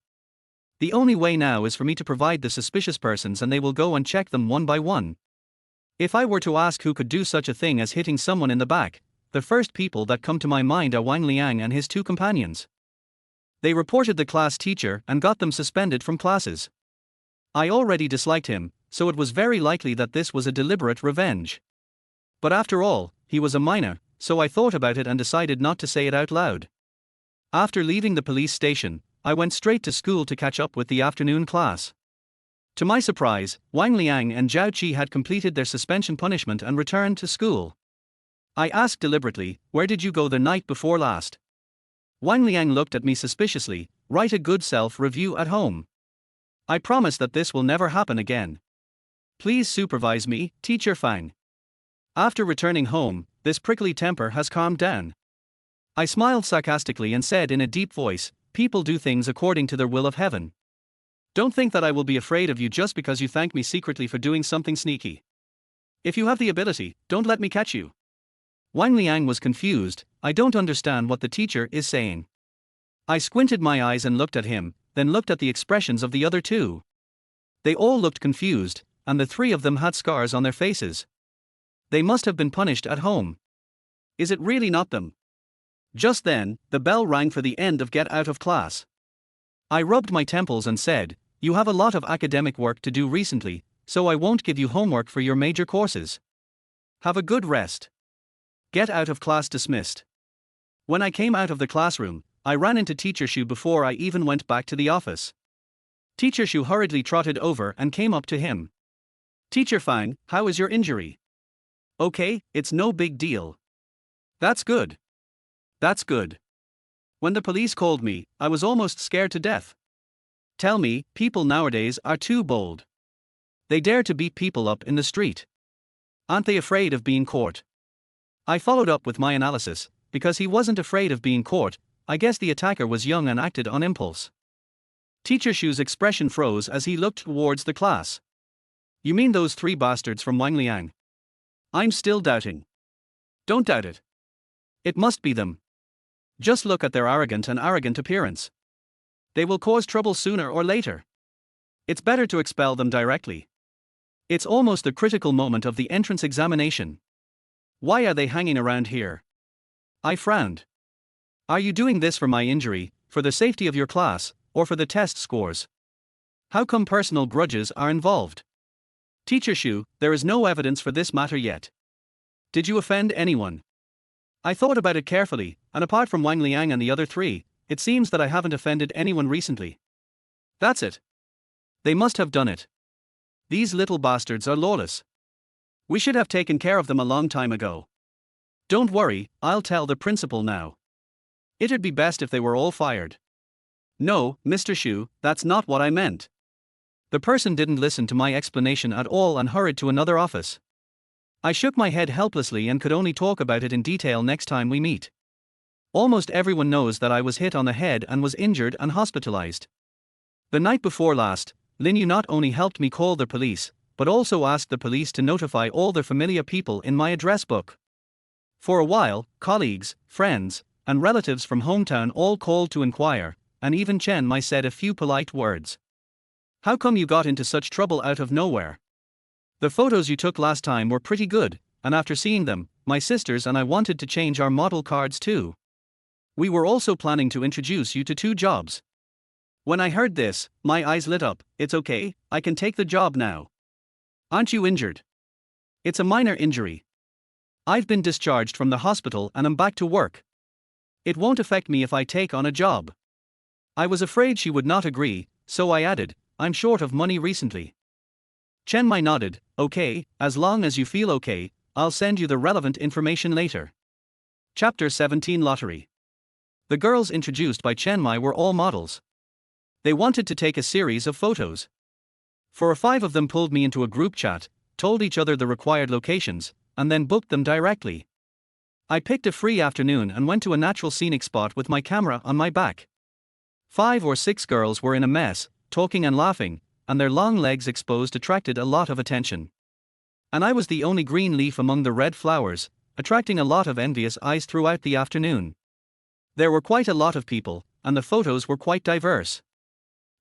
The only way now is for me to provide the suspicious persons and they will go and check them one by one. If I were to ask who could do such a thing as hitting someone in the back, the first people that come to my mind are Wang Liang and his two companions. They reported the class teacher and got them suspended from classes. I already disliked him, so it was very likely that this was a deliberate revenge. But after all, he was a minor, so I thought about it and decided not to say it out loud. After leaving the police station, I went straight to school to catch up with the afternoon class. To my surprise, Wang Liang and Zhao Qi had completed their suspension punishment and returned to school. I asked deliberately, "Where did you go the night before last?" Wang Liang looked at me suspiciously. "Write a good self-review at home. I promise that this will never happen again. Please supervise me, Teacher Fang." After returning home, this prickly temper has calmed down. I smiled sarcastically and said in a deep voice, "People do things according to their will of heaven. Don't think that I will be afraid of you just because you thank me secretly for doing something sneaky. If you have the ability, don't let me catch you." Wang Liang was confused. "I don't understand what the teacher is saying." I squinted my eyes and looked at him, then looked at the expressions of the other two. They all looked confused, and the three of them had scars on their faces. They must have been punished at home. Is it really not them? Just then, the bell rang for the end of get out of class. I rubbed my temples and said, "You have a lot of academic work to do recently, so I won't give you homework for your major courses. Have a good rest. Get out of class dismissed." When I came out of the classroom, I ran into Teacher Shu before I even went back to the office. Teacher Shu hurriedly trotted over and came up to him. "Teacher Fang, how is your injury?" "Okay, it's no big deal." "That's good. That's good. When the police called me, I was almost scared to death. Tell me, people nowadays are too bold. They dare to beat people up in the street. Aren't they afraid of being caught?" I followed up with my analysis. Because he wasn't afraid of being caught, I guess the attacker was young and acted on impulse. Teacher Shu's expression froze as he looked towards the class. "You mean those three bastards from Wang Liang?" I'm still doubting. "Don't doubt it. It must be them. Just look at their arrogant appearance. They will cause trouble sooner or later. It's better to expel them directly. It's almost the critical moment of the entrance examination. Why are they hanging around here?" I frowned. "Are you doing this for my injury, for the safety of your class, or for the test scores? How come personal grudges are involved?" "Teacher Shu, there is no evidence for this matter yet. Did you offend anyone?" I thought about it carefully, and apart from Wang Liang and the other three, it seems that I haven't offended anyone recently. That's it. They must have done it. These little bastards are lawless. We should have taken care of them a long time ago. Don't worry, I'll tell the principal now. It'd be best if they were all fired." "No, Mr. Shu, that's not what I meant." The person didn't listen to my explanation at all and hurried to another office. I shook my head helplessly and could only talk about it in detail next time we meet. Almost everyone knows that I was hit on the head and was injured and hospitalized. The night before last, Lin Yu not only helped me call the police, but also asked the police to notify all the familiar people in my address book. For a while, colleagues, friends, and relatives from hometown all called to inquire, and even Chen Mai said a few polite words. "How come you got into such trouble out of nowhere? The photos you took last time were pretty good, and after seeing them, my sisters and I wanted to change our model cards too. We were also planning to introduce you to 2 jobs." When I heard this, my eyes lit up. "It's okay, I can take the job now." "Aren't you injured?" "It's a minor injury. I've been discharged from the hospital and I'm back to work. It won't affect me if I take on a job." I was afraid she would not agree, so I added, I'm short of money recently. Chen Mai nodded, okay, as long as you feel okay, I'll send you the relevant information later. Chapter 17 Lottery. The girls introduced by Chen Mai were all models. They wanted to take a series of photos. 4 or 5 of them pulled me into a group chat, told each other the required locations, and then booked them directly. I picked a free afternoon and went to a natural scenic spot with my camera on my back. 5 or 6 girls were in a mess, talking and laughing, and their long legs exposed attracted a lot of attention. And I was the only green leaf among the red flowers, attracting a lot of envious eyes throughout the afternoon. There were quite a lot of people, and the photos were quite diverse.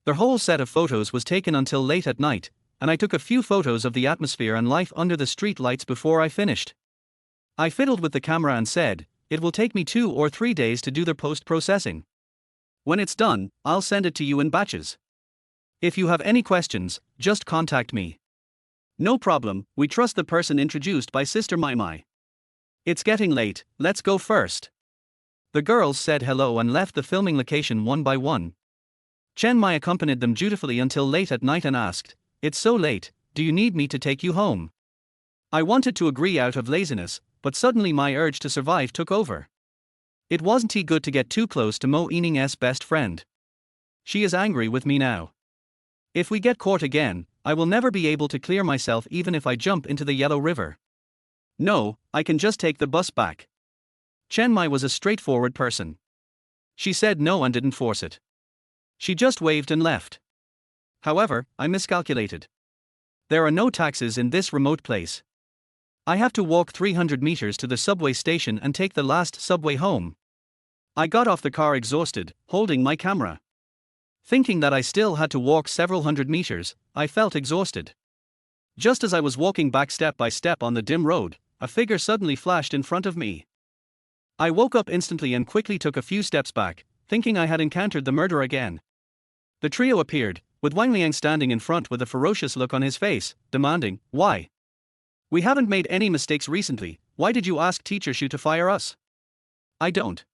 The whole set of photos was taken until late at night, and I took a few photos of the atmosphere and life under the street lights before I finished. I fiddled with the camera and said, it will take me 2 or 3 days to do the post-processing. When it's done, I'll send it to you in batches. If you have any questions, just contact me. No problem, we trust the person introduced by Sister Mai Mai. It's getting late, let's go first. The girls said hello and left the filming location one by one. Chen Mai accompanied them dutifully until late at night and asked, it's so late, do you need me to take you home? I wanted to agree out of laziness, but suddenly my urge to survive took over. It wasn't good to get too close to Mo Yining's best friend. She is angry with me now. If we get caught again, I will never be able to clear myself even if I jump into the Yellow River. No, I can just take the bus back. Chen Mai was a straightforward person. She said no and didn't force it. She just waved and left. However, I miscalculated. There are no taxis in this remote place. I have to walk 300 meters to the subway station and take the last subway home. I got off the car exhausted, holding my camera. Thinking that I still had to walk several hundred meters, I felt exhausted. Just as I was walking back step by step on the dim road, a figure suddenly flashed in front of me. I woke up instantly and quickly took a few steps back, thinking I had encountered the murderer again. The trio appeared, with Wang Liang standing in front with a ferocious look on his face, demanding, why? We haven't made any mistakes recently, why did you ask Teacher Shu to fire us? I don't.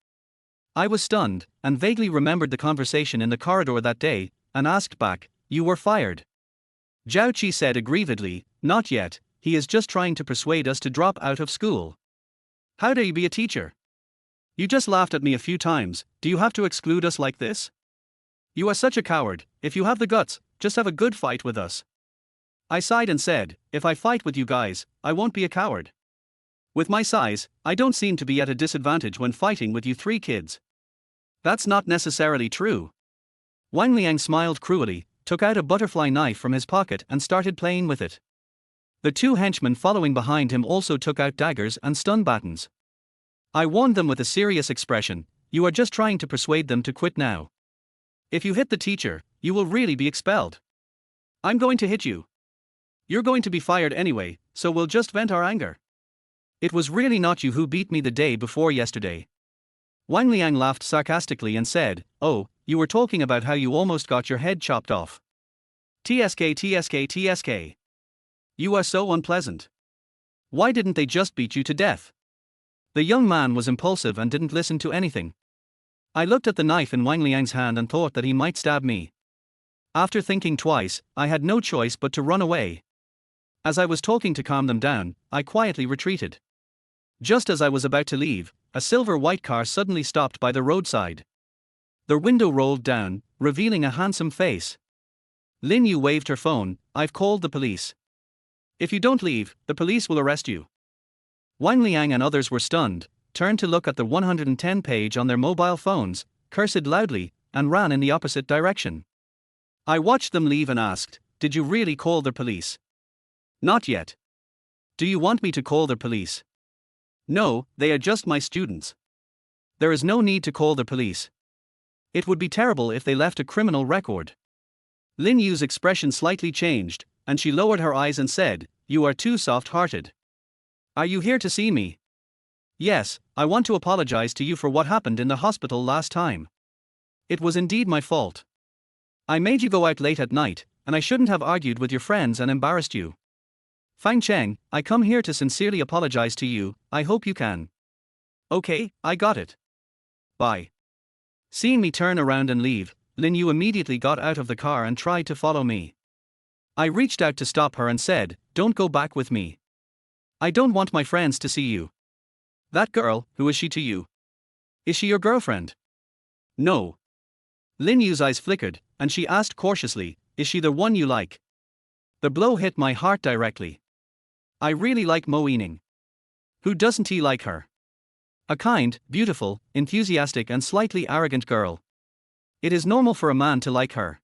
I was stunned, and vaguely remembered the conversation in the corridor that day, and asked back, you were fired. Zhao Qi said aggrievedly, not yet, he is just trying to persuade us to drop out of school. How dare you be a teacher? You just laughed at me a few times, do you have to exclude us like this? You are such a coward, if you have the guts, just have a good fight with us. I sighed and said, if I fight with you guys, I won't be a coward. With my size, I don't seem to be at a disadvantage when fighting with you 3 kids. That's not necessarily true. Wang Liang smiled cruelly, took out a butterfly knife from his pocket and started playing with it. The 2 henchmen following behind him also took out daggers and stun batons. I warned them with a serious expression, you are just trying to persuade them to quit now. If you hit the teacher, you will really be expelled. I'm going to hit you. You're going to be fired anyway, so we'll just vent our anger. It was really not you who beat me the day before yesterday. Wang Liang laughed sarcastically and said, oh, you were talking about how you almost got your head chopped off. TSK. You are so unpleasant. Why didn't they just beat you to death? The young man was impulsive and didn't listen to anything. I looked at the knife in Wang Liang's hand and thought that he might stab me. After thinking twice, I had no choice but to run away. As I was talking to calm them down, I quietly retreated. Just as I was about to leave, a silver-white car suddenly stopped by the roadside. The window rolled down, revealing a handsome face. Lin Yu waved her phone, I've called the police. If you don't leave, the police will arrest you. Wang Liang and others were stunned, turned to look at the 110 page on their mobile phones, cursed loudly, and ran in the opposite direction. I watched them leave and asked, did you really call the police? Not yet. Do you want me to call the police? No, they are just my students. There is no need to call the police. It would be terrible if they left a criminal record. Lin Yu's expression slightly changed, and she lowered her eyes and said, you are too soft-hearted. Are you here to see me? Yes, I want to apologize to you for what happened in the hospital last time. It was indeed my fault. I made you go out late at night, and I shouldn't have argued with your friends and embarrassed you. Fang Cheng, I come here to sincerely apologize to you, I hope you can. Okay, I got it. Bye. Seeing me turn around and leave, Lin Yu immediately got out of the car and tried to follow me. I reached out to stop her and said, "Don't go back with me. I don't want my friends to see you." "That girl, who is she to you? Is she your girlfriend?" "No." Lin Yu's eyes flickered, and she asked cautiously, "Is she the one you like?" The blow hit my heart directly. I really like Mo Yining. Who doesn't he like her? A kind, beautiful, enthusiastic and slightly arrogant girl. It is normal for a man to like her.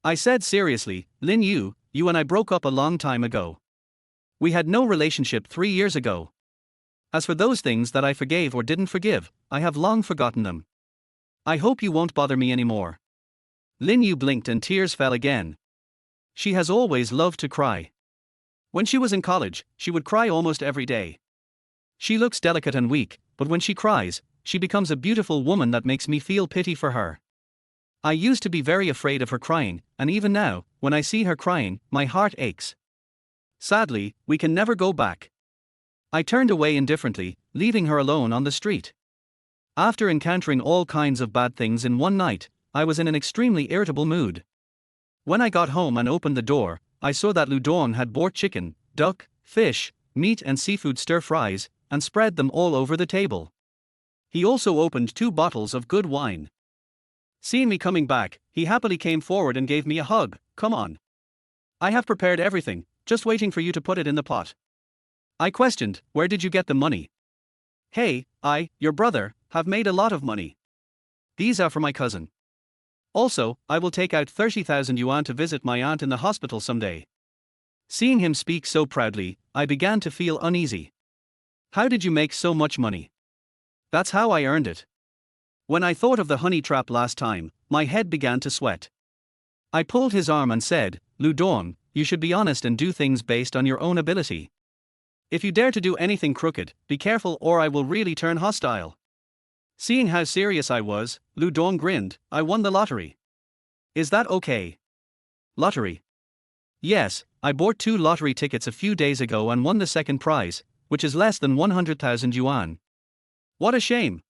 I said seriously, "Lin Yu, you and I broke up a long time ago. We had no relationship 3 years ago. As for those things that I forgave or didn't forgive, I have long forgotten them. I hope you won't bother me anymore." Lin Yu blinked and tears fell again. She has always loved to cry. When she was in college, she would cry almost every day. She looks delicate and weak, but when she cries, she becomes a beautiful woman that makes me feel pity for her. I used to be very afraid of her crying, and even now, when I see her crying, my heart aches. Sadly, we can never go back. I turned away indifferently, leaving her alone on the street. After encountering all kinds of bad things in one night, I was in an extremely irritable mood. When I got home and opened the door, I saw that Lu Dong had bought chicken, duck, fish, meat and seafood stir-fries, and spread them all over the table. He also opened 2 bottles of good wine. Seeing me coming back, he happily came forward and gave me a hug. "Come on. I have prepared everything, just waiting for you to put it in the pot." I questioned, "Where did you get the money?" "Hey, your brother, have made a lot of money. These are for my cousin. Also, I will take out 30,000 yuan to visit my aunt in the hospital someday." Seeing him speak so proudly, I began to feel uneasy. "How did you make so much money?" "That's how I earned it." When I thought of the honey trap last time, my head began to sweat. I pulled his arm and said, "Lu Dong, you should be honest and do things based on your own ability. If you dare to do anything crooked, be careful or I will really turn hostile." Seeing how serious I was, Lu Dong grinned. "I won the lottery. Is that okay?" "Lottery?" "Yes, I bought 2 lottery tickets a few days ago and won the second prize, which is less than 100,000 yuan. What a shame.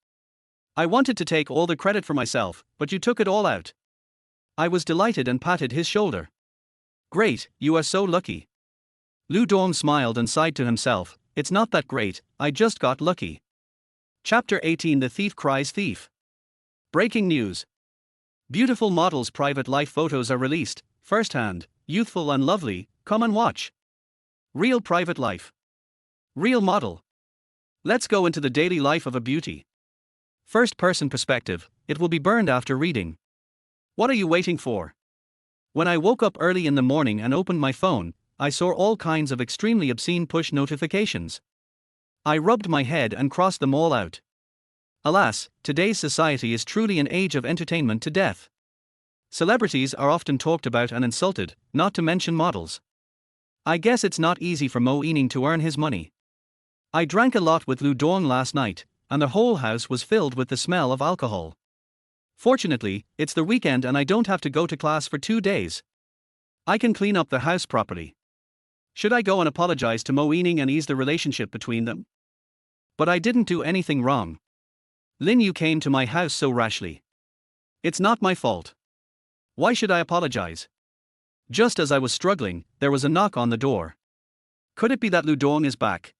I wanted to take all the credit for myself, but you took it all out." I was delighted and patted his shoulder. "Great, you are so lucky." Lu Dong smiled and sighed to himself, "It's not that great, I just got lucky." Chapter 18: The Thief Cries Thief. Breaking news. Beautiful models' private life photos are released, first-hand, youthful and lovely, come and watch. Real private life. Real model. Let's go into the daily life of a beauty. First-person perspective, it will be burned after reading. What are you waiting for? When I woke up early in the morning and opened my phone, I saw all kinds of extremely obscene push notifications. I rubbed my head and crossed them all out. Alas, today's society is truly an age of entertainment to death. Celebrities are often talked about and insulted, not to mention models. I guess it's not easy for Mo Yining to earn his money. I drank a lot with Lu Dong last night, and the whole house was filled with the smell of alcohol. Fortunately, it's the weekend and I don't have to go to class for 2 days. I can clean up the house properly. Should I go and apologize to Mo Yining and ease the relationship between them? But I didn't do anything wrong. Lin Yu came to my house so rashly. It's not my fault. Why should I apologize? Just as I was struggling, there was a knock on the door. Could it be that Lu Dong is back?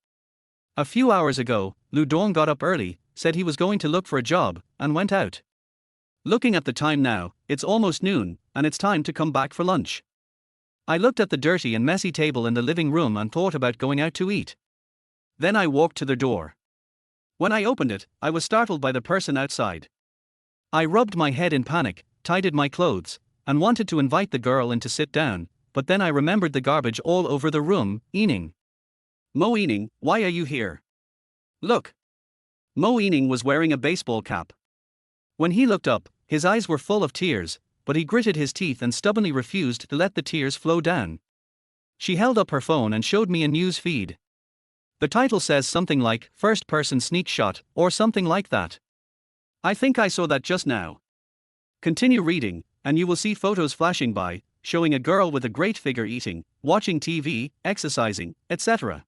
A few hours ago, Lu Dong got up early, said he was going to look for a job, and went out. Looking at the time now, it's almost noon, and it's time to come back for lunch. I looked at the dirty and messy table in the living room and thought about going out to eat. Then I walked to the door. When I opened it, I was startled by the person outside. I rubbed my head in panic, tidied my clothes, and wanted to invite the girl in to sit down, but then I remembered the garbage all over the room. Yining. Mo Yining, why are you here? Look. Mo Yining was wearing a baseball cap. When he looked up, his eyes were full of tears, but he gritted his teeth and stubbornly refused to let the tears flow down. She held up her phone and showed me a news feed. The title says something like "First Person Sneak Shot" or something like that. I think I saw that just now. Continue reading, and you will see photos flashing by, showing a girl with a great figure eating, watching TV, exercising, etc.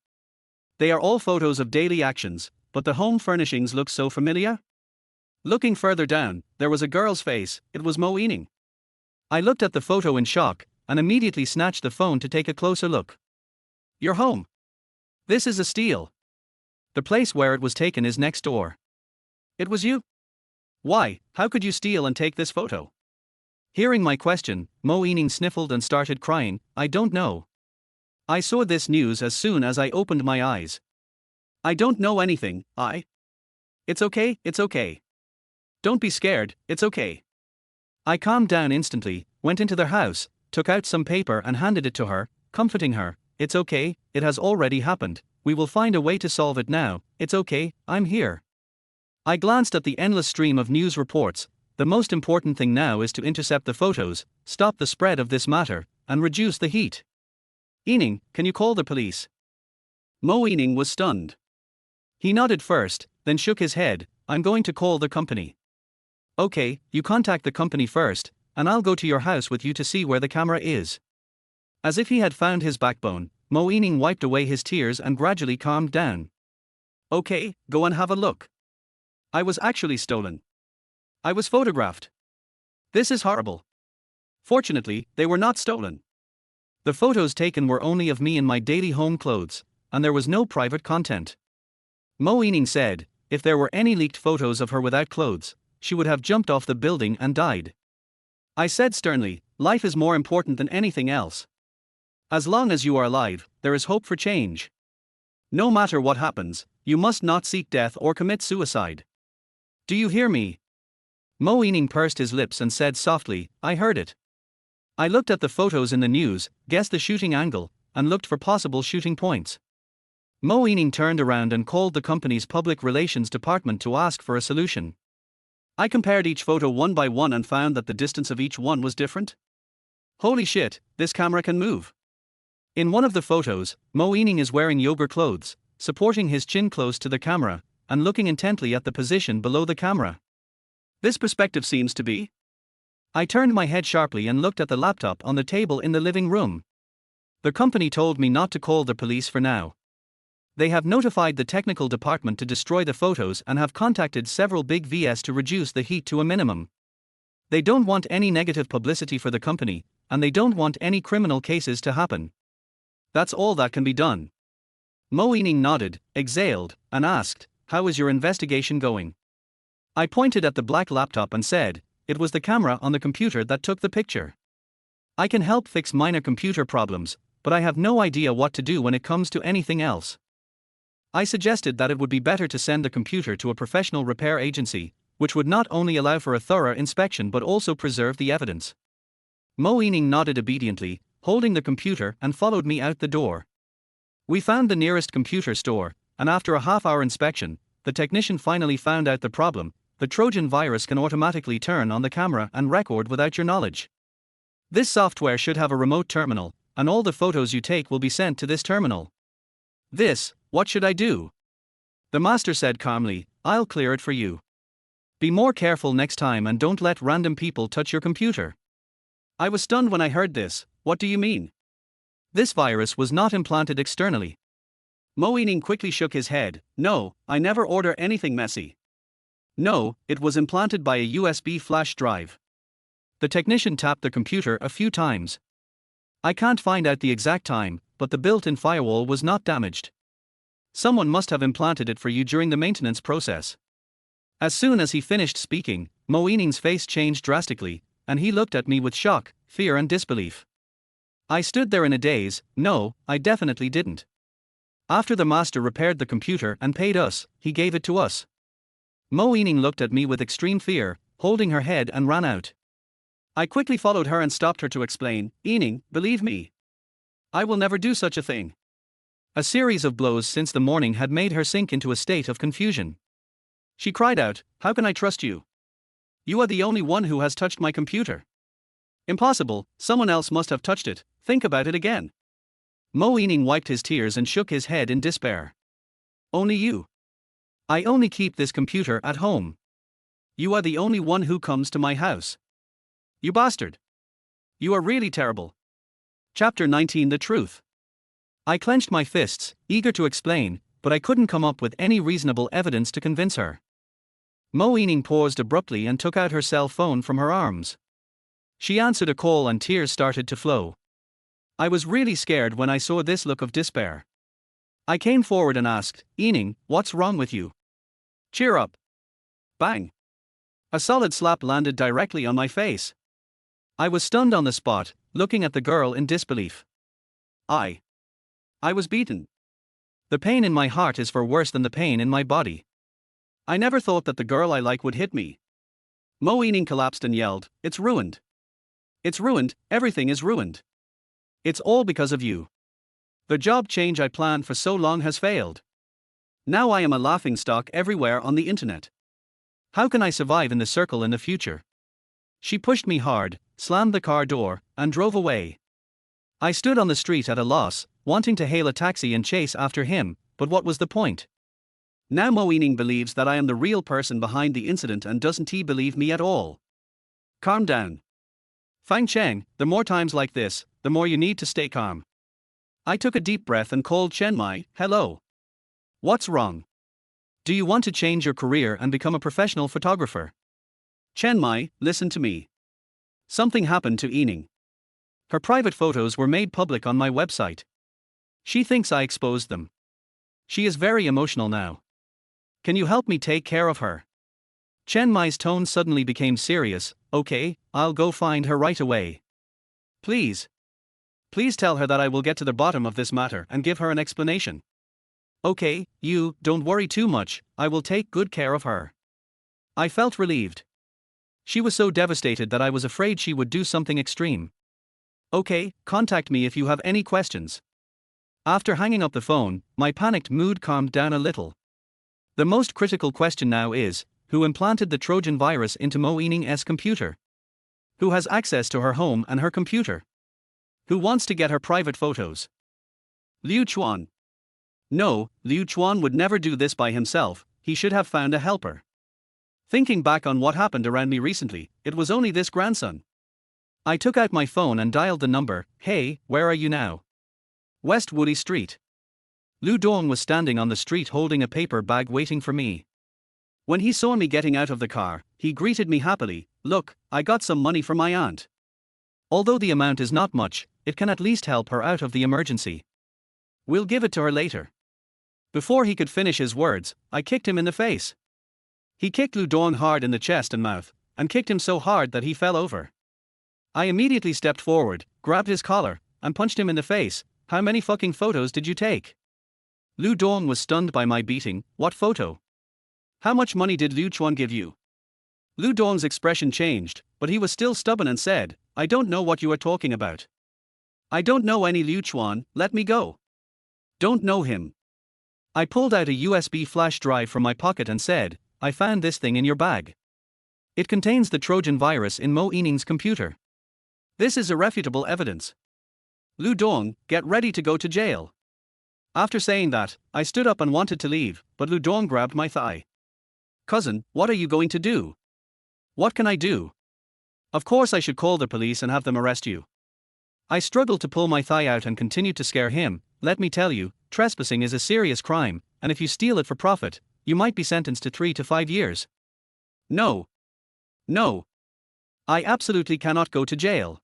They are all photos of daily actions, but the home furnishings look so familiar. Looking further down, there was a girl's face. It was Mo Yining. I looked at the photo in shock, and immediately snatched the phone to take a closer look. You're home. This is a steal. The place where it was taken is next door. It was you? Why, how could you steal and take this photo? Hearing my question, Mo Ening sniffled and started crying. I don't know. I saw this news as soon as I opened my eyes. I don't know anything, It's okay, it's okay. Don't be scared, it's okay. I calmed down instantly, went into their house, took out some paper and handed it to her, comforting her. It's okay, it has already happened, we will find a way to solve it now, it's okay, I'm here. I glanced at the endless stream of news reports. The most important thing now is to intercept the photos, stop the spread of this matter, and reduce the heat. Ening, can you call the police? Mo Ening was stunned. He nodded first, then shook his head. I'm going to call the company. Okay, you contact the company first, and I'll go to your house with you to see where the camera is. As if he had found his backbone, Mo Ening wiped away his tears and gradually calmed down. Okay, go and have a look. I was actually stolen. I was photographed. This is horrible. Fortunately, they were not stolen. The photos taken were only of me in my daily home clothes, and there was no private content. Mo Ening said, if there were any leaked photos of her without clothes, she would have jumped off the building and died. I said sternly, life is more important than anything else. As long as you are alive, there is hope for change. No matter what happens, you must not seek death or commit suicide. Do you hear me? Mo Ening pursed his lips and said softly, I heard it. I looked at the photos in the news, guessed the shooting angle, and looked for possible shooting points. Mo Ening turned around and called the company's public relations department to ask for a solution. I compared each photo one by one and found that the distance of each one was different. Holy shit, this camera can move. In one of the photos, Mo Ening is wearing yoga clothes, supporting his chin close to the camera, and looking intently at the position below the camera. This perspective seems to be. I turned my head sharply and looked at the laptop on the table in the living room. The company told me not to call the police for now. They have notified the technical department to destroy the photos and have contacted several big VS to reduce the heat to a minimum. They don't want any negative publicity for the company, and they don't want any criminal cases to happen. That's all that can be done. Mo Ening nodded, exhaled, and asked, how is your investigation going? I pointed at the black laptop and said, it was the camera on the computer that took the picture. I can help fix minor computer problems, but I have no idea what to do when it comes to anything else. I suggested that it would be better to send the computer to a professional repair agency, which would not only allow for a thorough inspection but also preserve the evidence. Mo Ening nodded obediently, holding the computer, and followed me out the door. We found the nearest computer store, and after a half-hour inspection, the technician finally found out the problem. The Trojan virus can automatically turn on the camera and record without your knowledge. This software should have a remote terminal, and all the photos you take will be sent to this terminal. What should I do? The master said calmly, I'll clear it for you. Be more careful next time and don't let random people touch your computer. I was stunned when I heard this. What do you mean? This virus was not implanted externally. Mo Ening quickly shook his head. No, I never order anything messy. No, it was implanted by a USB flash drive. The technician tapped the computer a few times. I can't find out the exact time, but the built-in firewall was not damaged. Someone must have implanted it for you during the maintenance process. As soon as he finished speaking, Mo Ening's face changed drastically, and he looked at me with shock, fear and disbelief. I stood there in a daze. No, I definitely didn't. After the master repaired the computer and paid us, he gave it to us. Mo Ening looked at me with extreme fear, holding her head, and ran out. I quickly followed her and stopped her to explain, Ening, believe me. I will never do such a thing. A series of blows since the morning had made her sink into a state of confusion. She cried out, how can I trust you? You are the only one who has touched my computer. Impossible, someone else must have touched it, think about it again. Mo Ening wiped his tears and shook his head in despair. Only you. I only keep this computer at home. You are the only one who comes to my house. You bastard. You are really terrible. Chapter 19 The Truth. I clenched my fists, eager to explain, but I couldn't come up with any reasonable evidence to convince her. Mo Ening paused abruptly and took out her cell phone from her arms. She answered a call and tears started to flow. I was really scared when I saw this look of despair. I came forward and asked, "Ening, what's wrong with you? Cheer up." Bang! A solid slap landed directly on my face. I was stunned on the spot, looking at the girl in disbelief. I was beaten. The pain in my heart is far worse than the pain in my body. I never thought that the girl I like would hit me. Mo Ening collapsed and yelled, "It's ruined. It's ruined, everything is ruined. It's all because of you. The job change I planned for so long has failed. Now I am a laughingstock everywhere on the internet. How can I survive in the circle in the future?" She pushed me hard, slammed the car door, and drove away. I stood on the street at a loss, wanting to hail a taxi and chase after him, but what was the point? Now Mo Ening believes that I am the real person behind the incident, and doesn't he believe me at all? Calm down. Fang Cheng, the more times like this, the more you need to stay calm. I took a deep breath and called Chen Mai. "Hello. What's wrong? Do you want to change your career and become a professional photographer?" "Chen Mai, listen to me. Something happened to Ening. Her private photos were made public on my website. She thinks I exposed them. She is very emotional now. Can you help me take care of her?" Chen Mai's tone suddenly became serious. "Okay, I'll go find her right away. Please. Please tell her that I will get to the bottom of this matter and give her an explanation." "Okay, you, don't worry too much, I will take good care of her." I felt relieved. She was so devastated that I was afraid she would do something extreme. "Okay, contact me if you have any questions." After hanging up the phone, my panicked mood calmed down a little. The most critical question now is, who implanted the Trojan virus into Mo Ening's computer? Who has access to her home and her computer? Who wants to get her private photos? Liu Chuan. No, Liu Chuan would never do this by himself, he should have found a helper. Thinking back on what happened around me recently, it was only this grandson. I took out my phone and dialed the number. "Hey, where are you now?" "West Woody Street." Lu Dong was standing on the street holding a paper bag waiting for me. When he saw me getting out of the car, he greeted me happily. "Look, I got some money from my aunt. Although the amount is not much, it can at least help her out of the emergency. We'll give it to her later." Before he could finish his words, I kicked him in the face. He kicked Lu Dong hard in the chest and mouth, and kicked him so hard that he fell over. I immediately stepped forward, grabbed his collar, and punched him in the face. "How many fucking photos did you take?" Lu Dong was stunned by my beating. "What photo? How much money did Liu Chuan give you?" Lu Dong's expression changed, but he was still stubborn and said, "I don't know what you are talking about. I don't know any Liu Chuan, let me go." "Don't know him." I pulled out a USB flash drive from my pocket and said, "I found this thing in your bag. It contains the Trojan virus in Mo Ening's computer. This is irrefutable evidence. Lu Dong, get ready to go to jail." After saying that, I stood up and wanted to leave, but Lu Dong grabbed my thigh. "Cousin, what are you going to do?" "What can I do? Of course I should call the police and have them arrest you." I struggled to pull my thigh out and continued to scare him. "Let me tell you, trespassing is a serious crime, and if you steal it for profit, you might be sentenced to 3 to 5 years. No. No. I absolutely cannot go to jail."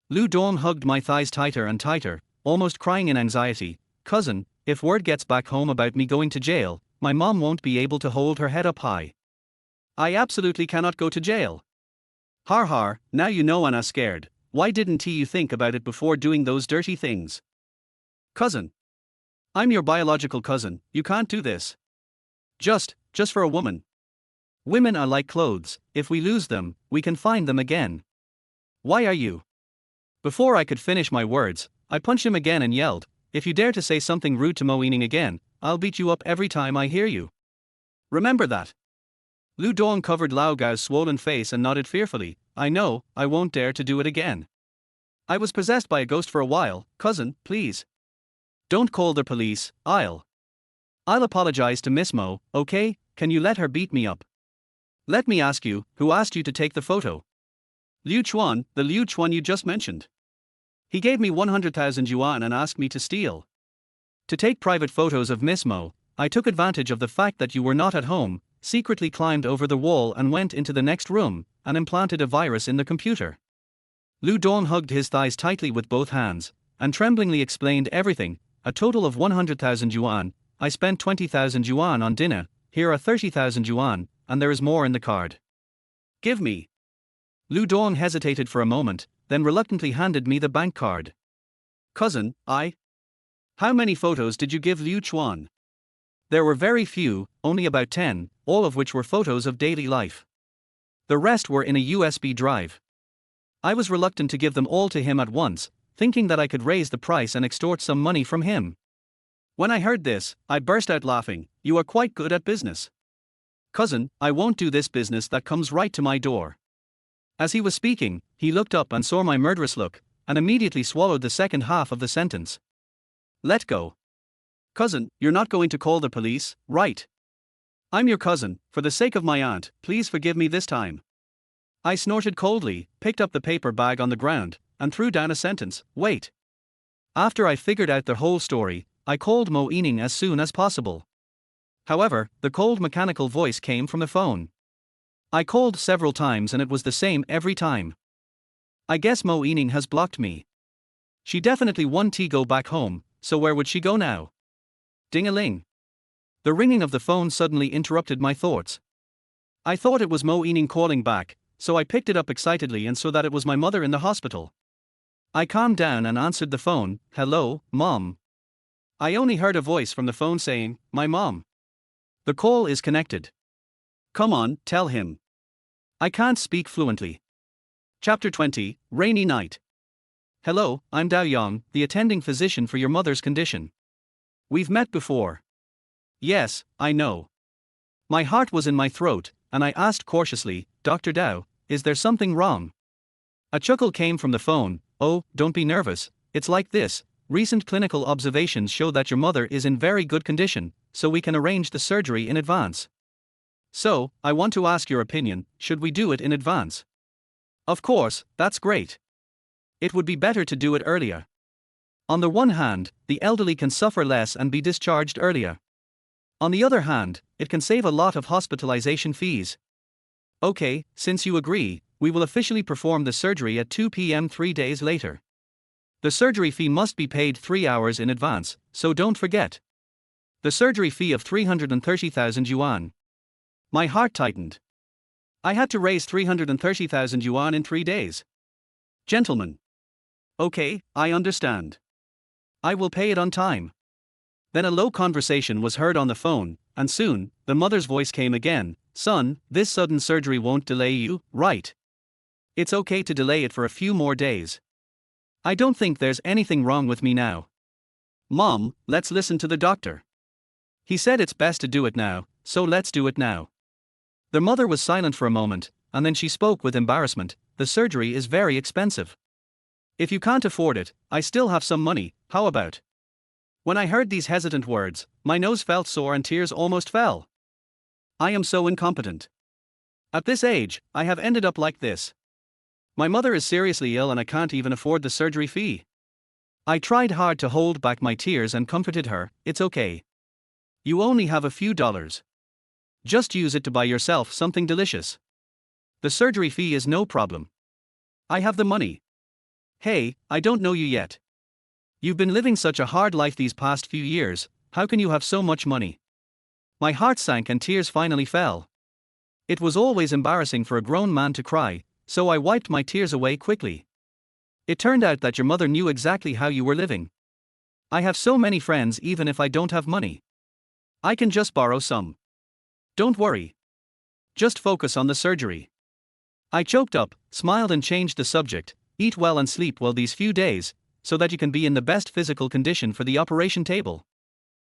Lu Dong hugged my thighs tighter and tighter, almost crying in anxiety. "Cousin, if word gets back home about me going to jail, my mom won't be able to hold her head up high. I absolutely cannot go to jail." "Har har, now you know Anna's scared. Why didn't you think about it before doing those dirty things?" "Cousin. I'm your biological cousin, you can't do this. Just for a woman. Women are like clothes, if we lose them, we can find them again. Why are you?" Before I could finish my words, I punched him again and yelled, "If you dare to say something rude to Mo Ening again, I'll beat you up every time I hear you. Remember that." Lu Dong covered Lao Gao's swollen face and nodded fearfully. "I know, I won't dare to do it again. I was possessed by a ghost for a while. Cousin, please. Don't call the police, I'll apologize to Miss Mo, okay? Can you let her beat me up? Let me ask you, who asked you to take the photo?" "Liu Chuan, the Liu Chuan you just mentioned. He gave me 100,000 yuan and asked me to steal. To take private photos of Miss Mo. I took advantage of the fact that you were not at home, secretly climbed over the wall and went into the next room, and implanted a virus in the computer. Lu Dong hugged his thighs tightly with both hands, and tremblingly explained everything. A total of 100,000 yuan, I spent 20,000 yuan on dinner, here are 30,000 yuan, and there is more in the card. Give me. Lu Dong hesitated for a moment, then reluctantly handed me the bank card. Cousin, How many photos did you give Liu Chuan? There were very few, only about 10, all of which were photos of daily life. The rest were in a USB drive. I was reluctant to give them all to him at once, thinking that I could raise the price and extort some money from him. When I heard this, I burst out laughing. You are quite good at business. Cousin, I won't do this business that comes right to my door. As he was speaking, he looked up and saw my murderous look, and immediately swallowed the second half of the sentence. Let go. Cousin, you're not going to call the police, right? I'm your cousin, for the sake of my aunt, please forgive me this time. I snorted coldly, picked up the paper bag on the ground, and threw down a sentence, wait. After I figured out the whole story, I called Mo Yining as soon as possible. However, the cold mechanical voice came from the phone. I called several times and it was the same every time. I guess Mo Yining has blocked me. She definitely won to go back home, so where would she go now? Ding-a-ling. The ringing of the phone suddenly interrupted my thoughts. I thought it was Mo Yining calling back, so I picked it up excitedly and saw that it was my mother in the hospital. I calmed down and answered the phone. Hello, Mom. I only heard a voice from the phone saying, my mom. The call is connected. Come on, tell him. I can't speak fluently. Chapter 20, Rainy Night. Hello, I'm Dao Yang, the attending physician for your mother's condition. We've met before. Yes, I know. My heart was in my throat, and I asked cautiously, Dr. Dao, is there something wrong? A chuckle came from the phone. Oh, don't be nervous, it's like this. Recent clinical observations show that your mother is in very good condition, so we can arrange the surgery in advance. So, I want to ask your opinion, should we do it in advance? Of course, that's great. It would be better to do it earlier. On the one hand, the elderly can suffer less and be discharged earlier. On the other hand, it can save a lot of hospitalization fees. Okay, since you agree, we will officially perform the surgery at 2 p.m. 3 days later. The surgery fee must be paid 3 hours in advance, so don't forget. The surgery fee of 330,000 yuan. My heart tightened. I had to raise 330,000 yuan in 3 days. Gentlemen. Okay, I understand. I will pay it on time. Then a low conversation was heard on the phone, and soon, the mother's voice came again. Son, this sudden surgery won't delay you, right? It's okay to delay it for a few more days. I don't think there's anything wrong with me now. Mom, let's listen to the doctor. He said it's best to do it now, so let's do it now. The mother was silent for a moment, and then she spoke with embarrassment. The surgery is very expensive. If you can't afford it, I still have some money, how about? When I heard these hesitant words, my nose felt sore and tears almost fell. I am so incompetent. At this age, I have ended up like this. My mother is seriously ill and I can't even afford the surgery fee. I tried hard to hold back my tears and comforted her. It's okay. You only have a few dollars. Just use it to buy yourself something delicious. The surgery fee is no problem. I have the money. Hey, I don't know you yet. You've been living such a hard life these past few years, how can you have so much money? My heart sank and tears finally fell. It was always embarrassing for a grown man to cry, so I wiped my tears away quickly. It turned out that your mother knew exactly how you were living. I have so many friends even if I don't have money. I can just borrow some. Don't worry. Just focus on the surgery. I choked up, smiled and changed the subject. Eat well and sleep well these few days, so that you can be in the best physical condition for the operation table.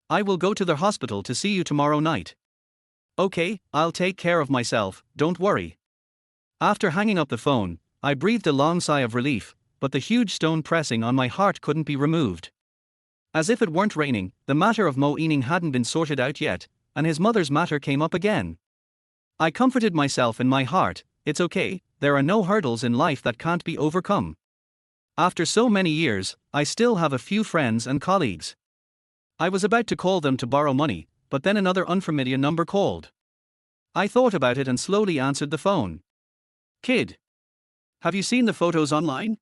I will go to the hospital to see you tomorrow night. Okay, I'll take care of myself, don't worry. After hanging up the phone, I breathed a long sigh of relief, but the huge stone pressing on my heart couldn't be removed. As if it weren't raining, the matter of Mo Yining hadn't been sorted out yet, and his mother's matter came up again. I comforted myself in my heart. It's okay, there are no hurdles in life that can't be overcome. After so many years, I still have a few friends and colleagues. I was about to call them to borrow money, but then another unfamiliar number called. I thought about it and slowly answered the phone. Kid. Have you seen the photos online?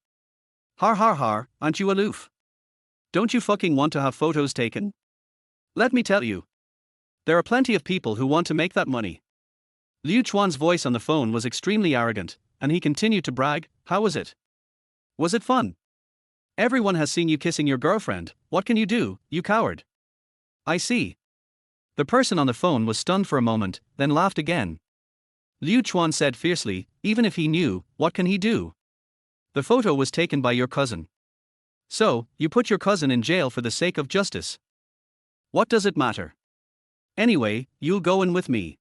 Har har har, aren't you aloof? Don't you fucking want to have photos taken? Let me tell you. There are plenty of people who want to make that money. Liu Chuan's voice on the phone was extremely arrogant, and he continued to brag. How was it? Was it fun? Everyone has seen you kissing your girlfriend. What can you do, you coward? I see. The person on the phone was stunned for a moment, then laughed again. Liu Chuan said fiercely, even if he knew, what can he do? The photo was taken by your cousin. So, you put your cousin in jail for the sake of justice. What does it matter? Anyway, you'll go in with me.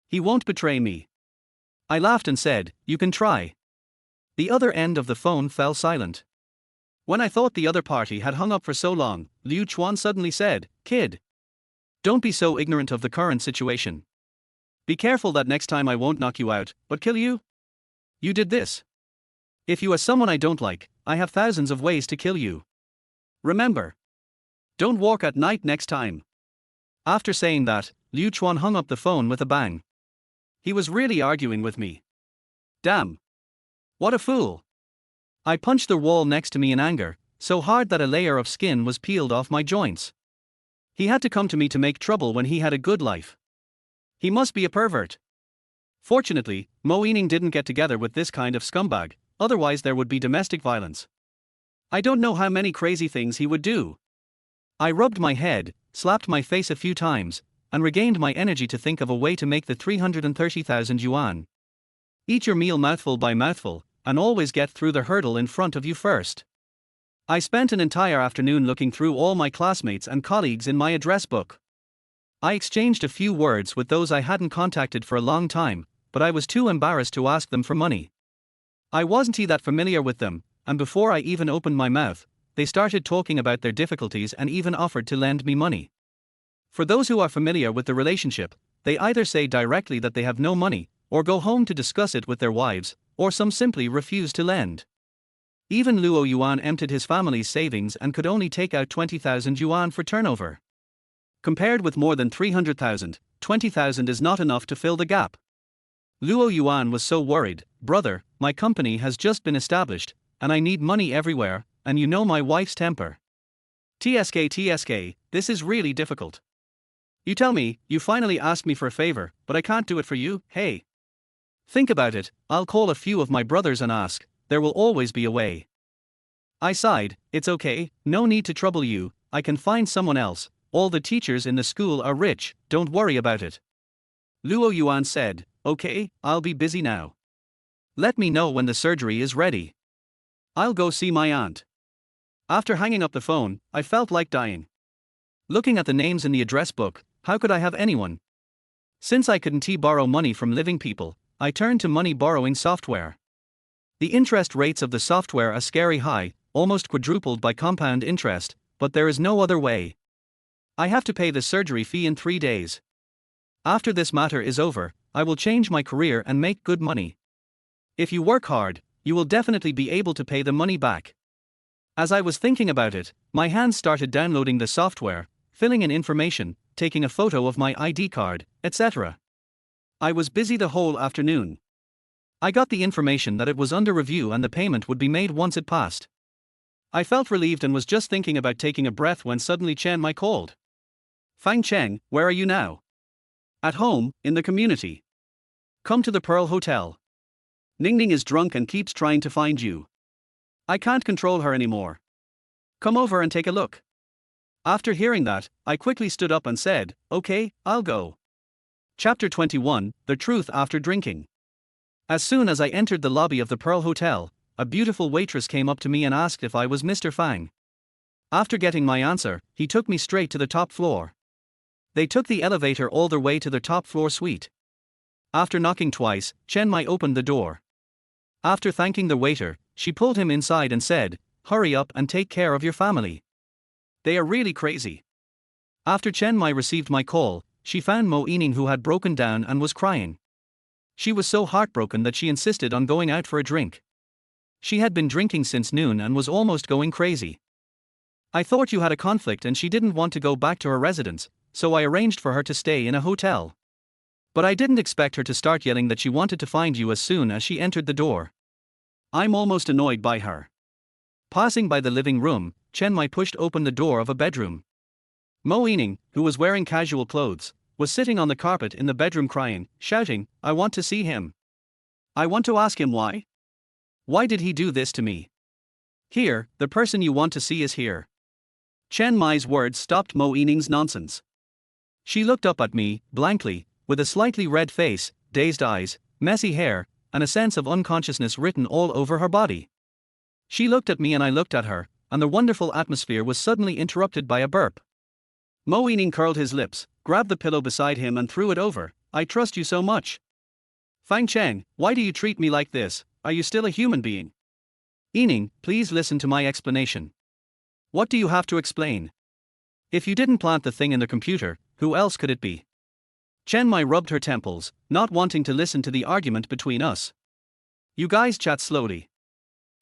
He won't betray me. I laughed and said, you can try. The other end of the phone fell silent. When I thought the other party had hung up for so long, Liu Chuan suddenly said, kid. Don't be so ignorant of the current situation. Be careful that next time I won't knock you out, but kill you. You did this. If you are someone I don't like, I have thousands of ways to kill you. Remember. Don't walk at night next time. After saying that, Liu Chuan hung up the phone with a bang. He was really arguing with me. Damn. What a fool. I punched the wall next to me in anger, so hard that a layer of skin was peeled off my joints. He had to come to me to make trouble when he had a good life. He must be a pervert. Fortunately, Mo Yining didn't get together with this kind of scumbag, otherwise there would be domestic violence. I don't know how many crazy things he would do. I rubbed my head, slapped my face a few times, and regained my energy to think of a way to make the 330,000 yuan. Eat your meal mouthful by mouthful, and always get through the hurdle in front of you first. I spent an entire afternoon looking through all my classmates and colleagues in my address book. I exchanged a few words with those I hadn't contacted for a long time, but I was too embarrassed to ask them for money. I wasn't that familiar with them, and before I even opened my mouth, they started talking about their difficulties and even offered to lend me money. For those who are familiar with the relationship, they either say directly that they have no money, or go home to discuss it with their wives, or some simply refuse to lend. Even Luo Yuan emptied his family's savings and could only take out 20,000 yuan for turnover. Compared with more than 300,000, 20,000 is not enough to fill the gap. Luo Yuan was so worried. Brother, my company has just been established, and I need money everywhere, and you know my wife's temper. TSK, this is really difficult. You tell me, you finally asked me for a favor, but I can't do it for you, hey. Think about it, I'll call a few of my brothers and ask, there will always be a way. I sighed, it's okay, no need to trouble you, I can find someone else, all the teachers in the school are rich, don't worry about it. Luo Yuan said, okay, I'll be busy now. Let me know when the surgery is ready. I'll go see my aunt. After hanging up the phone, I felt like dying. Looking at the names in the address book, how could I have anyone? Since I couldn't borrow money from living people, I turned to money borrowing software. The interest rates of the software are scary high, almost quadrupled by compound interest, but there is no other way. I have to pay the surgery fee in 3 days. After this matter is over, I will change my career and make good money. If you work hard, you will definitely be able to pay the money back. As I was thinking about it, my hands started downloading the software, filling in information, taking a photo of my ID card, etc. I was busy the whole afternoon. I got the information that it was under review and the payment would be made once it passed. I felt relieved and was just thinking about taking a breath when suddenly Chen Mai called. Fang Cheng, where are you now? At home, in the community. Come to the Pearl Hotel. Ningning is drunk and keeps trying to find you. I can't control her anymore. Come over and take a look. After hearing that, I quickly stood up and said, okay, I'll go. Chapter 21, The Truth After Drinking. As soon as I entered the lobby of the Pearl Hotel, a beautiful waitress came up to me and asked if I was Mr. Fang. After getting my answer, he took me straight to the top floor. They took the elevator all the way to the top floor suite. After knocking twice, Chen Mai opened the door. After thanking the waiter, she pulled him inside and said, hurry up and take care of your family. They are really crazy. After Chen Mai received my call, she found Mo Yining, who had broken down and was crying. She was so heartbroken that she insisted on going out for a drink. She had been drinking since noon and was almost going crazy. I thought you had a conflict and she didn't want to go back to her residence, so I arranged for her to stay in a hotel. But I didn't expect her to start yelling that she wanted to find you as soon as she entered the door. I'm almost annoyed by her. Passing by the living room, Chen Mai pushed open the door of a bedroom. Mo Yining, who was wearing casual clothes, was sitting on the carpet in the bedroom crying, shouting, "I want to see him. I want to ask him why. Why did he do this to me? Here, the person you want to see is here." Chen Mai's words stopped Mo Yining's nonsense. She looked up at me, blankly, with a slightly red face, dazed eyes, messy hair, and a sense of unconsciousness written all over her body. She looked at me and I looked at her, and the wonderful atmosphere was suddenly interrupted by a burp. Mo Yining curled his lips, grabbed the pillow beside him and threw it over. "I trust you so much. Fang Cheng, why do you treat me like this? Are you still a human being?" "Yining, please listen to my explanation." "What do you have to explain? If you didn't plant the thing in the computer, who else could it be?" Chen Mai rubbed her temples, not wanting to listen to the argument between us. "You guys chat slowly.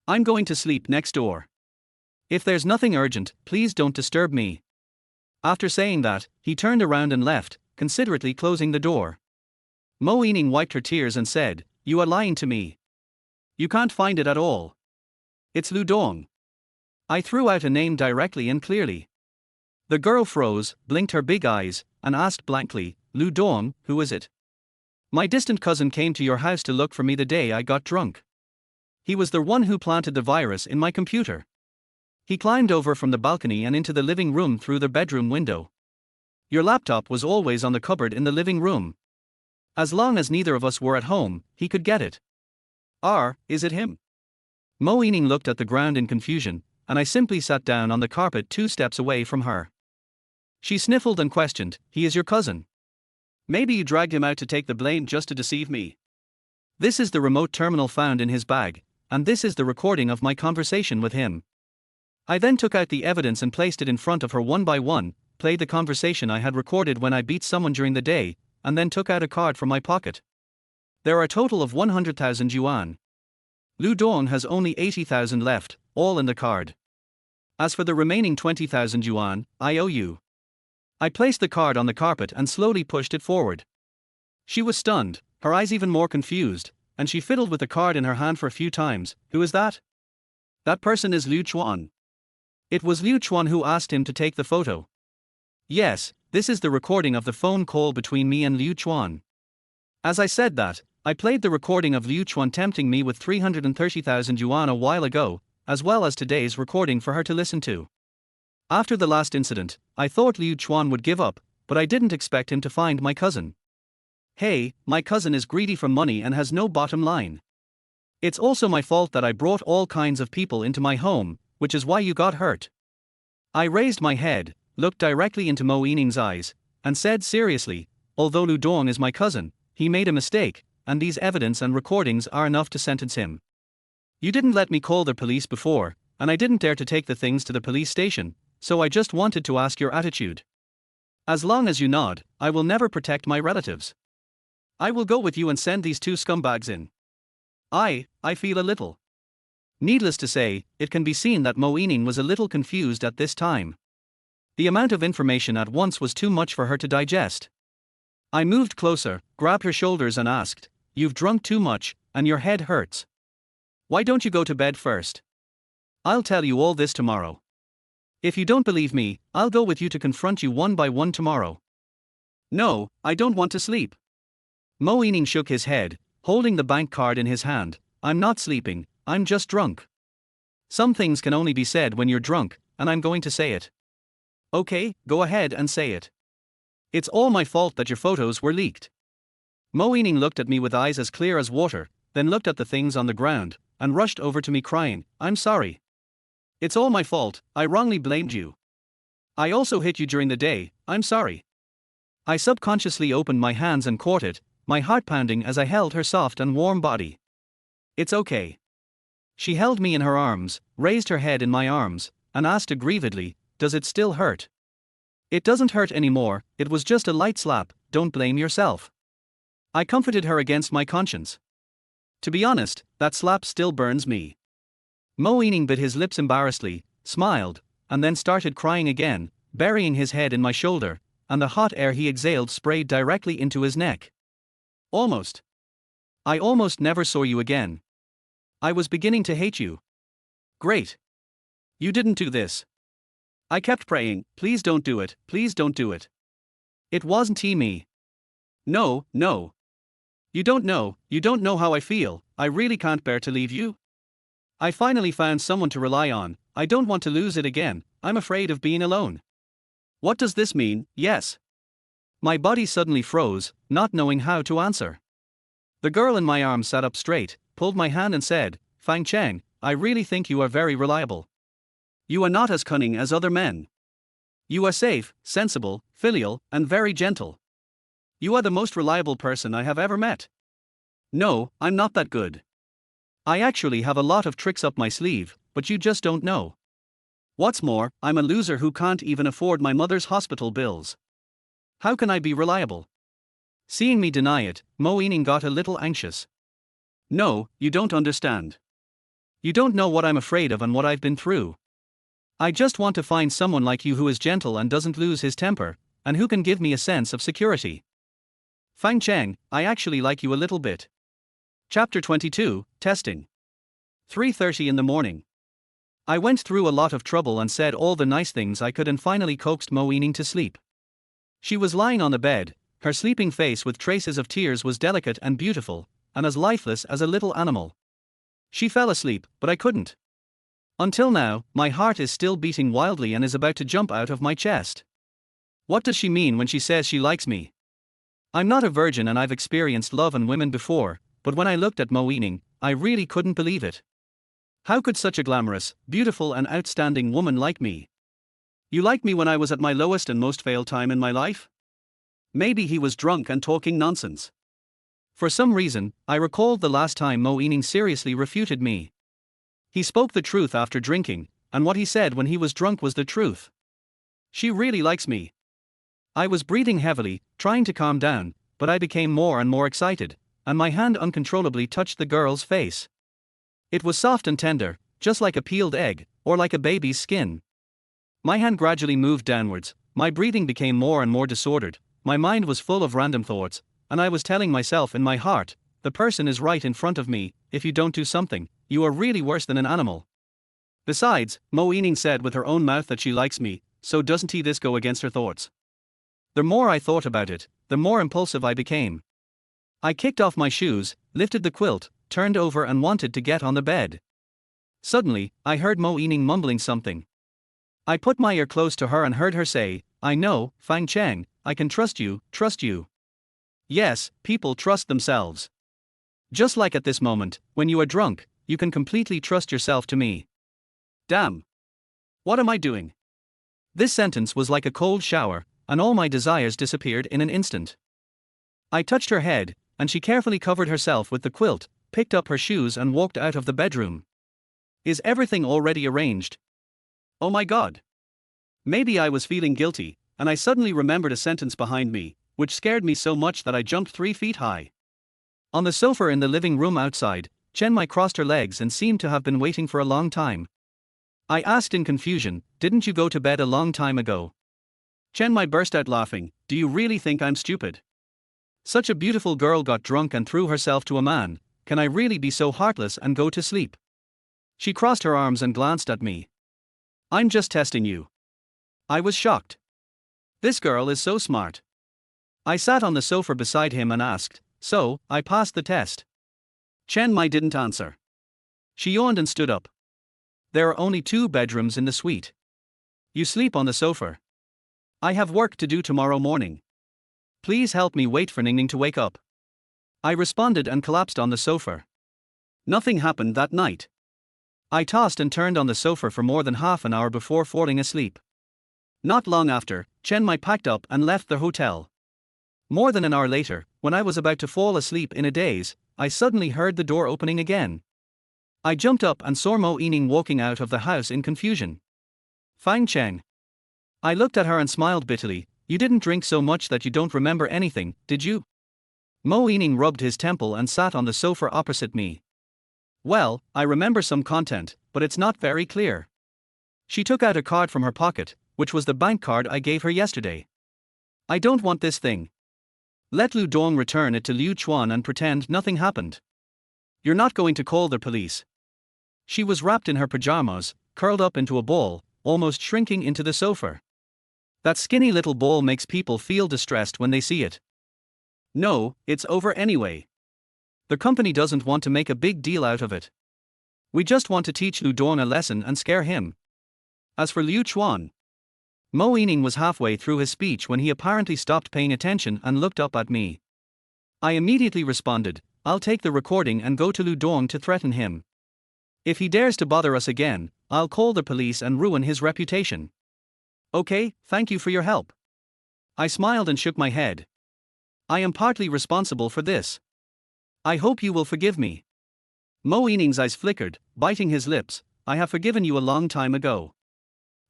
I'm going to sleep next door. If there's nothing urgent, please don't disturb me." After saying that, he turned around and left, considerately closing the door. Mo Yining wiped her tears and said, "You are lying to me. You can't find it at all. It's Lu Dong." I threw out a name directly and clearly. The girl froze, blinked her big eyes, and asked blankly, "Lu Dong, who is it?" "My distant cousin came to your house to look for me the day I got drunk. He was the one who planted the virus in my computer. He climbed over from the balcony and into the living room through the bedroom window. Your laptop was always on the cupboard in the living room. As long as neither of us were at home, he could get it." Is it him?" Mo Yining looked at the ground in confusion, and I simply sat down on the carpet 2 steps away from her. She sniffled and questioned, "He is your cousin? Maybe you dragged him out to take the blame just to deceive me." This is the remote terminal found in his bag, and this is the recording of my conversation with him. I then took out the evidence and placed it in front of her one by one, played the conversation I had recorded when I beat someone during the day, and then took out a card from my pocket. There are a total of 100,000 yuan. Lu Dong has only 80,000 left, all in the card. As for the remaining 20,000 yuan, I owe you. I placed the card on the carpet and slowly pushed it forward. She was stunned, her eyes even more confused, and she fiddled with the card in her hand for a few times. "Who is that?" "That person is Liu Chuan. It was Liu Chuan who asked him to take the photo." "Yes, this is the recording of the phone call between me and Liu Chuan." As I said that, I played the recording of Liu Chuan tempting me with 330,000 yuan a while ago, as well as today's recording for her to listen to. After the last incident, I thought Liu Chuan would give up, but I didn't expect him to find my cousin. Hey, my cousin is greedy for money and has no bottom line. It's also my fault that I brought all kinds of people into my home, which is why you got hurt. I raised my head, looked directly into Mo Yining's eyes, and said seriously, "Although Lu Dong is my cousin, he made a mistake, and these evidence and recordings are enough to sentence him. You didn't let me call the police before, and I didn't dare to take the things to the police station, so I just wanted to ask your attitude. As long as you nod, I will never protect my relatives. I will go with you and send these 2 scumbags in." I feel a little. Needless to say, it can be seen that Mo Yining was a little confused at this time. The amount of information at once was too much for her to digest. I moved closer, grabbed her shoulders and asked, "You've drunk too much, and your head hurts. Why don't you go to bed first? I'll tell you all this tomorrow. If you don't believe me, I'll go with you to confront you one by one tomorrow." "No, I don't want to sleep." Mo Yining shook his head, holding the bank card in his hand. "I'm not sleeping, I'm just drunk. Some things can only be said when you're drunk, and I'm going to say it." "Okay, go ahead and say it. It's all my fault that your photos were leaked." Mo Yining looked at me with eyes as clear as water, then looked at the things on the ground, and rushed over to me crying, "I'm sorry. It's all my fault, I wrongly blamed you. I also hit you during the day, I'm sorry." I subconsciously opened my hands and caught it, my heart pounding as I held her soft and warm body. "It's okay." She held me in her arms, raised her head in my arms, and asked aggrievedly, "Does it still hurt?" "It doesn't hurt anymore, it was just a light slap, don't blame yourself." I comforted her against my conscience. To be honest, that slap still burns me. Mo Yining bit his lips embarrassedly, smiled, and then started crying again, burying his head in my shoulder, and the hot air he exhaled sprayed directly into his neck. "I almost never saw you again. I was beginning to hate you. Great. You didn't do this. I kept praying, please don't do it, please don't do it. It wasn't me. No, no. You don't know how I feel, I really can't bear to leave you. I finally found someone to rely on, I don't want to lose it again, I'm afraid of being alone. What does this mean? Yes. My body suddenly froze, not knowing how to answer. The girl in my arms sat up straight, pulled my hand and said, Fang Cheng, I really think you are very reliable. You are not as cunning as other men. You are safe, sensible, filial, and very gentle. You are the most reliable person I have ever met. No, I'm not that good. I actually have a lot of tricks up my sleeve, but you just don't know. What's more, I'm a loser who can't even afford my mother's hospital bills. How can I be reliable? Seeing me deny it, Mo Yining got a little anxious. No, you don't understand. You don't know what I'm afraid of and what I've been through. I just want to find someone like you who is gentle and doesn't lose his temper, and who can give me a sense of security. Fang Cheng, I actually like you a little bit. Chapter 22, Testing. 3:30 in the morning. I went through a lot of trouble and said all the nice things I could and finally coaxed Mo Yining to sleep. She was lying on the bed, her sleeping face with traces of tears was delicate and beautiful, and as lifeless as a little animal. She fell asleep, but I couldn't. Until now, my heart is still beating wildly and is about to jump out of my chest. What does she mean when she says she likes me? I'm not a virgin and I've experienced love and women before, but when I looked at Mo Yining, I really couldn't believe it. How could such a glamorous, beautiful and outstanding woman like me? You liked me when I was at my lowest and most failed time in my life? Maybe he was drunk and talking nonsense. For some reason, I recalled the last time Mo Yining seriously refuted me. He spoke the truth after drinking, and what he said when he was drunk was the truth. She really likes me. I was breathing heavily, trying to calm down, but I became more and more excited, and my hand uncontrollably touched the girl's face. It was soft and tender, just like a peeled egg, or like a baby's skin. My hand gradually moved downwards, my breathing became more and more disordered, my mind was full of random thoughts, and I was telling myself in my heart, the person is right in front of me, if you don't do something, you are really worse than an animal. Besides, Mo Yining said with her own mouth that she likes me, so doesn't this go against her thoughts? The more I thought about it, the more impulsive I became. I kicked off my shoes, lifted the quilt, turned over and wanted to get on the bed. Suddenly, I heard Mo Yining mumbling something. I put my ear close to her and heard her say, I know, Fang Cheng, I can trust you, trust you. Yes, people trust themselves. Just like at this moment, when you are drunk, you can completely trust yourself to me. Damn. What am I doing? This sentence was like a cold shower, and all my desires disappeared in an instant. I touched her head, and she carefully covered herself with the quilt, picked up her shoes and walked out of the bedroom. Is everything already arranged? Oh my God. Maybe I was feeling guilty, and I suddenly remembered a sentence behind me, which scared me so much that I jumped 3 feet high. On the sofa in the living room outside, Chen Mai crossed her legs and seemed to have been waiting for a long time. I asked in confusion, didn't you go to bed a long time ago? Chen Mai burst out laughing, do you really think I'm stupid? Such a beautiful girl got drunk and threw herself to a man, can I really be so heartless and go to sleep? She crossed her arms and glanced at me. I'm just testing you. I was shocked. This girl is so smart. I sat on the sofa beside him and asked, so, I passed the test? Chen Mai didn't answer. She yawned and stood up. There are only 2 bedrooms in the suite. You sleep on the sofa. I have work to do tomorrow morning. Please help me wait for Ningning to wake up. I responded and collapsed on the sofa. Nothing happened that night. I tossed and turned on the sofa for more than half an hour before falling asleep. Not long after, Chen Mai packed up and left the hotel. More than an hour later, when I was about to fall asleep in a daze, I suddenly heard the door opening again. I jumped up and saw Mo Yining walking out of the house in confusion. Fang Cheng. I looked at her and smiled bitterly, you didn't drink so much that you don't remember anything, did you? Mo Yining rubbed his temple and sat on the sofa opposite me. Well, I remember some content, but it's not very clear. She took out a card from her pocket, which was the bank card I gave her yesterday. I don't want this thing. Let Lu Dong return it to Liu Chuan and pretend nothing happened. You're not going to call the police, She was wrapped in her pajamas, curled up into a ball, almost shrinking into the sofa. That skinny little ball makes people feel distressed when they see it. No, it's over anyway. The company doesn't want to make a big deal out of it. We just want to teach Lu Dorn a lesson and scare him. As for Liu Chuan, Mo Yining was halfway through his speech when he apparently stopped paying attention and looked up at me. I immediately responded, I'll take the recording and go to Lu Dorn to threaten him. If he dares to bother us again, I'll call the police and ruin his reputation. Okay, thank you for your help. I smiled and shook my head. I am partly responsible for this. I hope you will forgive me. Mo Yining's eyes flickered, biting his lips. I have forgiven you a long time ago.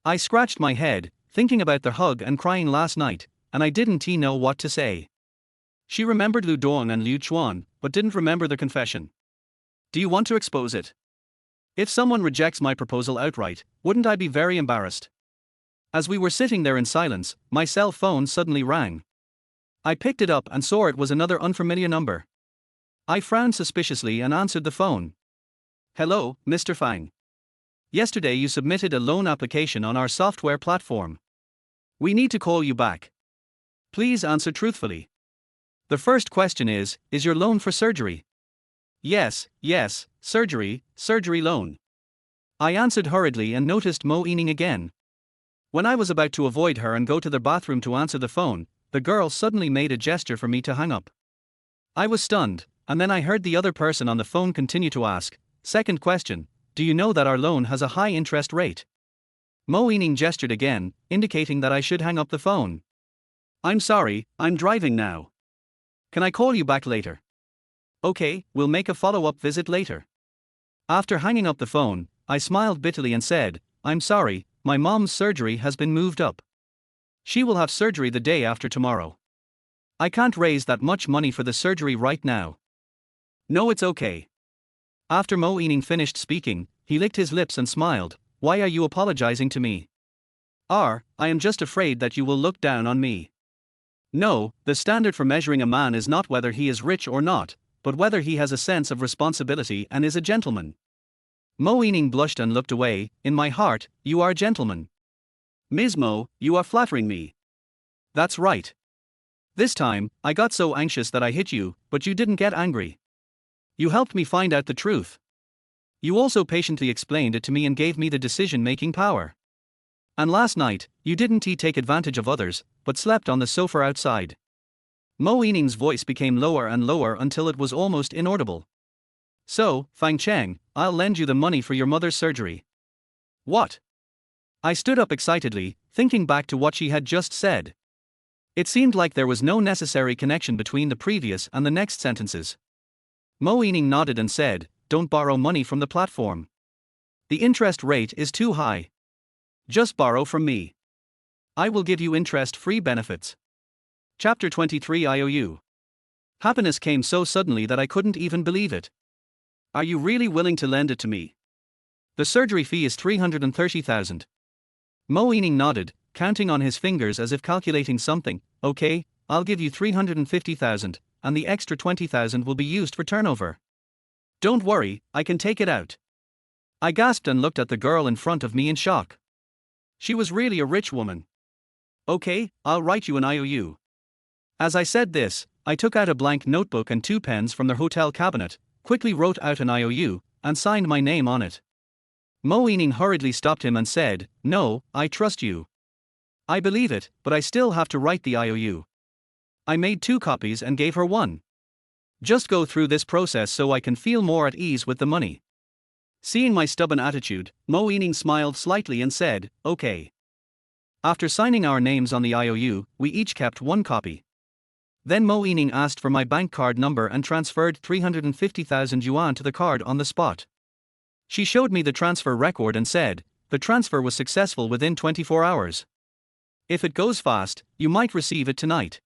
I scratched my head, thinking about the hug and crying last night, and I didn't know what to say. She remembered Lu Dorn and Liu Chuan, but didn't remember the confession. Do you want to expose it? If someone rejects my proposal outright, wouldn't I be very embarrassed? As we were sitting there in silence, my cell phone suddenly rang. I picked it up and saw it was another unfamiliar number. I frowned suspiciously and answered the phone. Hello, Mr. Fang. Yesterday you submitted a loan application on our software platform. We need to call you back. Please answer truthfully. The first question is your loan for surgery? Yes, surgery loan. I answered hurriedly and noticed Mo Yining again. When I was about to avoid her and go to the bathroom to answer the phone, the girl suddenly made a gesture for me to hang up. I was stunned, and then I heard the other person on the phone continue to ask, second question, do you know that our loan has a high interest rate? Mo Yining gestured again, indicating that I should hang up the phone. I'm sorry, I'm driving now. Can I call you back later? Okay, we'll make a follow-up visit later. After hanging up the phone, I smiled bitterly and said, I'm sorry, my mom's surgery has been moved up. She will have surgery the day after tomorrow. I can't raise that much money for the surgery right now. No, it's okay. After Mo Yining finished speaking, he licked his lips and smiled. Why are you apologizing to me? I am just afraid that you will look down on me. No, the standard for measuring a man is not whether he is rich or not, but whether he has a sense of responsibility and is a gentleman. Mo Yining blushed and looked away. In my heart, you are a gentleman. Ms. Mo, you are flattering me. That's right. This time, I got so anxious that I hit you, but you didn't get angry. You helped me find out the truth. You also patiently explained it to me and gave me the decision-making power. And last night, you didn't take advantage of others, but slept on the sofa outside. Mo Yining's voice became lower and lower until it was almost inaudible. So, Fang Cheng, I'll lend you the money for your mother's surgery. What? I stood up excitedly, thinking back to what she had just said. It seemed like there was no necessary connection between the previous and the next sentences. Mo Yining nodded and said, don't borrow money from the platform. The interest rate is too high. Just borrow from me. I will give you interest-free benefits. Chapter 23 IOU. Happiness came so suddenly that I couldn't even believe it. Are you really willing to lend it to me? The surgery fee is 330,000. Mo Yining nodded, counting on his fingers as if calculating something. Okay, I'll give you 350,000, and the extra 20,000 will be used for turnover. Don't worry, I can take it out. I gasped and looked at the girl in front of me in shock. She was really a rich woman. Okay, I'll write you an IOU. As I said this, I took out a blank notebook and 2 pens from the hotel cabinet, quickly wrote out an IOU, and signed my name on it. Mo Yining hurriedly stopped him and said, no, I trust you. I believe it, but I still have to write the IOU. I made 2 copies and gave her 1. Just go through this process so I can feel more at ease with the money. Seeing my stubborn attitude, Mo Yining smiled slightly and said, okay. After signing our names on the IOU, we each kept 1 copy. Then Mo Yining asked for my bank card number and transferred 350,000 yuan to the card on the spot. She showed me the transfer record and said, the transfer was successful within 24 hours. If it goes fast, you might receive it tonight.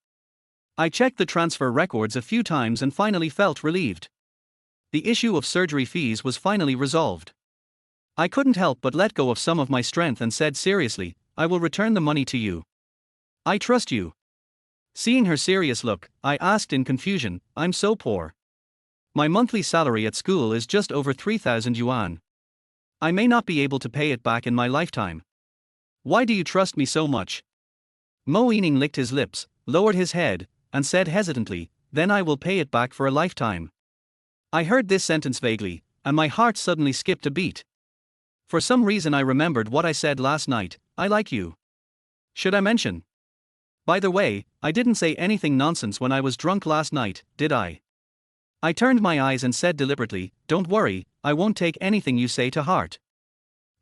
I checked the transfer records a few times and finally felt relieved. The issue of surgery fees was finally resolved. I couldn't help but let go of some of my strength and said seriously, I will return the money to you. I trust you. Seeing her serious look, I asked in confusion, I'm so poor. My monthly salary at school is just over 3,000 yuan. I may not be able to pay it back in my lifetime. Why do you trust me so much? Mo Ening licked his lips, lowered his head, and said hesitantly, then I will pay it back for a lifetime. I heard this sentence vaguely, and my heart suddenly skipped a beat. For some reason I remembered what I said last night, I like you. Should I mention? By the way, I didn't say anything nonsense when I was drunk last night, did I? I turned my eyes and said deliberately, don't worry, I won't take anything you say to heart.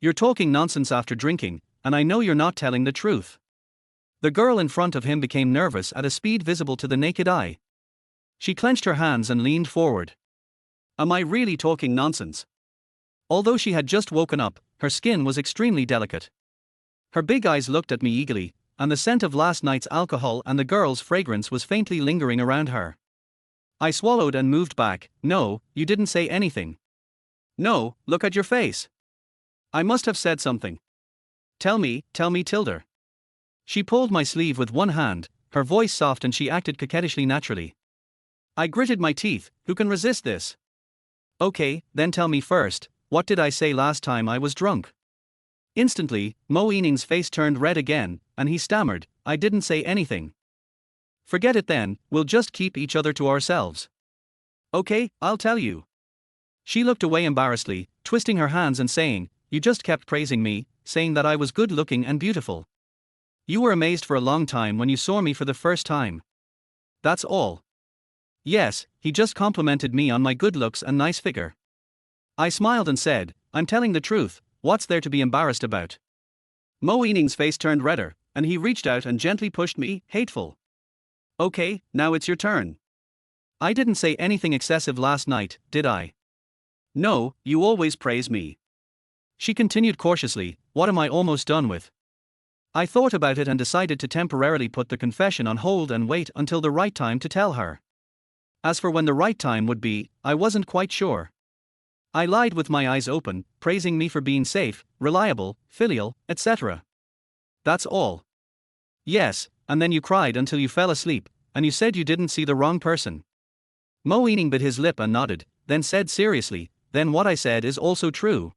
You're talking nonsense after drinking, and I know you're not telling the truth. The girl in front of him became nervous at a speed visible to the naked eye. She clenched her hands and leaned forward. Am I really talking nonsense? Although she had just woken up, her skin was extremely delicate. Her big eyes looked at me eagerly, and the scent of last night's alcohol and the girl's fragrance was faintly lingering around her. I swallowed and moved back. No, you didn't say anything. No, look at your face. I must have said something. Tell me, Tilda. She pulled my sleeve with one hand, her voice soft and she acted coquettishly naturally. I gritted my teeth, who can resist this? Okay, then tell me first, what did I say last time I was drunk? Instantly, Mo Ening's face turned red again, and he stammered, I didn't say anything. Forget it then, we'll just keep each other to ourselves. Okay, I'll tell you. She looked away embarrassedly, twisting her hands and saying, you just kept praising me, saying that I was good looking and beautiful. You were amazed for a long time when you saw me for the first time. That's all. Yes, he just complimented me on my good looks and nice figure. I smiled and said, I'm telling the truth, what's there to be embarrassed about? Mo Ening's face turned redder, and he reached out and gently pushed me, hateful. Okay, now it's your turn. I didn't say anything excessive last night, did I? No, you always praise me. She continued cautiously, what am I almost done with? I thought about it and decided to temporarily put the confession on hold and wait until the right time to tell her. As for when the right time would be, I wasn't quite sure. I lied with my eyes open, praising me for being safe, reliable, filial, etc. That's all. Yes, and then you cried until you fell asleep, and you said you didn't see the wrong person. Mo Ening bit his lip and nodded, then said seriously, then what I said is also true.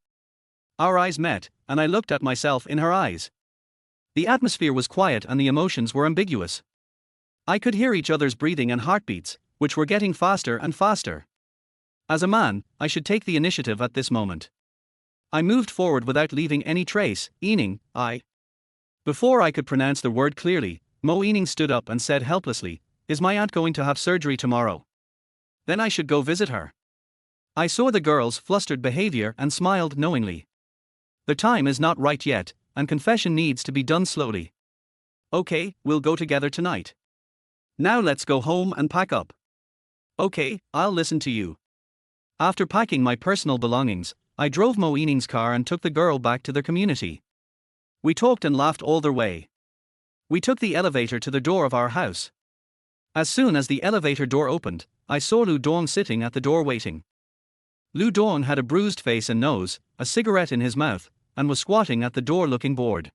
Our eyes met, and I looked at myself in her eyes. The atmosphere was quiet and the emotions were ambiguous. I could hear each other's breathing and heartbeats, which were getting faster and faster. As a man, I should take the initiative at this moment. I moved forward without leaving any trace. Ening, Before I could pronounce the word clearly, Mo Ening stood up and said helplessly, is my aunt going to have surgery tomorrow? Then I should go visit her. I saw the girl's flustered behavior and smiled knowingly. The time is not right yet, and confession needs to be done slowly. Okay, we'll go together tonight. Now let's go home and pack up. Okay, I'll listen to you. After packing my personal belongings, I drove Mo Ening's car and took the girl back to their community. We talked and laughed all the way. We took the elevator to the door of our house. As soon as the elevator door opened, I saw Lu Dong sitting at the door waiting. Lu Dong had a bruised face and nose, a cigarette in his mouth, and was squatting at the door looking bored.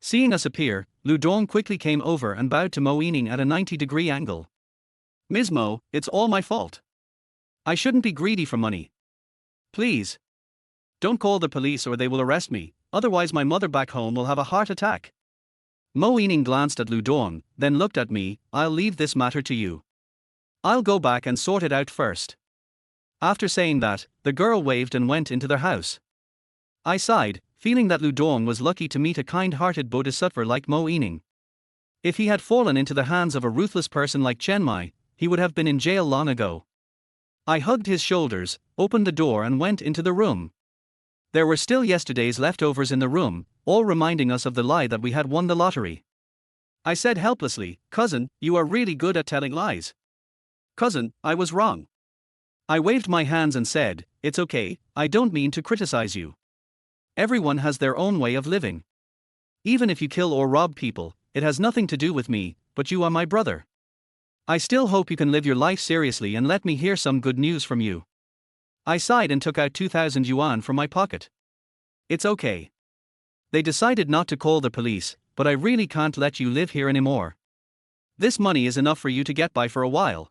Seeing us appear, Lu Dong quickly came over and bowed to Mo Ening at a 90-degree angle. Ms. Mo, it's all my fault. I shouldn't be greedy for money. Please. Don't call the police or they will arrest me, otherwise my mother back home will have a heart attack. Mo Ening glanced at Lu Dong, then looked at me, I'll leave this matter to you. I'll go back and sort it out first. After saying that, the girl waved and went into their house. I sighed, feeling that Lu Dong was lucky to meet a kind-hearted bodhisattva like Mo Ening. If he had fallen into the hands of a ruthless person like Chen Mai, he would have been in jail long ago. I hugged his shoulders, opened the door and went into the room. There were still yesterday's leftovers in the room, all reminding us of the lie that we had won the lottery. I said helplessly, cousin, you are really good at telling lies. Cousin, I was wrong. I waved my hands and said, it's okay, I don't mean to criticize you. Everyone has their own way of living. Even if you kill or rob people, it has nothing to do with me, but you are my brother. I still hope you can live your life seriously and let me hear some good news from you. I sighed and took out 2,000 yuan from my pocket. It's okay. They decided not to call the police, but I really can't let you live here anymore. This money is enough for you to get by for a while.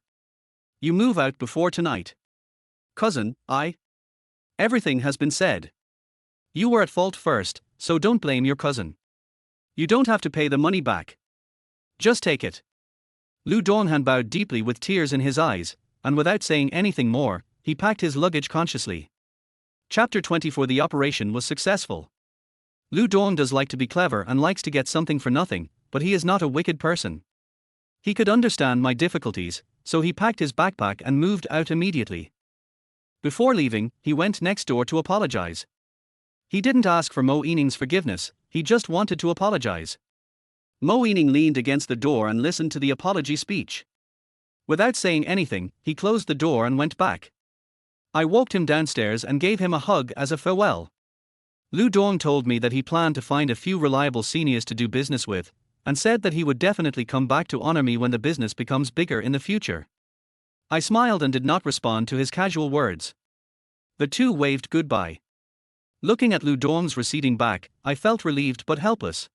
You move out before tonight. Cousin, Everything has been said. You were at fault first, so don't blame your cousin. You don't have to pay the money back. Just take it. Lu Donhan bowed deeply with tears in his eyes, and without saying anything more, he packed his luggage consciously. Chapter 24. The operation was successful. Lu Dong does like to be clever and likes to get something for nothing, but he is not a wicked person. He could understand my difficulties, so he packed his backpack and moved out immediately. Before leaving, he went next door to apologize. He didn't ask for Mo Yining's forgiveness, he just wanted to apologize. Mo Yining leaned against the door and listened to the apology speech. Without saying anything, he closed the door and went back. I walked him downstairs and gave him a hug as a farewell. Lu Dong told me that he planned to find a few reliable seniors to do business with, and said that he would definitely come back to honor me when the business becomes bigger in the future. I smiled and did not respond to his casual words. The two waved goodbye. Looking at Lu Dong's receding back, I felt relieved but helpless.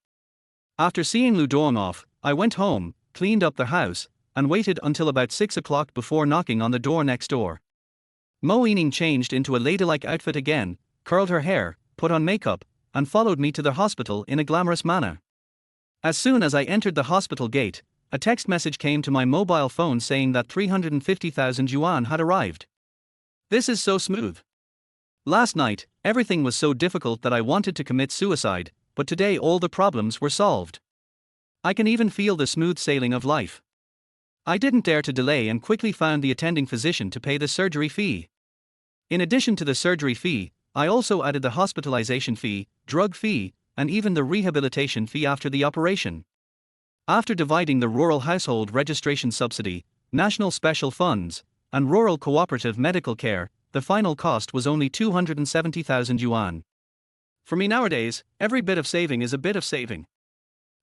After seeing Lu Dong off, I went home, cleaned up the house, and waited until about 6 o'clock before knocking on the door next door. Mo Yining changed into a ladylike outfit again, curled her hair, put on makeup, and followed me to the hospital in a glamorous manner. As soon as I entered the hospital gate, a text message came to my mobile phone saying that 350,000 yuan had arrived. This is so smooth. Last night, everything was so difficult that I wanted to commit suicide, but today all the problems were solved. I can even feel the smooth sailing of life. I didn't dare to delay and quickly found the attending physician to pay the surgery fee. In addition to the surgery fee, I also added the hospitalization fee, drug fee, and even the rehabilitation fee after the operation. After dividing the Rural Household Registration Subsidy, National Special Funds, and Rural Cooperative Medical Care, the final cost was only 270,000 yuan. For me nowadays, every bit of saving is a bit of saving.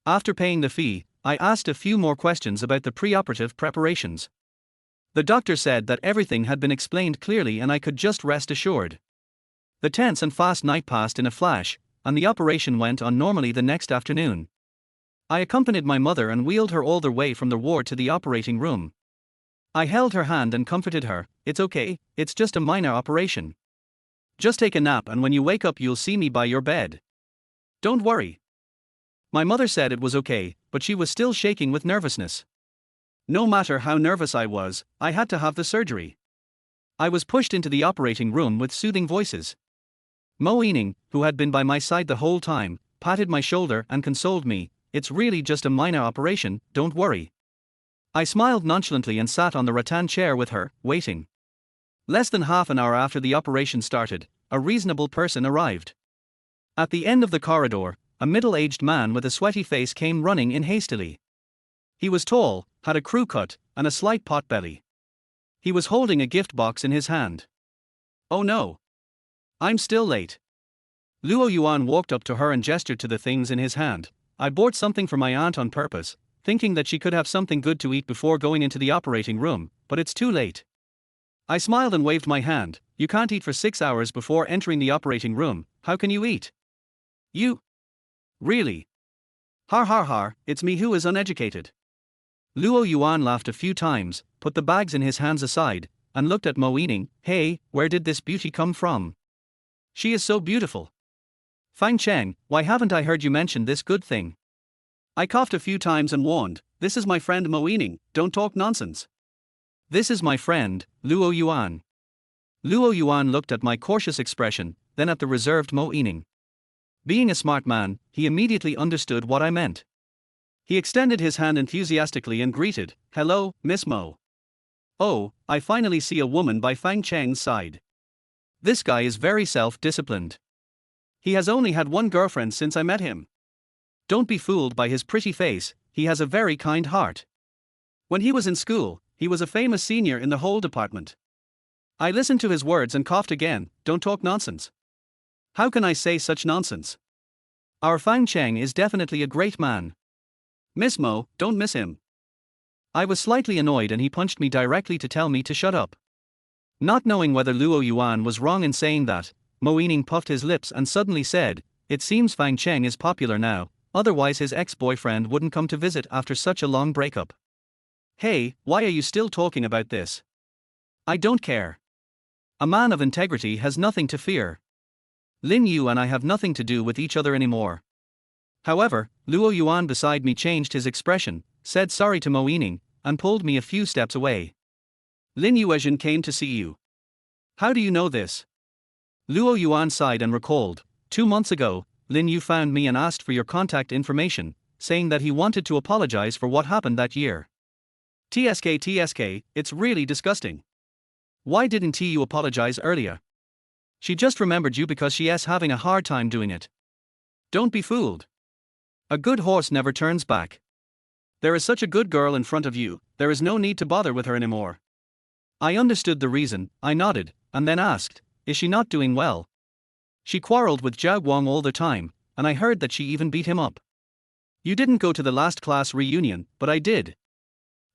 After paying the fee, I asked a few more questions about the preoperative preparations. The doctor said that everything had been explained clearly and I could just rest assured. The tense and fast night passed in a flash, and the operation went on normally the next afternoon. I accompanied my mother and wheeled her all the way from the ward to the operating room. I held her hand and comforted her. It's okay, it's just a minor operation. Just take a nap and when you wake up you'll see me by your bed. Don't worry. My mother said it was okay, but she was still shaking with nervousness. No matter how nervous I was, I had to have the surgery. I was pushed into the operating room with soothing voices. Mo Yining, who had been by my side the whole time, patted my shoulder and consoled me. It's really just a minor operation, don't worry. I smiled nonchalantly and sat on the rattan chair with her, waiting. Less than half an hour after the operation started, a reasonable person arrived. At the end of the corridor, a middle-aged man with a sweaty face came running in hastily. He was tall, had a crew cut, and a slight pot-belly. He was holding a gift box in his hand. Oh no! I'm still late. Luo Yuan walked up to her and gestured to the things in his hand. I bought something for my aunt on purpose, thinking that she could have something good to eat before going into the operating room, but it's too late. I smiled and waved my hand. You can't eat for 6 hours before entering the operating room, how can you eat? You? Really? Har har har, it's me who is uneducated. Luo Yuan laughed a few times, put the bags in his hands aside, and looked at Mo Yining. Hey, where did this beauty come from? She is so beautiful. Fang Cheng, why haven't I heard you mention this good thing? I coughed a few times and warned, this is my friend Mo Yining, don't talk nonsense. This is my friend, Luo Yuan. Luo Yuan looked at my cautious expression, then at the reserved Mo Yining. Being a smart man, he immediately understood what I meant. He extended his hand enthusiastically and greeted, hello, Miss Mo. Oh, I finally see a woman by Fang Cheng's side. This guy is very self-disciplined. He has only had one girlfriend since I met him. Don't be fooled by his pretty face, he has a very kind heart. When he was in school, he was a famous senior in the whole department. I listened to his words and coughed again, don't talk nonsense. How can I say such nonsense? Our Fang Cheng is definitely a great man. Miss Mo, don't miss him. I was slightly annoyed and he punched me directly to tell me to shut up. Not knowing whether Luo Yuan was wrong in saying that, Mo Yining puffed his lips and suddenly said, it seems Fang Cheng is popular now, otherwise his ex-boyfriend wouldn't come to visit after such a long breakup. Hey, why are you still talking about this? I don't care. A man of integrity has nothing to fear. Lin Yu and I have nothing to do with each other anymore. However, Luo Yuan beside me changed his expression, said sorry to Mo Yining, and pulled me a few steps away. Lin Yuezhen came to see you. How do you know this? Luo Yuan sighed and recalled, 2 months ago, Lin Yu found me and asked for your contact information, saying that he wanted to apologize for what happened that year. TSK, it's really disgusting. Why didn't you apologize earlier? She just remembered you because she's having a hard time doing it. Don't be fooled. A good horse never turns back. There is such a good girl in front of you, there is no need to bother with her anymore. I understood the reason, I nodded, and then asked, is she not doing well? She quarreled with Zhao Guang all the time, and I heard that she even beat him up. You didn't go to the last class reunion, but I did.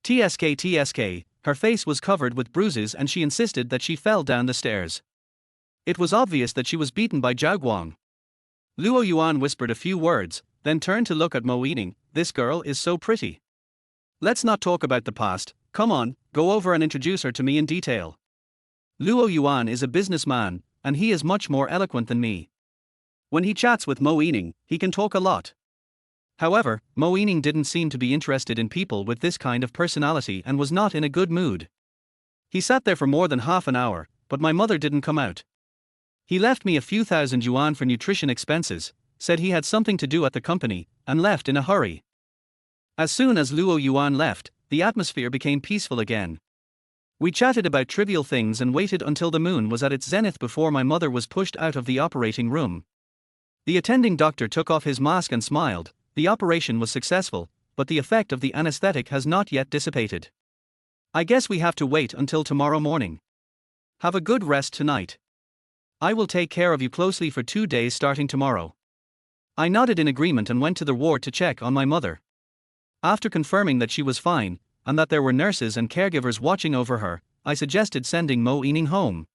TSK, her face was covered with bruises and she insisted that she fell down the stairs. It was obvious that she was beaten by Zhao Guang. Luo Yuan whispered a few words, then turned to look at Mo Yining. This girl is so pretty. Let's not talk about the past, come on, go over and introduce her to me in detail. Luo Yuan is a businessman, and he is much more eloquent than me. When he chats with Mo Yining, he can talk a lot. However, Mo Yining didn't seem to be interested in people with this kind of personality and was not in a good mood. He sat there for more than half an hour, but my mother didn't come out. He left me a few thousand yuan for nutrition expenses, said he had something to do at the company, and left in a hurry. As soon as Luo Yuan left, the atmosphere became peaceful again. We chatted about trivial things and waited until the moon was at its zenith before my mother was pushed out of the operating room. The attending doctor took off his mask and smiled. The operation was successful, but the effect of the anesthetic has not yet dissipated. I guess we have to wait until tomorrow morning. Have a good rest tonight. I will take care of you closely for 2 days starting tomorrow. I nodded in agreement and went to the ward to check on my mother. After confirming that she was fine, and that there were nurses and caregivers watching over her, I suggested sending Mo Yining home.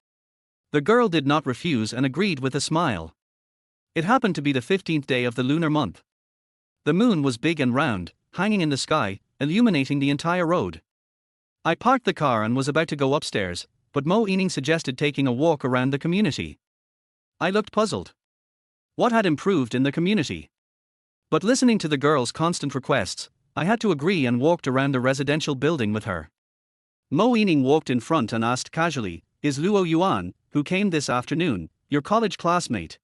The girl did not refuse and agreed with a smile. It happened to be the 15th day of the lunar month. The moon was big and round, hanging in the sky, illuminating the entire road. I parked the car and was about to go upstairs, but Mo Yining suggested taking a walk around the community. I looked puzzled. What had improved in the community? But listening to the girl's constant requests, I had to agree and walked around the residential building with her. Mo Yining walked in front and asked casually, is Luo Yuan, who came this afternoon, your college classmate?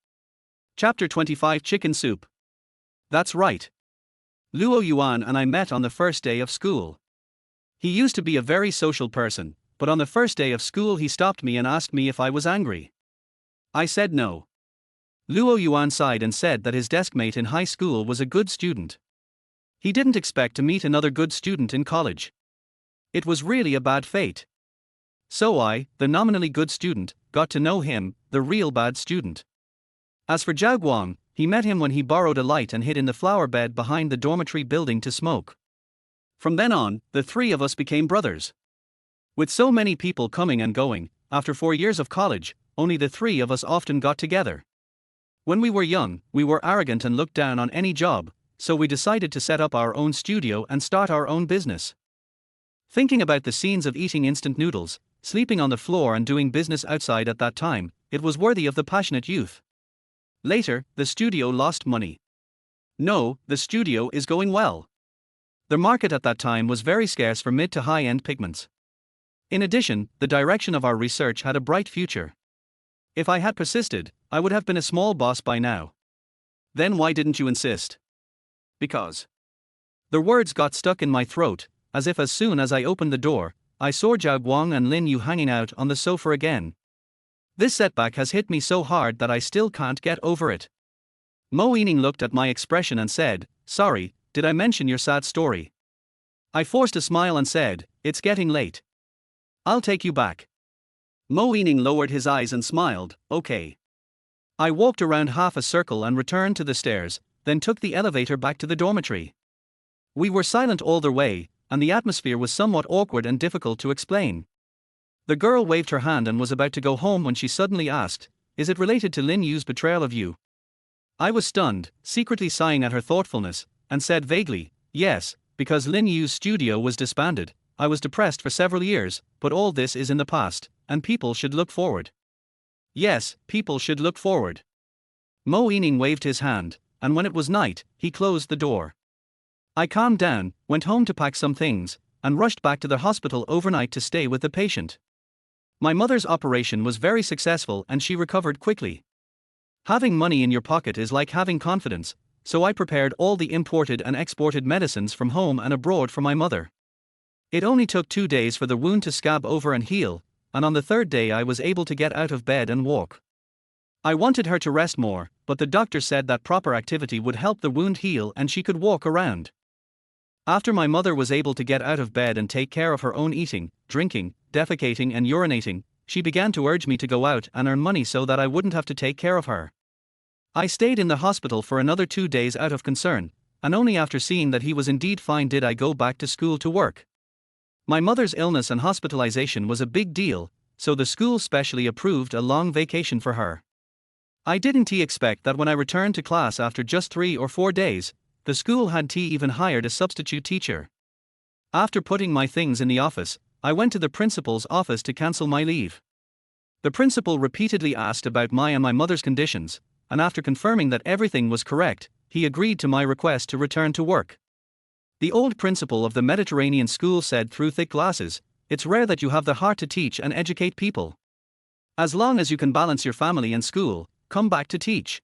Chapter 25 Chicken Soup. That's right. Luo Yuan and I met on the first day of school. He used to be a very social person, but on the first day of school he stopped me and asked me if I was angry. I said no. Luo Yuan sighed and said that his deskmate in high school was a good student. He didn't expect to meet another good student in college. It was really a bad fate. So I, the nominally good student, got to know him, the real bad student. As for Zhao Guang, he met him when he borrowed a light and hid in the flower bed behind the dormitory building to smoke. From then on, the three of us became brothers. With so many people coming and going, after 4 years of college, only the three of us often got together. When we were young, we were arrogant and looked down on any job, so we decided to set up our own studio and start our own business. Thinking about the scenes of eating instant noodles, sleeping on the floor and doing business outside at that time, it was worthy of the passionate youth. Later, the studio lost money. No, the studio is going well. The market at that time was very scarce for mid to high-end pigments. In addition, the direction of our research had a bright future. If I had persisted, I would have been a small boss by now. Then why didn't you insist? Because. The words got stuck in my throat, as if as soon as I opened the door, I saw Zhao Guang and Lin Yu hanging out on the sofa again. This setback has hit me so hard that I still can't get over it. Mo Yining looked at my expression and said, sorry, did I mention your sad story? I forced a smile and said, it's getting late. I'll take you back. Mo Yining lowered his eyes and smiled, okay. I walked around half a circle and returned to the stairs, then took the elevator back to the dormitory. We were silent all the way, and the atmosphere was somewhat awkward and difficult to explain. The girl waved her hand and was about to go home when she suddenly asked, is it related to Lin Yu's betrayal of you? I was stunned, secretly sighing at her thoughtfulness, and said vaguely, yes, because Lin Yu's studio was disbanded. I was depressed for several years, but all this is in the past, and people should look forward. Yes, people should look forward. Mo Ening waved his hand, and when it was night, he closed the door. I calmed down, went home to pack some things, and rushed back to the hospital overnight to stay with the patient. My mother's operation was very successful and she recovered quickly. Having money in your pocket is like having confidence, so I prepared all the imported and exported medicines from home and abroad for my mother. It only took 2 days for the wound to scab over and heal, and on the 3rd day I was able to get out of bed and walk. I wanted her to rest more, but the doctor said that proper activity would help the wound heal and she could walk around. After my mother was able to get out of bed and take care of her own eating, drinking, defecating and urinating, she began to urge me to go out and earn money so that I wouldn't have to take care of her. I stayed in the hospital for another 2 days out of concern, and only after seeing that he was indeed fine did I go back to school to work. My mother's illness and hospitalization was a big deal, so the school specially approved a long vacation for her. I didn't expect that when I returned to class after just 3 or 4 days, the school had even hired a substitute teacher. After putting my things in the office, I went to the principal's office to cancel my leave. The principal repeatedly asked about my and my mother's conditions, and after confirming that everything was correct, he agreed to my request to return to work. The old principal of the Mediterranean school said through thick glasses, "It's rare that you have the heart to teach and educate people. As long as you can balance your family and school, come back to teach."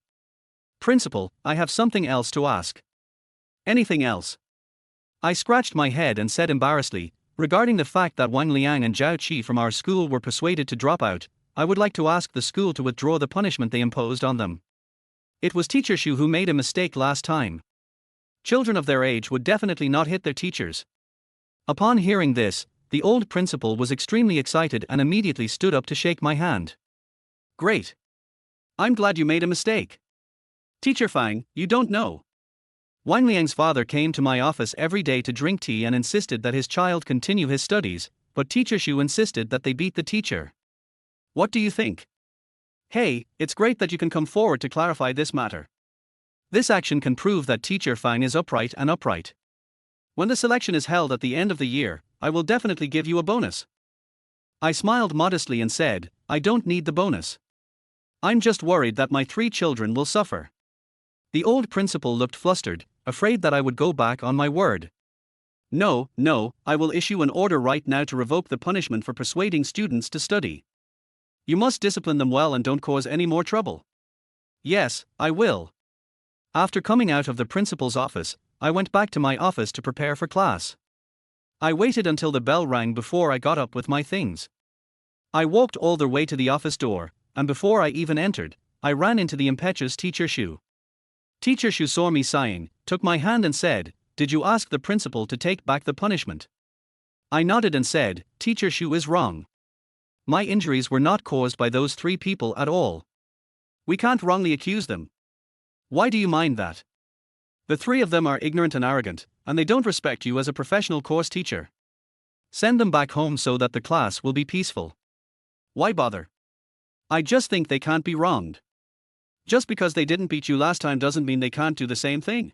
"Principal, I have something else to ask." "Anything else?" I scratched my head and said embarrassedly, "Regarding the fact that Wang Liang and Zhao Qi from our school were persuaded to drop out, I would like to ask the school to withdraw the punishment they imposed on them. It was Teacher Shu who made a mistake last time. Children of their age would definitely not hit their teachers." Upon hearing this, the old principal was extremely excited and immediately stood up to shake my hand. "Great. I'm glad you made a mistake. Teacher Fang, you don't know. Wang Liang's father came to my office every day to drink tea and insisted that his child continue his studies, but Teacher Shu insisted that they beat the teacher. What do you think? Hey, it's great that you can come forward to clarify this matter. This action can prove that Teacher Fang is upright and upright. When the selection is held at the end of the year, I will definitely give you a bonus." I smiled modestly and said, "I don't need the bonus. I'm just worried that my 3 children will suffer." The old principal looked flustered, afraid that I would go back on my word. No, I will issue an order right now to revoke the punishment for persuading students to study. You must discipline them well and don't cause any more trouble." "Yes, I will." After coming out of the principal's office, I went back to my office to prepare for class. I waited until the bell rang before I got up with my things. I walked all the way to the office door, and before I even entered, I ran into the impetuous Teacher Shu. Teacher Shu saw me sighing, took my hand and said, "Did you ask the principal to take back the punishment?" I nodded and said, "Teacher Shu is wrong. My injuries were not caused by those 3 people at all. We can't wrongly accuse them. Why do you mind that? The 3 of them are ignorant and arrogant, and they don't respect you as a professional course teacher. Send them back home so that the class will be peaceful. Why bother? I just think they can't be wronged. Just because they didn't beat you last time doesn't mean they can't do the same thing.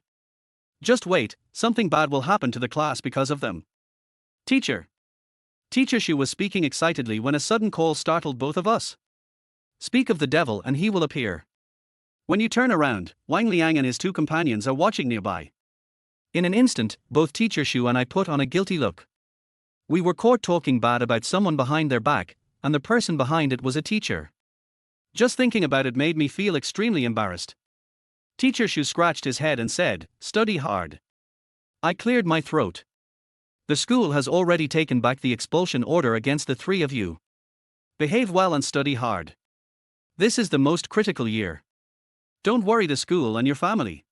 Just wait, something bad will happen to the class because of them." "Teacher." Teacher Shu was speaking excitedly when a sudden call startled both of us. "Speak of the devil and he will appear. When you turn around, Wang Liang and his 2 companions are watching nearby." In an instant, both Teacher Shu and I put on a guilty look. We were caught talking bad about someone behind their back, and the person behind it was a teacher. Just thinking about it made me feel extremely embarrassed. Teacher Shu scratched his head and said, "Study hard." I cleared my throat. "The school has already taken back the expulsion order against the 3 of you. Behave well and study hard. This is the most critical year. Don't worry the school and your family."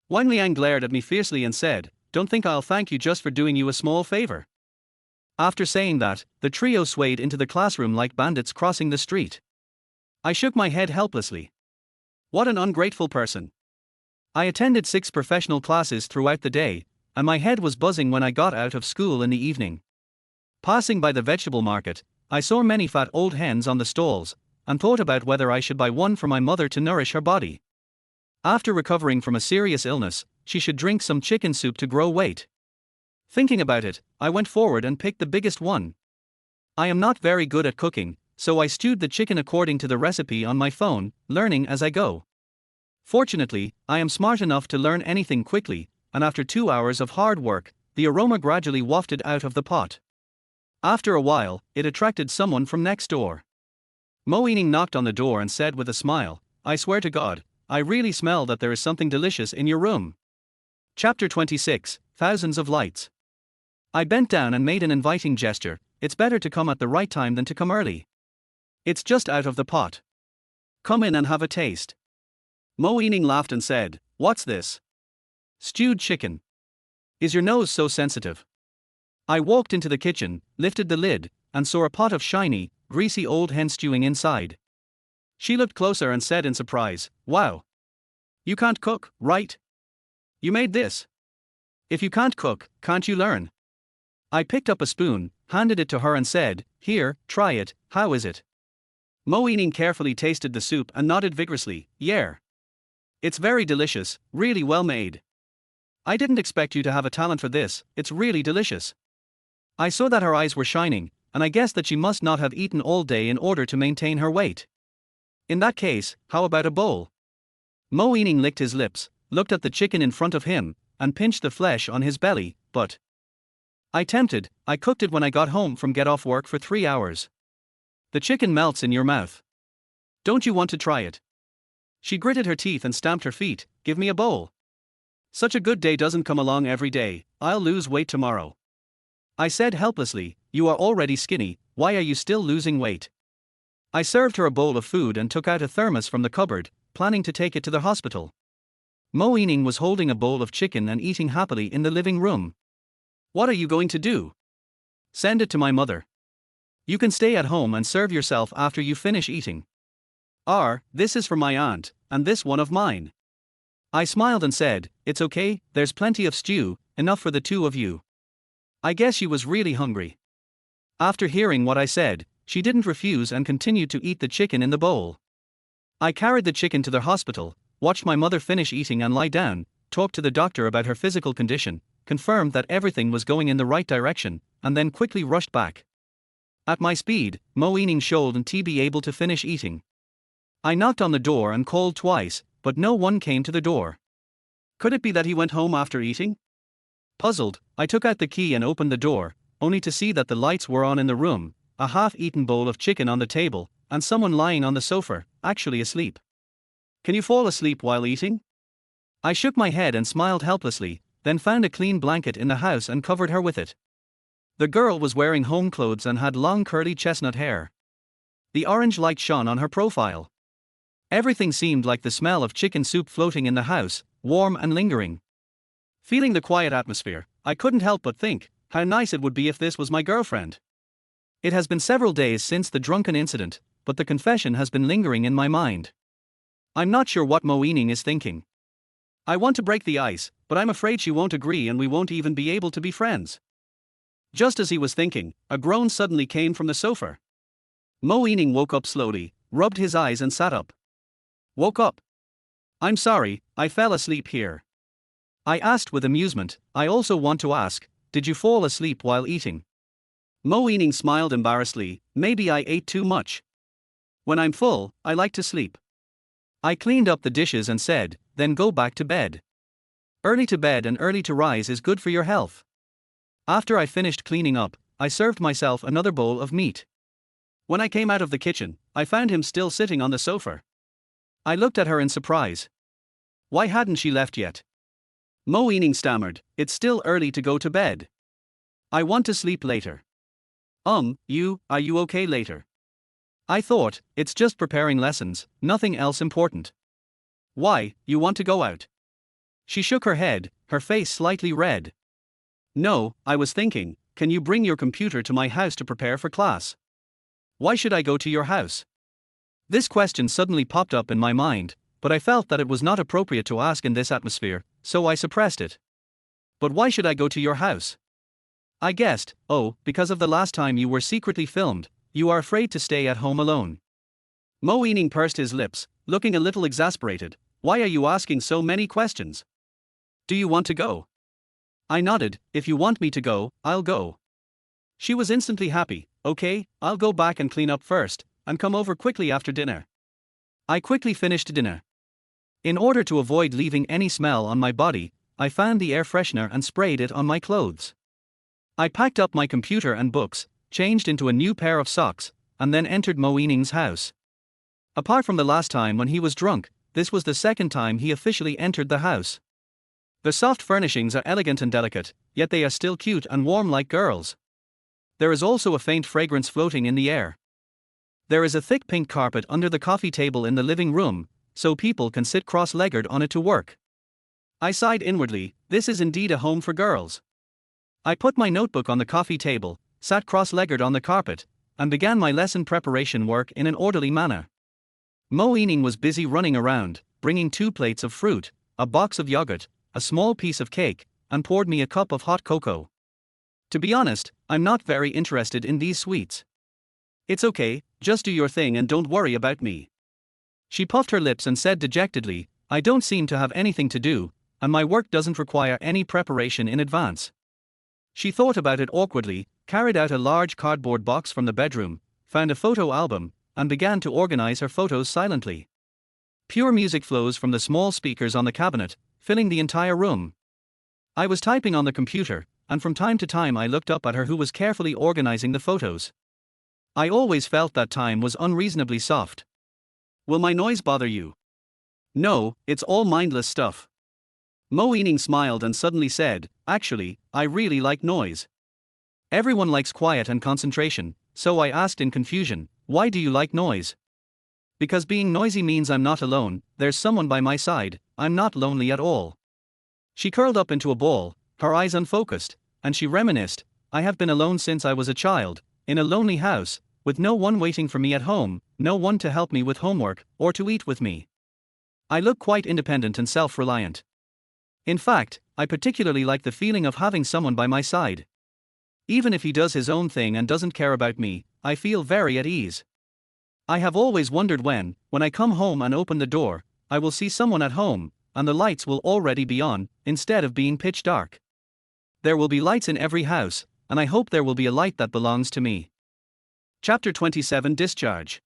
Wang Liang glared at me fiercely and said, "Don't think I'll thank you just for doing you a small favor." After saying that, the trio swayed into the classroom like bandits crossing the street. I shook my head helplessly. What an ungrateful person. I attended 6 professional classes throughout the day, and my head was buzzing when I got out of school in the evening. Passing by the vegetable market, I saw many fat old hens on the stalls, and thought about whether I should buy one for my mother to nourish her body. After recovering from a serious illness, she should drink some chicken soup to grow weight. Thinking about it, I went forward and picked the biggest one. I am not very good at cooking, so I stewed the chicken according to the recipe on my phone, learning as I go. Fortunately, I am smart enough to learn anything quickly, and after 2 hours of hard work, the aroma gradually wafted out of the pot. After a while, it attracted someone from next door. Moeening knocked on the door and said with a smile, "I swear to God, I really smell that there is something delicious in your room." Chapter 26, Thousands of Lights. I bent down and made an inviting gesture. It's better to come at the right time than to come early. It's just out of the pot. Come in and have a taste. Moeening laughed and said, "What's this?" "Stewed chicken." "Is your nose so sensitive?" I walked into the kitchen, lifted the lid, and saw a pot of shiny, greasy old hen stewing inside. She looked closer and said in surprise, "Wow. You can't cook, right? You made this. If you can't cook, can't you learn?" I picked up a spoon, handed it to her and said, "Here, try it, how is it?" Moeening carefully tasted the soup and nodded vigorously, "Yeah. It's very delicious, really well made. I didn't expect you to have a talent for this, it's really delicious." I saw that her eyes were shining, and I guessed that she must not have eaten all day in order to maintain her weight. "In that case, how about a bowl?" Moeening licked his lips, looked at the chicken in front of him, and pinched the flesh on his belly, but I tempted, I cooked it when I got home from get off work for 3 hours. The chicken melts in your mouth. Don't you want to try it? She gritted her teeth and stamped her feet, "Give me a bowl. Such a good day doesn't come along every day, I'll lose weight tomorrow." I said helplessly, "You are already skinny, why are you still losing weight?" I served her a bowl of food and took out a thermos from the cupboard, planning to take it to the hospital. Moeening was holding a bowl of chicken and eating happily in the living room. "What are you going to do?" "Send it to my mother. You can stay at home and serve yourself after you finish eating." This is for my aunt, and this one of mine." I smiled and said, "It's okay, there's plenty of stew, enough for the two of you." I guess she was really hungry. After hearing what I said, she didn't refuse and continued to eat the chicken in the bowl. I carried the chicken to the hospital, watched my mother finish eating and lie down, talked to the doctor about her physical condition, confirmed that everything was going in the right direction, and then quickly rushed back. At my speed, Moeening showed to be able to finish eating. I knocked on the door and called twice, but no one came to the door. Could it be that he went home after eating? Puzzled, I took out the key and opened the door, only to see that the lights were on in the room, a half-eaten bowl of chicken on the table, and someone lying on the sofa, actually asleep. "Can you fall asleep while eating?" I shook my head and smiled helplessly, then found a clean blanket in the house and covered her with it. The girl was wearing home clothes and had long curly chestnut hair. The orange light shone on her profile. Everything seemed like the smell of chicken soup floating in the house, warm and lingering. Feeling the quiet atmosphere, I couldn't help but think, how nice it would be if this was my girlfriend. It has been several days since the drunken incident, but the confession has been lingering in my mind. I'm not sure what Moeening is thinking. I want to break the ice, but I'm afraid she won't agree and we won't even be able to be friends. Just as he was thinking, a groan suddenly came from the sofa. Moeening woke up slowly, rubbed his eyes and sat up. "Woke up? I'm sorry, I fell asleep here." I asked with amusement. I also want to ask, did you fall asleep while eating? Moeening smiled embarrassedly, "Maybe I ate too much. When I'm full, I like to sleep." I cleaned up the dishes and said, "Then go back to bed. Early to bed and early to rise is good for your health." After I finished cleaning up, I served myself another bowl of meat. When I came out of the kitchen, I found him still sitting on the sofa. I looked at her in surprise. Why hadn't she left yet? Moeening stammered, "It's still early to go to bed. I want to sleep later." Are you okay later? I thought, it's just preparing lessons, nothing else important. Why, you want to go out? She shook her head, her face slightly red. No, I was thinking, can you bring your computer to my house to prepare for class? Why should I go to your house? This question suddenly popped up in my mind, but I felt that it was not appropriate to ask in this atmosphere, so I suppressed it. But why should I go to your house? I guessed, because of the last time you were secretly filmed, you are afraid to stay at home alone. Moeening pursed his lips, looking a little exasperated. Why are you asking so many questions? Do you want to go? I nodded. If you want me to go, I'll go. She was instantly happy. Okay, I'll go back and clean up first, and come over quickly after dinner. I quickly finished dinner. In order to avoid leaving any smell on my body, I found the air freshener and sprayed it on my clothes. I packed up my computer and books, changed into a new pair of socks, and then entered Mo Ening's house. Apart from the last time when he was drunk, this was the second time he officially entered the house. The soft furnishings are elegant and delicate, yet they are still cute and warm like girls. There is also a faint fragrance floating in the air. There is a thick pink carpet under the coffee table in the living room, so people can sit cross-legged on it to work. I sighed inwardly, this is indeed a home for girls. I put my notebook on the coffee table, sat cross-legged on the carpet, and began my lesson preparation work in an orderly manner. Mo Ening was busy running around, bringing 2 plates of fruit, a box of yogurt, a small piece of cake, and poured me a cup of hot cocoa. To be honest, I'm not very interested in these sweets. It's okay, just do your thing and don't worry about me. She puffed her lips and said dejectedly, I don't seem to have anything to do, and my work doesn't require any preparation in advance. She thought about it awkwardly, carried out a large cardboard box from the bedroom, found a photo album, and began to organize her photos silently. Pure music flows from the small speakers on the cabinet, filling the entire room. I was typing on the computer, and from time to time I looked up at her who was carefully organizing the photos. I always felt that time was unreasonably soft. Will my noise bother you? No, it's all mindless stuff. Mo Ening smiled and suddenly said, actually, I really like noise. Everyone likes quiet and concentration, so I asked in confusion, why do you like noise? Because being noisy means I'm not alone, there's someone by my side, I'm not lonely at all. She curled up into a ball, her eyes unfocused, and she reminisced, I have been alone since I was a child, in a lonely house, with no one waiting for me at home, no one to help me with homework, or to eat with me. I look quite independent and self-reliant. In fact, I particularly like the feeling of having someone by my side. Even if he does his own thing and doesn't care about me, I feel very at ease. I have always wondered when I come home and open the door, I will see someone at home, and the lights will already be on, instead of being pitch dark. There will be lights in every house, and I hope there will be a light that belongs to me. Chapter 27 Discharge.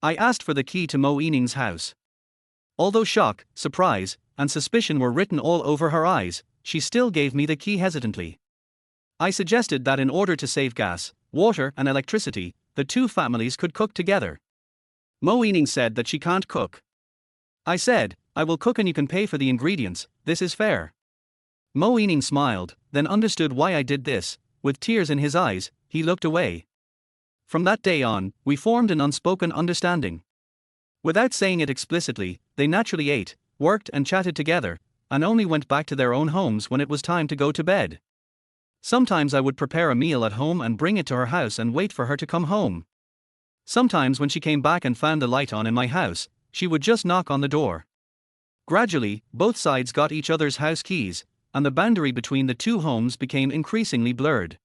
I asked for the key to Mo Ening's house. Although shock, surprise, and suspicion were written all over her eyes, she still gave me the key hesitantly. I suggested that in order to save gas, water, and electricity, the 2 families could cook together. Mo Ening said that she can't cook. I said, I will cook and you can pay for the ingredients, this is fair. Mo Ening smiled, then understood why I did this. With tears in his eyes, he looked away. From that day on, we formed an unspoken understanding. Without saying it explicitly, they naturally ate, worked and chatted together, and only went back to their own homes when it was time to go to bed. Sometimes I would prepare a meal at home and bring it to her house and wait for her to come home. Sometimes when she came back and found the light on in my house, she would just knock on the door. Gradually, both sides got each other's house keys, and the boundary between the 2 homes became increasingly blurred.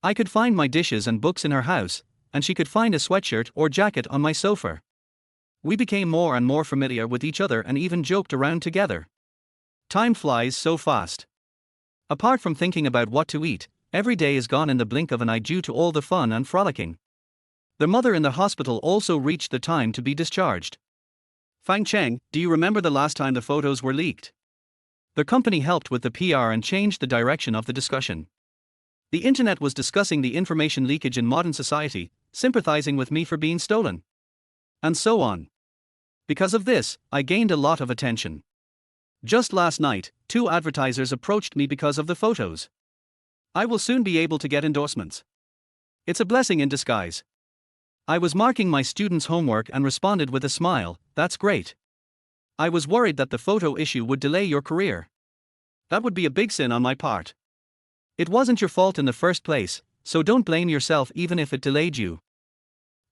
I could find my dishes and books in her house, and she could find a sweatshirt or jacket on my sofa. We became more and more familiar with each other and even joked around together. Time flies so fast. Apart from thinking about what to eat, every day is gone in the blink of an eye due to all the fun and frolicking. The mother in the hospital also reached the time to be discharged. Fang Cheng, do you remember the last time the photos were leaked? The company helped with the PR and changed the direction of the discussion. The internet was discussing the information leakage in modern society, sympathizing with me for being stolen. And so on. Because of this, I gained a lot of attention. Just last night, 2 advertisers approached me because of the photos. I will soon be able to get endorsements. It's a blessing in disguise. I was marking my students' homework and responded with a smile, that's great. I was worried that the photo issue would delay your career. That would be a big sin on my part. It wasn't your fault in the first place, so don't blame yourself even if it delayed you.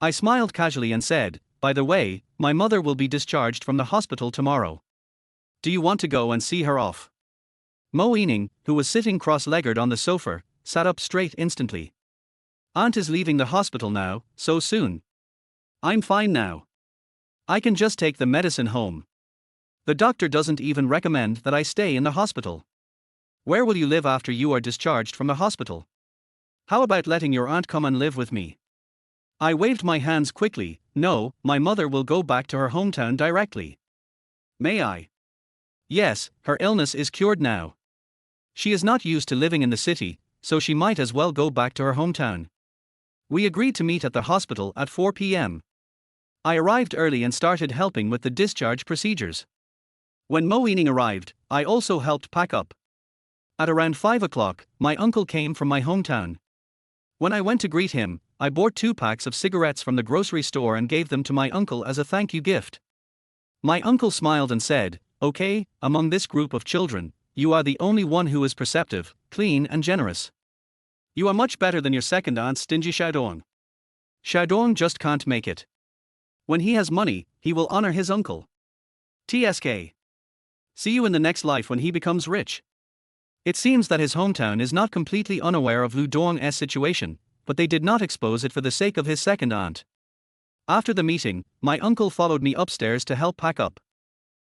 I smiled casually and said, by the way, my mother will be discharged from the hospital tomorrow. Do you want to go and see her off? Mo Ening, who was sitting cross-legged on the sofa, sat up straight instantly. Aunt is leaving the hospital now, so soon. I'm fine now. I can just take the medicine home. The doctor doesn't even recommend that I stay in the hospital. Where will you live after you are discharged from the hospital? How about letting your aunt come and live with me? I waved my hands quickly, no, my mother will go back to her hometown directly. May I? Yes, her illness is cured now. She is not used to living in the city, so she might as well go back to her hometown. We agreed to meet at the hospital at 4 p.m. I arrived early and started helping with the discharge procedures. When Mo Ening arrived, I also helped pack up. At around 5 o'clock, my uncle came from my hometown. When I went to greet him, I bought 2 packs of cigarettes from the grocery store and gave them to my uncle as a thank you gift. My uncle smiled and said, "Okay, among this group of children, you are the only one who is perceptive, clean and generous. You are much better than your second aunt stingy Xiaodong. Xiaodong just can't make it. When he has money, he will honor his uncle. TSK. See you in the next life when he becomes rich." It seems that his hometown is not completely unaware of Lu Dong's situation, but they did not expose it for the sake of his second aunt. After the meeting, my uncle followed me upstairs to help pack up.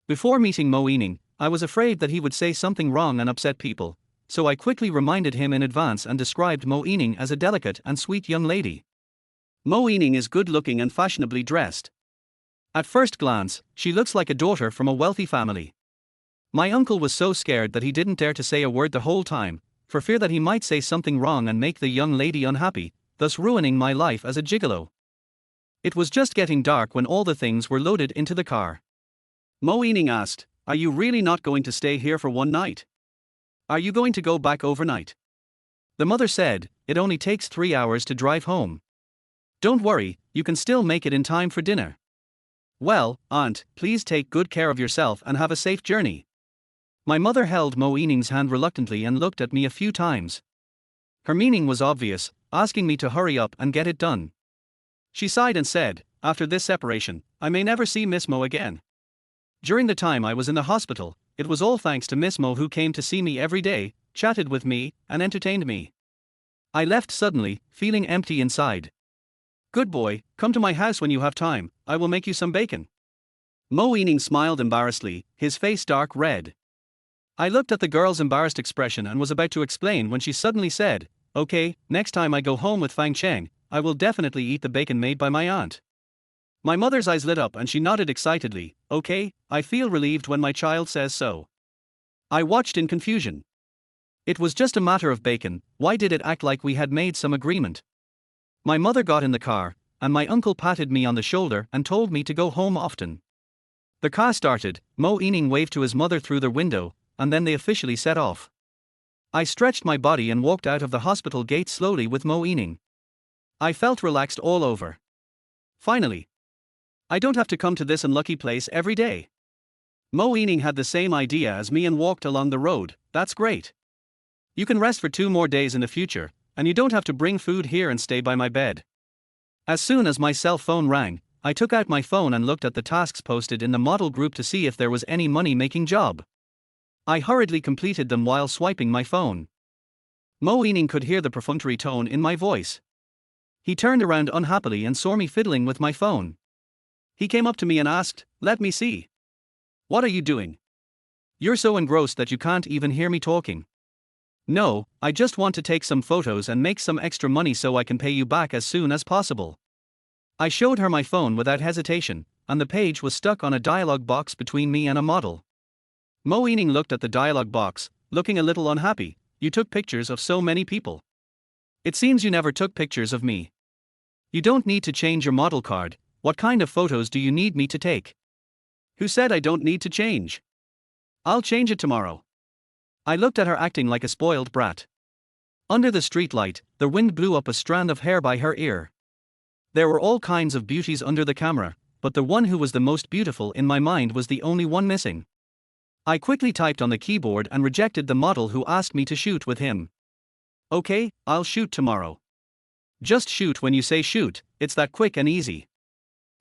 Before meeting Mo Ening, I was afraid that he would say something wrong and upset people, so I quickly reminded him in advance and described Mo Ening as a delicate and sweet young lady. Mo Ening is good-looking and fashionably dressed. At first glance, she looks like a daughter from a wealthy family. My uncle was so scared that he didn't dare to say a word the whole time, for fear that he might say something wrong and make the young lady unhappy, thus ruining my life as a gigolo. It was just getting dark when all the things were loaded into the car. Mo Ening asked, "Are you really not going to stay here for one night? Are you going to go back overnight?" The mother said, "It only takes 3 hours to drive home. Don't worry, you can still make it in time for dinner." "Well, aunt, please take good care of yourself and have a safe journey." My mother held Mo Ening's hand reluctantly and looked at me a few times. Her meaning was obvious, asking me to hurry up and get it done. She sighed and said, "After this separation, I may never see Miss Mo again." During the time I was in the hospital, it was all thanks to Miss Mo, who came to see me every day, chatted with me, and entertained me. I left suddenly, feeling empty inside. "Good boy, come to my house when you have time, I will make you some bacon." Mo Ening smiled embarrassedly, his face dark red. I looked at the girl's embarrassed expression and was about to explain when she suddenly said, "Okay, next time I go home with Fang Cheng, I will definitely eat the bacon made by my aunt." My mother's eyes lit up and she nodded excitedly. "Okay, I feel relieved when my child says so." I watched in confusion. It was just a matter of bacon, why did it act like we had made some agreement? My mother got in the car, and my uncle patted me on the shoulder and told me to go home often. The car started, Mo Ening waved to his mother through the window, and then they officially set off. I stretched my body and walked out of the hospital gate slowly with Mo Ening. I felt relaxed all over. Finally. I don't have to come to this unlucky place every day. Mo Ening had the same idea as me and walked along the road. "That's great. You can rest for 2 more days in the future, and you don't have to bring food here and stay by my bed." As soon as my cell phone rang, I took out my phone and looked at the tasks posted in the model group to see if there was any money-making job. I hurriedly completed them while swiping my phone. Mo Ening could hear the perfunctory tone in my voice. He turned around unhappily and saw me fiddling with my phone. He came up to me and asked, "Let me see. What are you doing? You're so engrossed that you can't even hear me talking." "No, I just want to take some photos and make some extra money so I can pay you back as soon as possible." I showed her my phone without hesitation, and the page was stuck on a dialog box between me and a model. Mo Ening looked at the dialog box, looking a little unhappy. "You took pictures of so many people. It seems you never took pictures of me. You don't need to change your model card. What kind of photos do you need me to take?" "Who said I don't need to change? I'll change it tomorrow." I looked at her acting like a spoiled brat. Under the streetlight, the wind blew up a strand of hair by her ear. There were all kinds of beauties under the camera, but the one who was the most beautiful in my mind was the only one missing. I quickly typed on the keyboard and rejected the model who asked me to shoot with him. "Okay, I'll shoot tomorrow." "Just shoot when you say shoot, it's that quick and easy."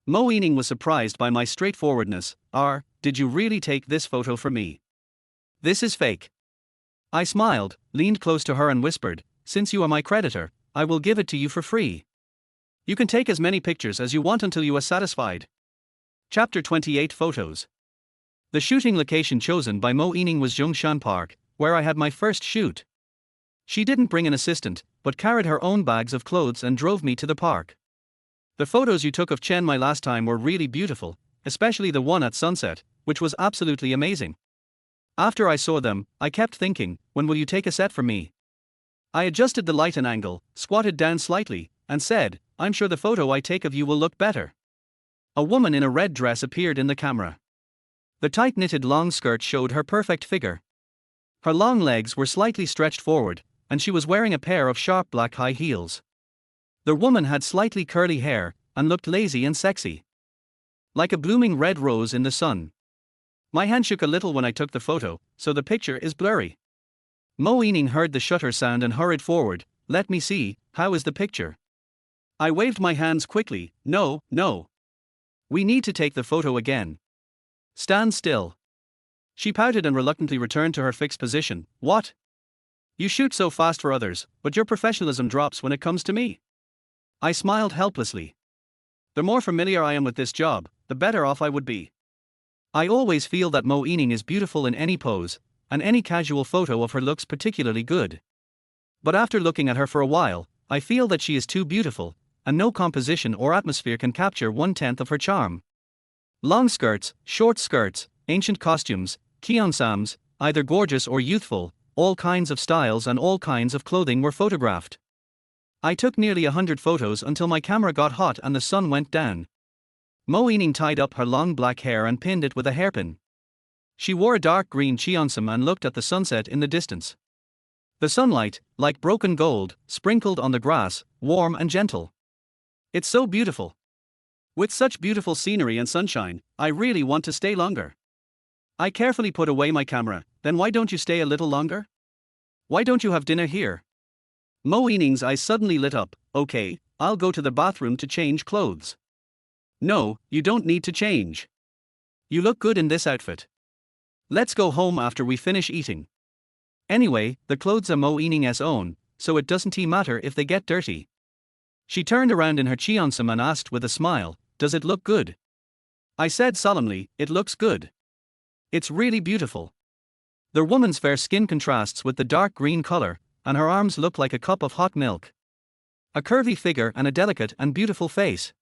Mo Ening was surprised by my straightforwardness. Did you really take this photo for me? This is fake." I smiled, leaned close to her and whispered, "Since you are my creditor, I will give it to you for free. You can take as many pictures as you want until you are satisfied." Chapter 28 Photos. The shooting location chosen by Mo Ening was Zhongshan Park, where I had my first shoot. She didn't bring an assistant, but carried her own bags of clothes and drove me to the park. "The photos you took of Chen my last time were really beautiful, especially the one at sunset. which was absolutely amazing. After I saw them, I kept thinking, when will you take a set for me? I adjusted the light and angle, squatted down slightly, and said, I'm sure the photo I take of you will look better. A woman in a red dress appeared in the camera. The tight knitted long skirt showed her perfect figure. Her long legs were slightly stretched forward, and she was wearing a pair of sharp black high heels. The woman had slightly curly hair, and looked lazy and sexy. Like a blooming red rose in the sun. My hand shook a little when I took the photo, so the picture is blurry. Mo Ening heard the shutter sound and hurried forward. Let me see, how is the picture? I waved my hands quickly. No. We need to take the photo again. Stand still. She pouted and reluctantly returned to her fixed position. What? You shoot so fast for others, but your professionalism drops when it comes to me. I smiled helplessly. The more familiar I am with this job, the better off I would be. I always feel that Mo Ening is beautiful in any pose, and any casual photo of her looks particularly good. But after looking at her for a while, I feel that she is too beautiful, and no composition or atmosphere can capture 1/10 of her charm. Long skirts, short skirts, ancient costumes, cheongsams, either gorgeous or youthful, all kinds of styles and all kinds of clothing were photographed. I took nearly 100 photos until my camera got hot and the sun went down. Mo Ening tied up her long black hair and pinned it with a hairpin. She wore a dark green cheongsam and looked at the sunset in the distance. The sunlight, like broken gold, sprinkled on the grass, warm and gentle. It's so beautiful. With such beautiful scenery and sunshine, I really want to stay longer. I carefully put away my camera. Then why don't you stay a little longer? Why don't you have dinner here? Mo Ening's eyes suddenly lit up. Okay, I'll go to the bathroom to change clothes. No, you don't need to change. You look good in this outfit. Let's go home after we finish eating. Anyway, the clothes are Mo Ening's own, so it doesn't matter if they get dirty. She turned around in her cheongsam and asked with a smile, does it look good? I said solemnly, it looks good. It's really beautiful. The woman's fair skin contrasts with the dark green color, and her arms look like a cup of hot milk. A curvy figure and a delicate and beautiful face.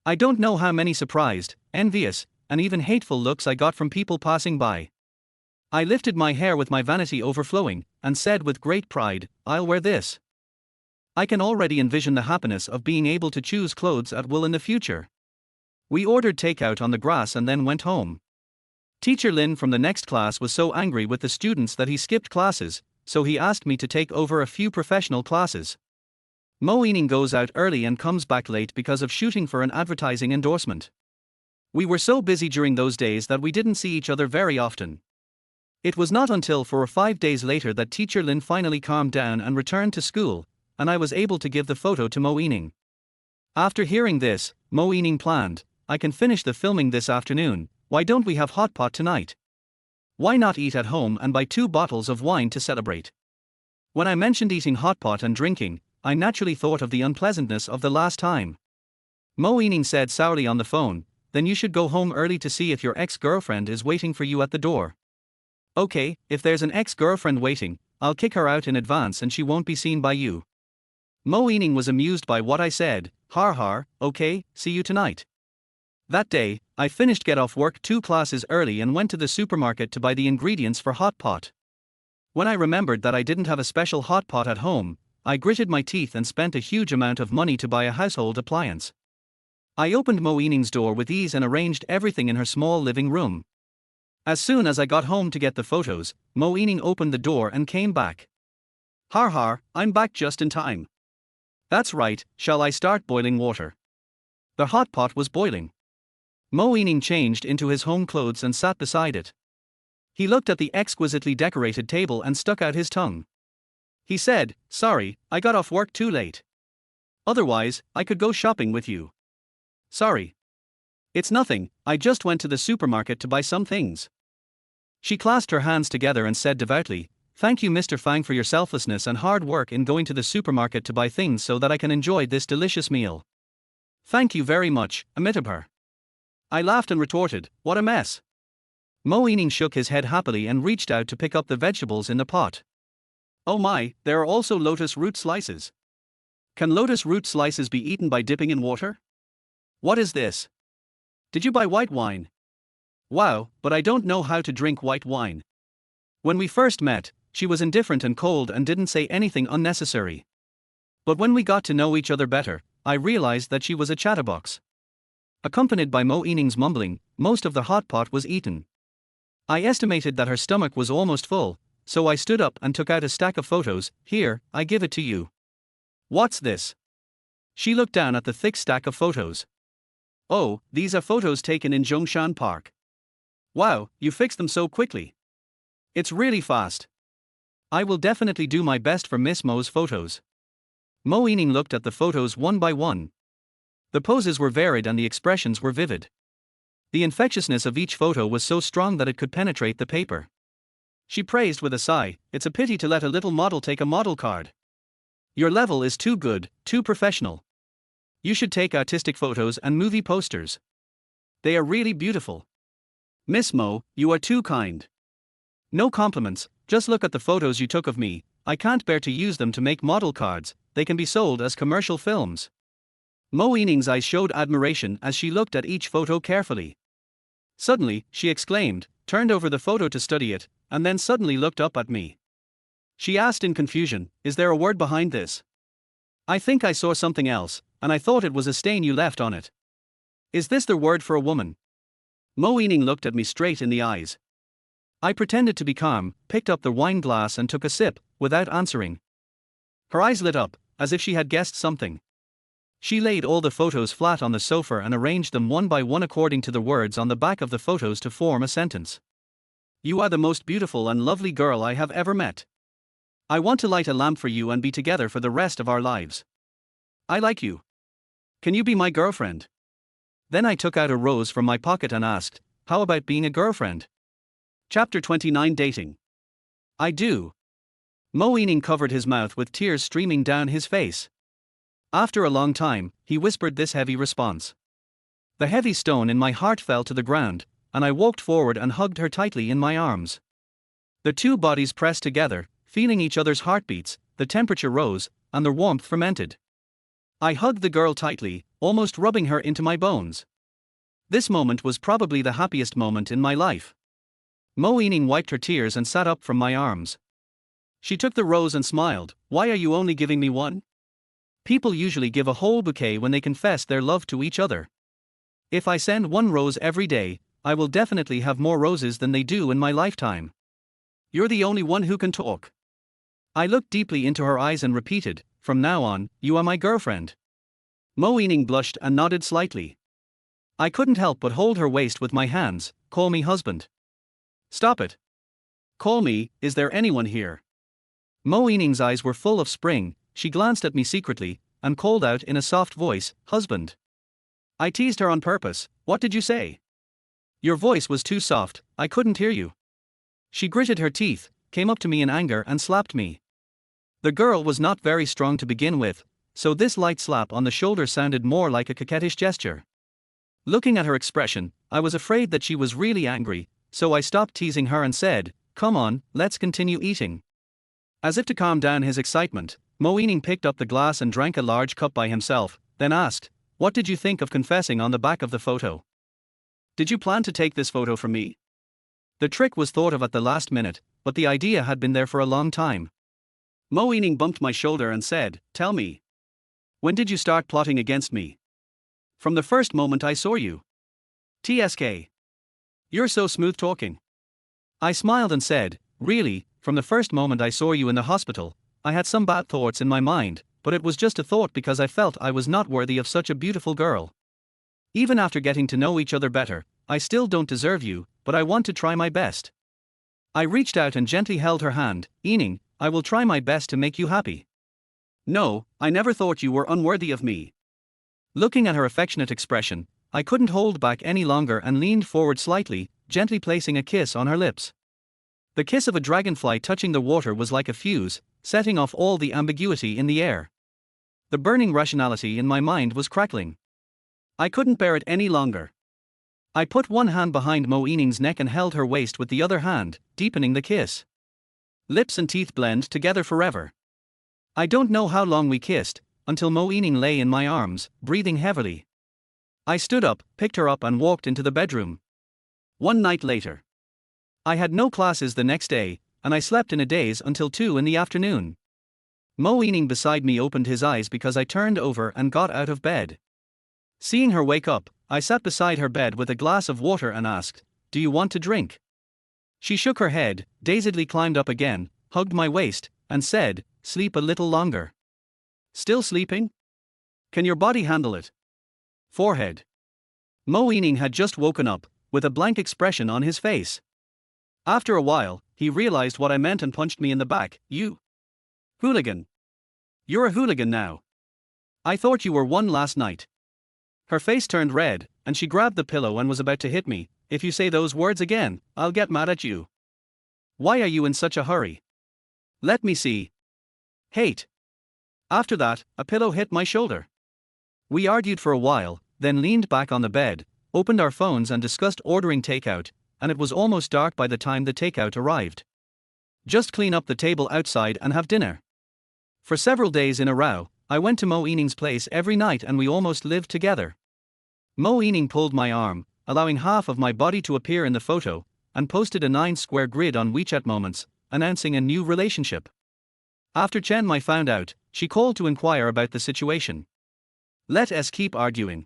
I don't know how many surprised, envious, and even hateful looks I got from people passing by. I lifted my hair with my vanity overflowing, and said with great pride, I'll wear this. I can already envision the happiness of being able to choose clothes at will in the future. We ordered takeout on the grass and then went home. Teacher Lin from the next class was so angry with the students that he skipped classes, so he asked me to take over a few professional classes. Mo Ening goes out early and comes back late because of shooting for an advertising endorsement. We were so busy during those days that we didn't see each other very often. It was not until 4 or 5 days later that Teacher Lin finally calmed down and returned to school, and I was able to give the photo to Mo Ening. After hearing this, Mo Ening planned, I can finish the filming this afternoon. Why don't we have hot pot tonight? Why not eat at home and buy 2 bottles of wine to celebrate? When I mentioned eating hot pot and drinking, I naturally thought of the unpleasantness of the last time. Mo Ening said sourly on the phone, then you should go home early to see if your ex-girlfriend is waiting for you at the door. Okay, if there's an ex-girlfriend waiting, I'll kick her out in advance and she won't be seen by you. Mo Ening was amused by what I said. Har, okay, see you tonight. That day, I finished get off work 2 classes early and went to the supermarket to buy the ingredients for hot pot. When I remembered that I didn't have a special hot pot at home, I gritted my teeth and spent a huge amount of money to buy a household appliance. I opened Mo Ening's door with ease and arranged everything in her small living room. As soon as I got home to get the photos, Mo Ening opened the door and came back. Har, I'm back just in time. That's right, shall I start boiling water? The hot pot was boiling. Mo Ening changed into his home clothes and sat beside it. He looked at the exquisitely decorated table and stuck out his tongue. He said, sorry, I got off work too late. Otherwise, I could go shopping with you. Sorry. It's nothing, I just went to the supermarket to buy some things. She clasped her hands together and said devoutly, thank you Mr. Fang for your selflessness and hard work in going to the supermarket to buy things so that I can enjoy this delicious meal. Thank you very much, Amitabh. I laughed and retorted, what a mess. Mo Ening shook his head happily and reached out to pick up the vegetables in the pot. Oh my, there are also lotus root slices. Can lotus root slices be eaten by dipping in water? What is this? Did you buy white wine? Wow, but I don't know how to drink white wine. When we first met, she was indifferent and cold and didn't say anything unnecessary. But when we got to know each other better, I realized that she was a chatterbox. Accompanied by Mo Ening's mumbling, most of the hot pot was eaten. I estimated that her stomach was almost full, so I stood up and took out a stack of photos. Here, I give it to you. What's this? She looked down at the thick stack of photos. Oh, these are photos taken in Zhongshan Park. Wow, you fixed them so quickly. It's really fast. I will definitely do my best for Miss Mo's photos. Mo Ening looked at the photos one by one. The poses were varied and the expressions were vivid. The infectiousness of each photo was so strong that it could penetrate the paper. She praised with a sigh, "It's a pity to let a little model take a model card. Your level is too good, too professional. You should take artistic photos and movie posters. They are really beautiful. Miss Mo, you are too kind. No compliments, just look at the photos you took of me. I can't bear to use them to make model cards, they can be sold as commercial films." Mo Ening's eyes showed admiration as she looked at each photo carefully. Suddenly, she exclaimed, turned over the photo to study it, and then suddenly looked up at me. She asked in confusion, "Is there a word behind this? I think I saw something else, and I thought it was a stain you left on it. Is this the word for a woman?" Mo Ening looked at me straight in the eyes. I pretended to be calm, picked up the wine glass and took a sip, without answering. Her eyes lit up, as if she had guessed something. She laid all the photos flat on the sofa and arranged them one by one according to the words on the back of the photos to form a sentence. "You are the most beautiful and lovely girl I have ever met. I want to light a lamp for you and be together for the rest of our lives. I like you. Can you be my girlfriend?" Then I took out a rose from my pocket and asked, "How about being a girlfriend?" Chapter 29 Dating. "I do." Mo Ening covered his mouth with tears streaming down his face. After a long time, he whispered this heavy response. The heavy stone in my heart fell to the ground, and I walked forward and hugged her tightly in my arms. The two bodies pressed together, feeling each other's heartbeats, the temperature rose, and the warmth fermented. I hugged the girl tightly, almost rubbing her into my bones. This moment was probably the happiest moment in my life. Mo Ening wiped her tears and sat up from my arms. She took the rose and smiled. "Why are you only giving me one? People usually give a whole bouquet when they confess their love to each other. If I send one rose every day, I will definitely have more roses than they do in my lifetime. You're the only one who can talk." I looked deeply into her eyes and repeated, "From now on, you are my girlfriend." Mo Ening blushed and nodded slightly. I couldn't help but hold her waist with my hands. "Call me husband." "Stop it. Call me, is there anyone here?" Mo Ening's eyes were full of spring. She glanced at me secretly, and called out in a soft voice, "Husband." I teased her on purpose. "What did you say?" "Your voice was too soft, I couldn't hear you." She gritted her teeth, came up to me in anger and slapped me. The girl was not very strong to begin with, so this light slap on the shoulder sounded more like a coquettish gesture. Looking at her expression, I was afraid that she was really angry, so I stopped teasing her and said, "Come on, let's continue eating." As if to calm down his excitement, Mo Ening picked up the glass and drank a large cup by himself, then asked, "What did you think of confessing on the back of the photo? Did you plan to take this photo from me?" The trick was thought of at the last minute, but the idea had been there for a long time. Mo Ening bumped my shoulder and said, "Tell me. When did you start plotting against me?" "From the first moment I saw you. TSK. You're so smooth talking." I smiled and said, "Really, from the first moment I saw you in the hospital, I had some bad thoughts in my mind, but it was just a thought because I felt I was not worthy of such a beautiful girl. Even after getting to know each other better, I still don't deserve you, but I want to try my best." I reached out and gently held her hand. "Ening, I will try my best to make you happy." "No, I never thought you were unworthy of me." Looking at her affectionate expression, I couldn't hold back any longer and leaned forward slightly, gently placing a kiss on her lips. The kiss of a dragonfly touching the water was like a fuse, setting off all the ambiguity in the air. The burning rationality in my mind was crackling. I couldn't bear it any longer. I put one hand behind Mo Ening's neck and held her waist with the other hand, deepening the kiss. Lips and teeth blend together forever. I don't know how long we kissed, until Mo Ening lay in my arms, breathing heavily. I stood up, picked her up and walked into the bedroom. One night later. I had no classes the next day, and I slept in a daze until 2 in the afternoon. Mo Ening beside me opened his eyes because I turned over and got out of bed. Seeing her wake up, I sat beside her bed with a glass of water and asked, "Do you want to drink?" She shook her head, dazedly climbed up again, hugged my waist, and said, "Sleep a little longer." Still sleeping? Can your body handle it? Forehead. Mo Ening had just woken up, with a blank expression on his face. After a while, he realized what I meant and punched me in the back. "You hooligan. You're a hooligan now. I thought you were one last night." Her face turned red, and she grabbed the pillow and was about to hit me. "If you say those words again, I'll get mad at you." "Why are you in such a hurry?" "Let me see." "Hate." After that, a pillow hit my shoulder. We argued for a while, then leaned back on the bed, opened our phones and discussed ordering takeout, and it was almost dark by the time the takeout arrived. "Just clean up the table outside and have dinner." For several days in a row, I went to Mo Ening's place every night and we almost lived together. Mo Ening pulled my arm, allowing half of my body to appear in the photo, and posted a 9-square grid on WeChat Moments, announcing a new relationship. After Chen Mai found out, she called to inquire about the situation. "Let us keep arguing.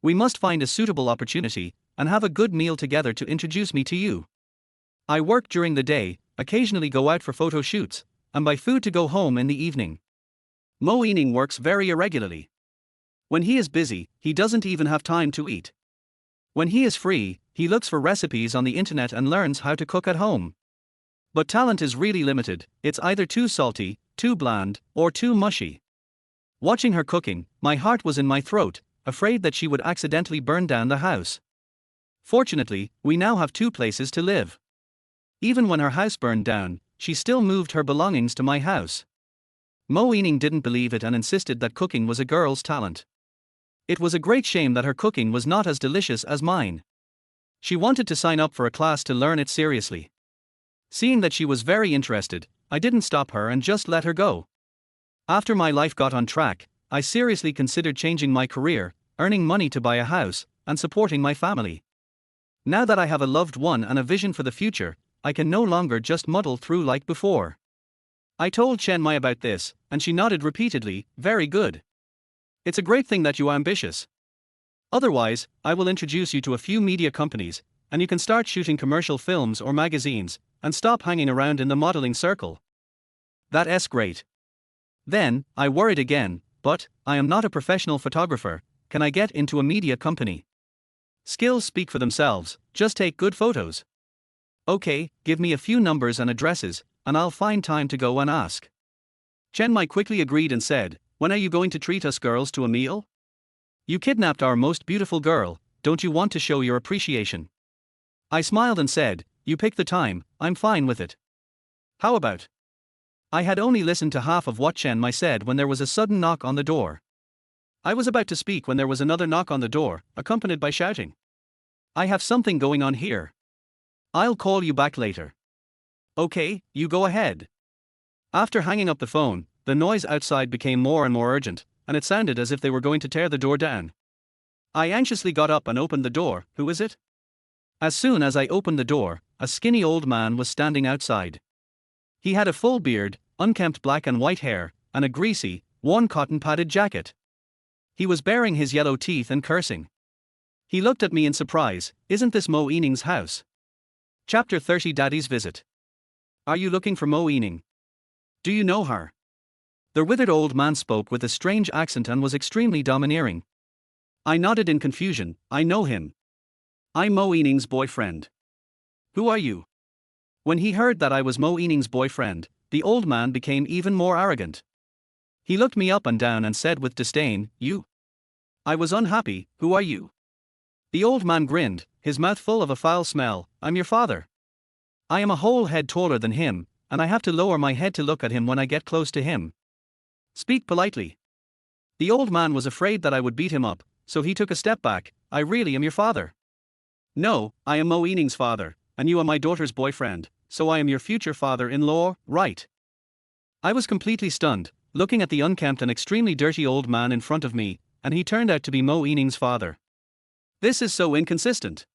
We must find a suitable opportunity, and have a good meal together to introduce me to you. I work during the day, occasionally go out for photo shoots, and buy food to go home in the evening." Mo Ening works very irregularly. When he is busy, he doesn't even have time to eat. When he is free, he looks for recipes on the internet and learns how to cook at home. But talent is really limited, it's either too salty, too bland, or too mushy. Watching her cooking, my heart was in my throat, afraid that she would accidentally burn down the house. Fortunately, we now have 2 places to live. Even when her house burned down, she still moved her belongings to my house. Mo Ening didn't believe it and insisted that cooking was a girl's talent. It was a great shame that her cooking was not as delicious as mine. She wanted to sign up for a class to learn it seriously. Seeing that she was very interested, I didn't stop her and just let her go. After my life got on track, I seriously considered changing my career, earning money to buy a house, and supporting my family. Now that I have a loved one and a vision for the future, I can no longer just muddle through like before. I told Chen Mai about this, and she nodded repeatedly, "Very good. It's a great thing that you are ambitious. Otherwise, I will introduce you to a few media companies, and you can start shooting commercial films or magazines, and stop hanging around in the modeling circle." That's great. Then, I worried again, "But, I am not a professional photographer, can I get into a media company?" "Skills speak for themselves, just take good photos." "Okay, give me a few numbers and addresses, and I'll find time to go and ask." Chen Mai quickly agreed and said, "When are you going to treat us girls to a meal? You kidnapped our most beautiful girl, don't you want to show your appreciation?" I smiled and said, "You pick the time, I'm fine with it. How about?" I had only listened to half of what Chen Mai said when there was a sudden knock on the door. I was about to speak when there was another knock on the door, accompanied by shouting. "I have something going on here. I'll call you back later." "Okay, you go ahead." After hanging up the phone, the noise outside became more and more urgent, and it sounded as if they were going to tear the door down. I anxiously got up and opened the door. "Who is it?" As soon as I opened the door, a skinny old man was standing outside. He had a full beard, unkempt black and white hair, and a greasy, worn cotton-padded jacket. He was baring his yellow teeth and cursing. He looked at me in surprise. "Isn't this Mo Ening's house?" Chapter 30 Daddy's Visit. "Are you looking for Mo Ening? Do you know her?" The withered old man spoke with a strange accent and was extremely domineering. I nodded in confusion. "I know him. I'm Mo Ening's boyfriend." "Who are you?" When he heard that I was Mo Ening's boyfriend, the old man became even more arrogant. He looked me up and down and said with disdain, "You?" I was unhappy. "Who are you?" The old man grinned, his mouth full of a foul smell. "I'm your father. I am a whole head taller than him, and I have to lower my head to look at him when I get close to him. Speak politely." The old man was afraid that I would beat him up, so he took a step back. "I really am your father." "No, I am Mo Ening's father, and you are my daughter's boyfriend, so I am your future father-in-law, right?" I was completely stunned, looking at the unkempt and extremely dirty old man in front of me, and he turned out to be Mo Ening's father. This is so inconsistent.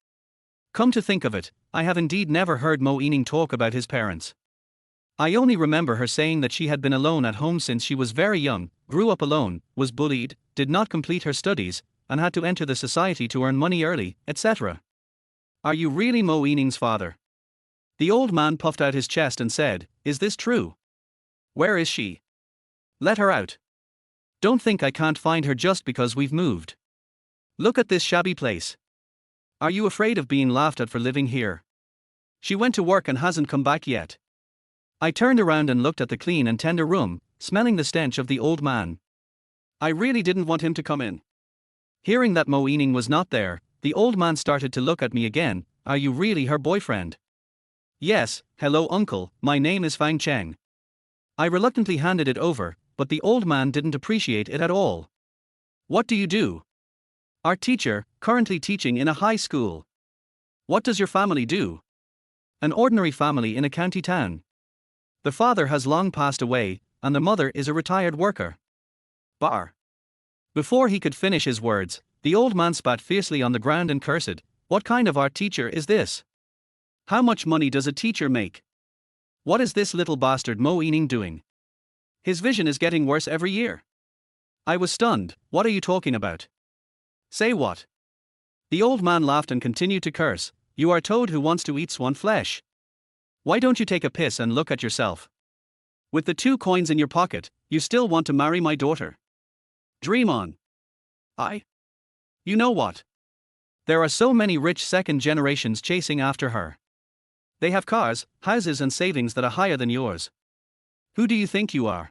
Come to think of it, I have indeed never heard Mo Ening talk about his parents. I only remember her saying that she had been alone at home since she was very young, grew up alone, was bullied, did not complete her studies, and had to enter the society to earn money early, etc. Are you really Mo Ening's father? The old man puffed out his chest and said, Is this true? Where is she? Let her out. Don't think I can't find her just because we've moved. Look at this shabby place. Are you afraid of being laughed at for living here? She went to work and hasn't come back yet. I turned around and looked at the clean and tender room, smelling the stench of the old man. I really didn't want him to come in. Hearing that Mo Ening was not there, the old man started to look at me again. Are you really her boyfriend? Yes, hello uncle, my name is Fang Cheng. I reluctantly handed it over, but the old man didn't appreciate it at all. What do you do? Art teacher, currently teaching in a high school. What does your family do? An ordinary family in a county town. The father has long passed away, and the mother is a retired worker. Bar. Before he could finish his words, the old man spat fiercely on the ground and cursed. What kind of art teacher is this? How much money does a teacher make? What is this little bastard Mo Ening doing? His vision is getting worse every year. I was stunned. What are you talking about? Say what? The old man laughed and continued to curse. You are a toad who wants to eat swan flesh. Why don't you take a piss and look at yourself? With the 2 coins in your pocket, you still want to marry my daughter. Dream on. You know what? There are so many rich second generations chasing after her. They have cars, houses and savings that are higher than yours. Who do you think you are?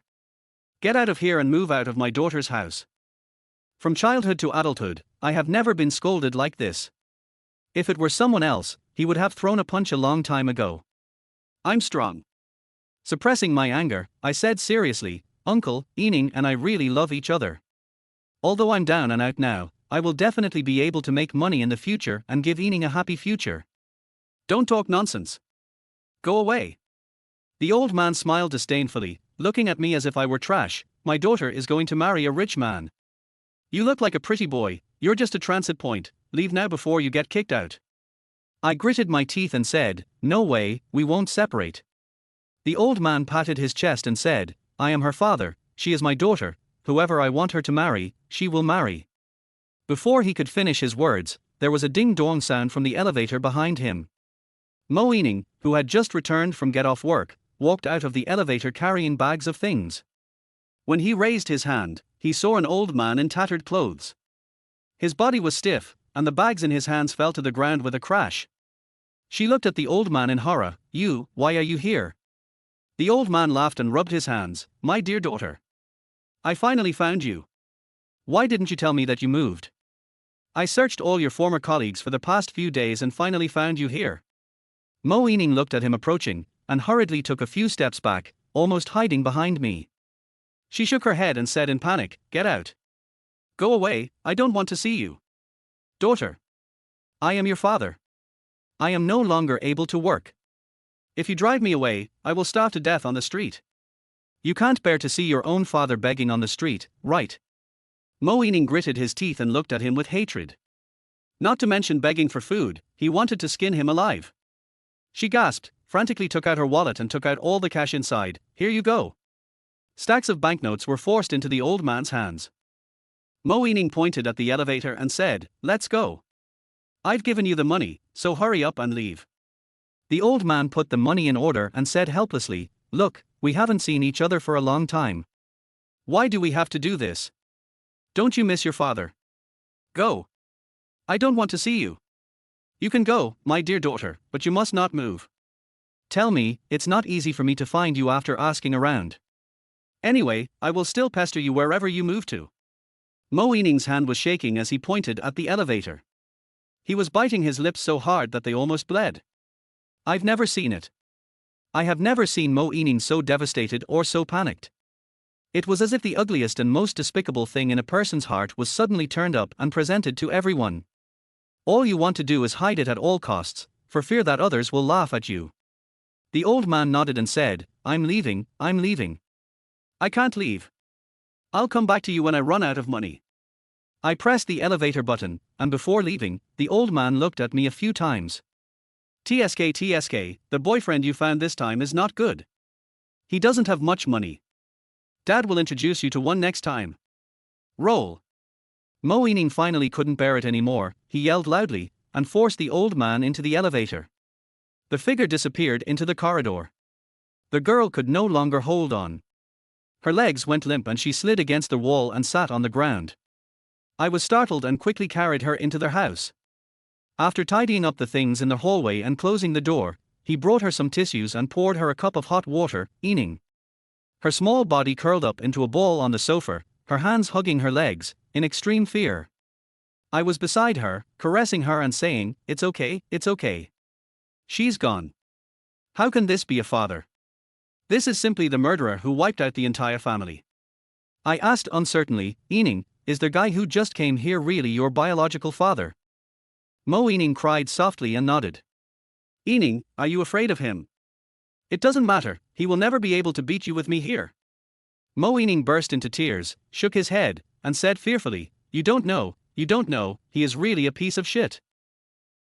Get out of here and move out of my daughter's house. From childhood to adulthood, I have never been scolded like this. If it were someone else, he would have thrown a punch a long time ago. I'm strong. Suppressing my anger, I said seriously, Uncle, Ening and I really love each other. Although I'm down and out now, I will definitely be able to make money in the future and give Ening a happy future. Don't talk nonsense. Go away. The old man smiled disdainfully, looking at me as if I were trash. My daughter is going to marry a rich man. You look like a pretty boy, you're just a transit point, leave now before you get kicked out. I gritted my teeth and said, No way, we won't separate. The old man patted his chest and said, I am her father, she is my daughter, whoever I want her to marry, she will marry. Before he could finish his words, there was a ding-dong sound from the elevator behind him. Mo Ening, who had just returned from get-off work, walked out of the elevator carrying bags of things. When he raised his hand, he saw an old man in tattered clothes. His body was stiff, and the bags in his hands fell to the ground with a crash. She looked at the old man in horror. Why are you here? The old man laughed and rubbed his hands. My dear daughter. I finally found you. Why didn't you tell me that you moved? I searched all your former colleagues for the past few days and finally found you here. Mo Ening looked at him approaching, and hurriedly took a few steps back, almost hiding behind me. She shook her head and said in panic, Get out. Go away, I don't want to see you. Daughter. I am your father. I am no longer able to work. If you drive me away, I will starve to death on the street. You can't bear to see your own father begging on the street, right? Mo Ening gritted his teeth and looked at him with hatred. Not to mention begging for food, he wanted to skin him alive. She gasped, frantically took out her wallet and took out all the cash inside. Here you go. Stacks of banknotes were forced into the old man's hands. Mo Ening pointed at the elevator and said, Let's go. I've given you the money, so hurry up and leave. The old man put the money in order and said helplessly, Look, we haven't seen each other for a long time. Why do we have to do this? Don't you miss your father? Go. I don't want to see you. You can go, my dear daughter, but you must not move. Tell me, it's not easy for me to find you after asking around. Anyway, I will still pester you wherever you move to. Mo Ening's hand was shaking as he pointed at the elevator. He was biting his lips so hard that they almost bled. I've never seen it. I have never seen Mo Ening so devastated or so panicked. It was as if the ugliest and most despicable thing in a person's heart was suddenly turned up and presented to everyone. All you want to do is hide it at all costs, for fear that others will laugh at you. The old man nodded and said, I'm leaving. I can't leave. I'll come back to you when I run out of money. I pressed the elevator button, and before leaving, the old man looked at me a few times. TSK, the boyfriend you found this time is not good. He doesn't have much money. Dad will introduce you to one next time. Roll. Mo Ening finally couldn't bear it anymore, he yelled loudly, and forced the old man into the elevator. The figure disappeared into the corridor. The girl could no longer hold on. Her legs went limp and she slid against the wall and sat on the ground. I was startled and quickly carried her into their house. After tidying up the things in the hallway and closing the door, he brought her some tissues and poured her a cup of hot water. Ening. Her small body curled up into a ball on the sofa, her hands hugging her legs, in extreme fear. I was beside her, caressing her and saying, "It's okay, it's okay. She's gone. How can this be a father? This is simply the murderer who wiped out the entire family." I asked uncertainly, "Ening, is the guy who just came here really your biological father?" Mo Ening cried softly and nodded. "Ening, are you afraid of him? It doesn't matter, he will never be able to beat you with me here." Mo Ening burst into tears, shook his head, and said fearfully, you don't know, he is really a piece of shit."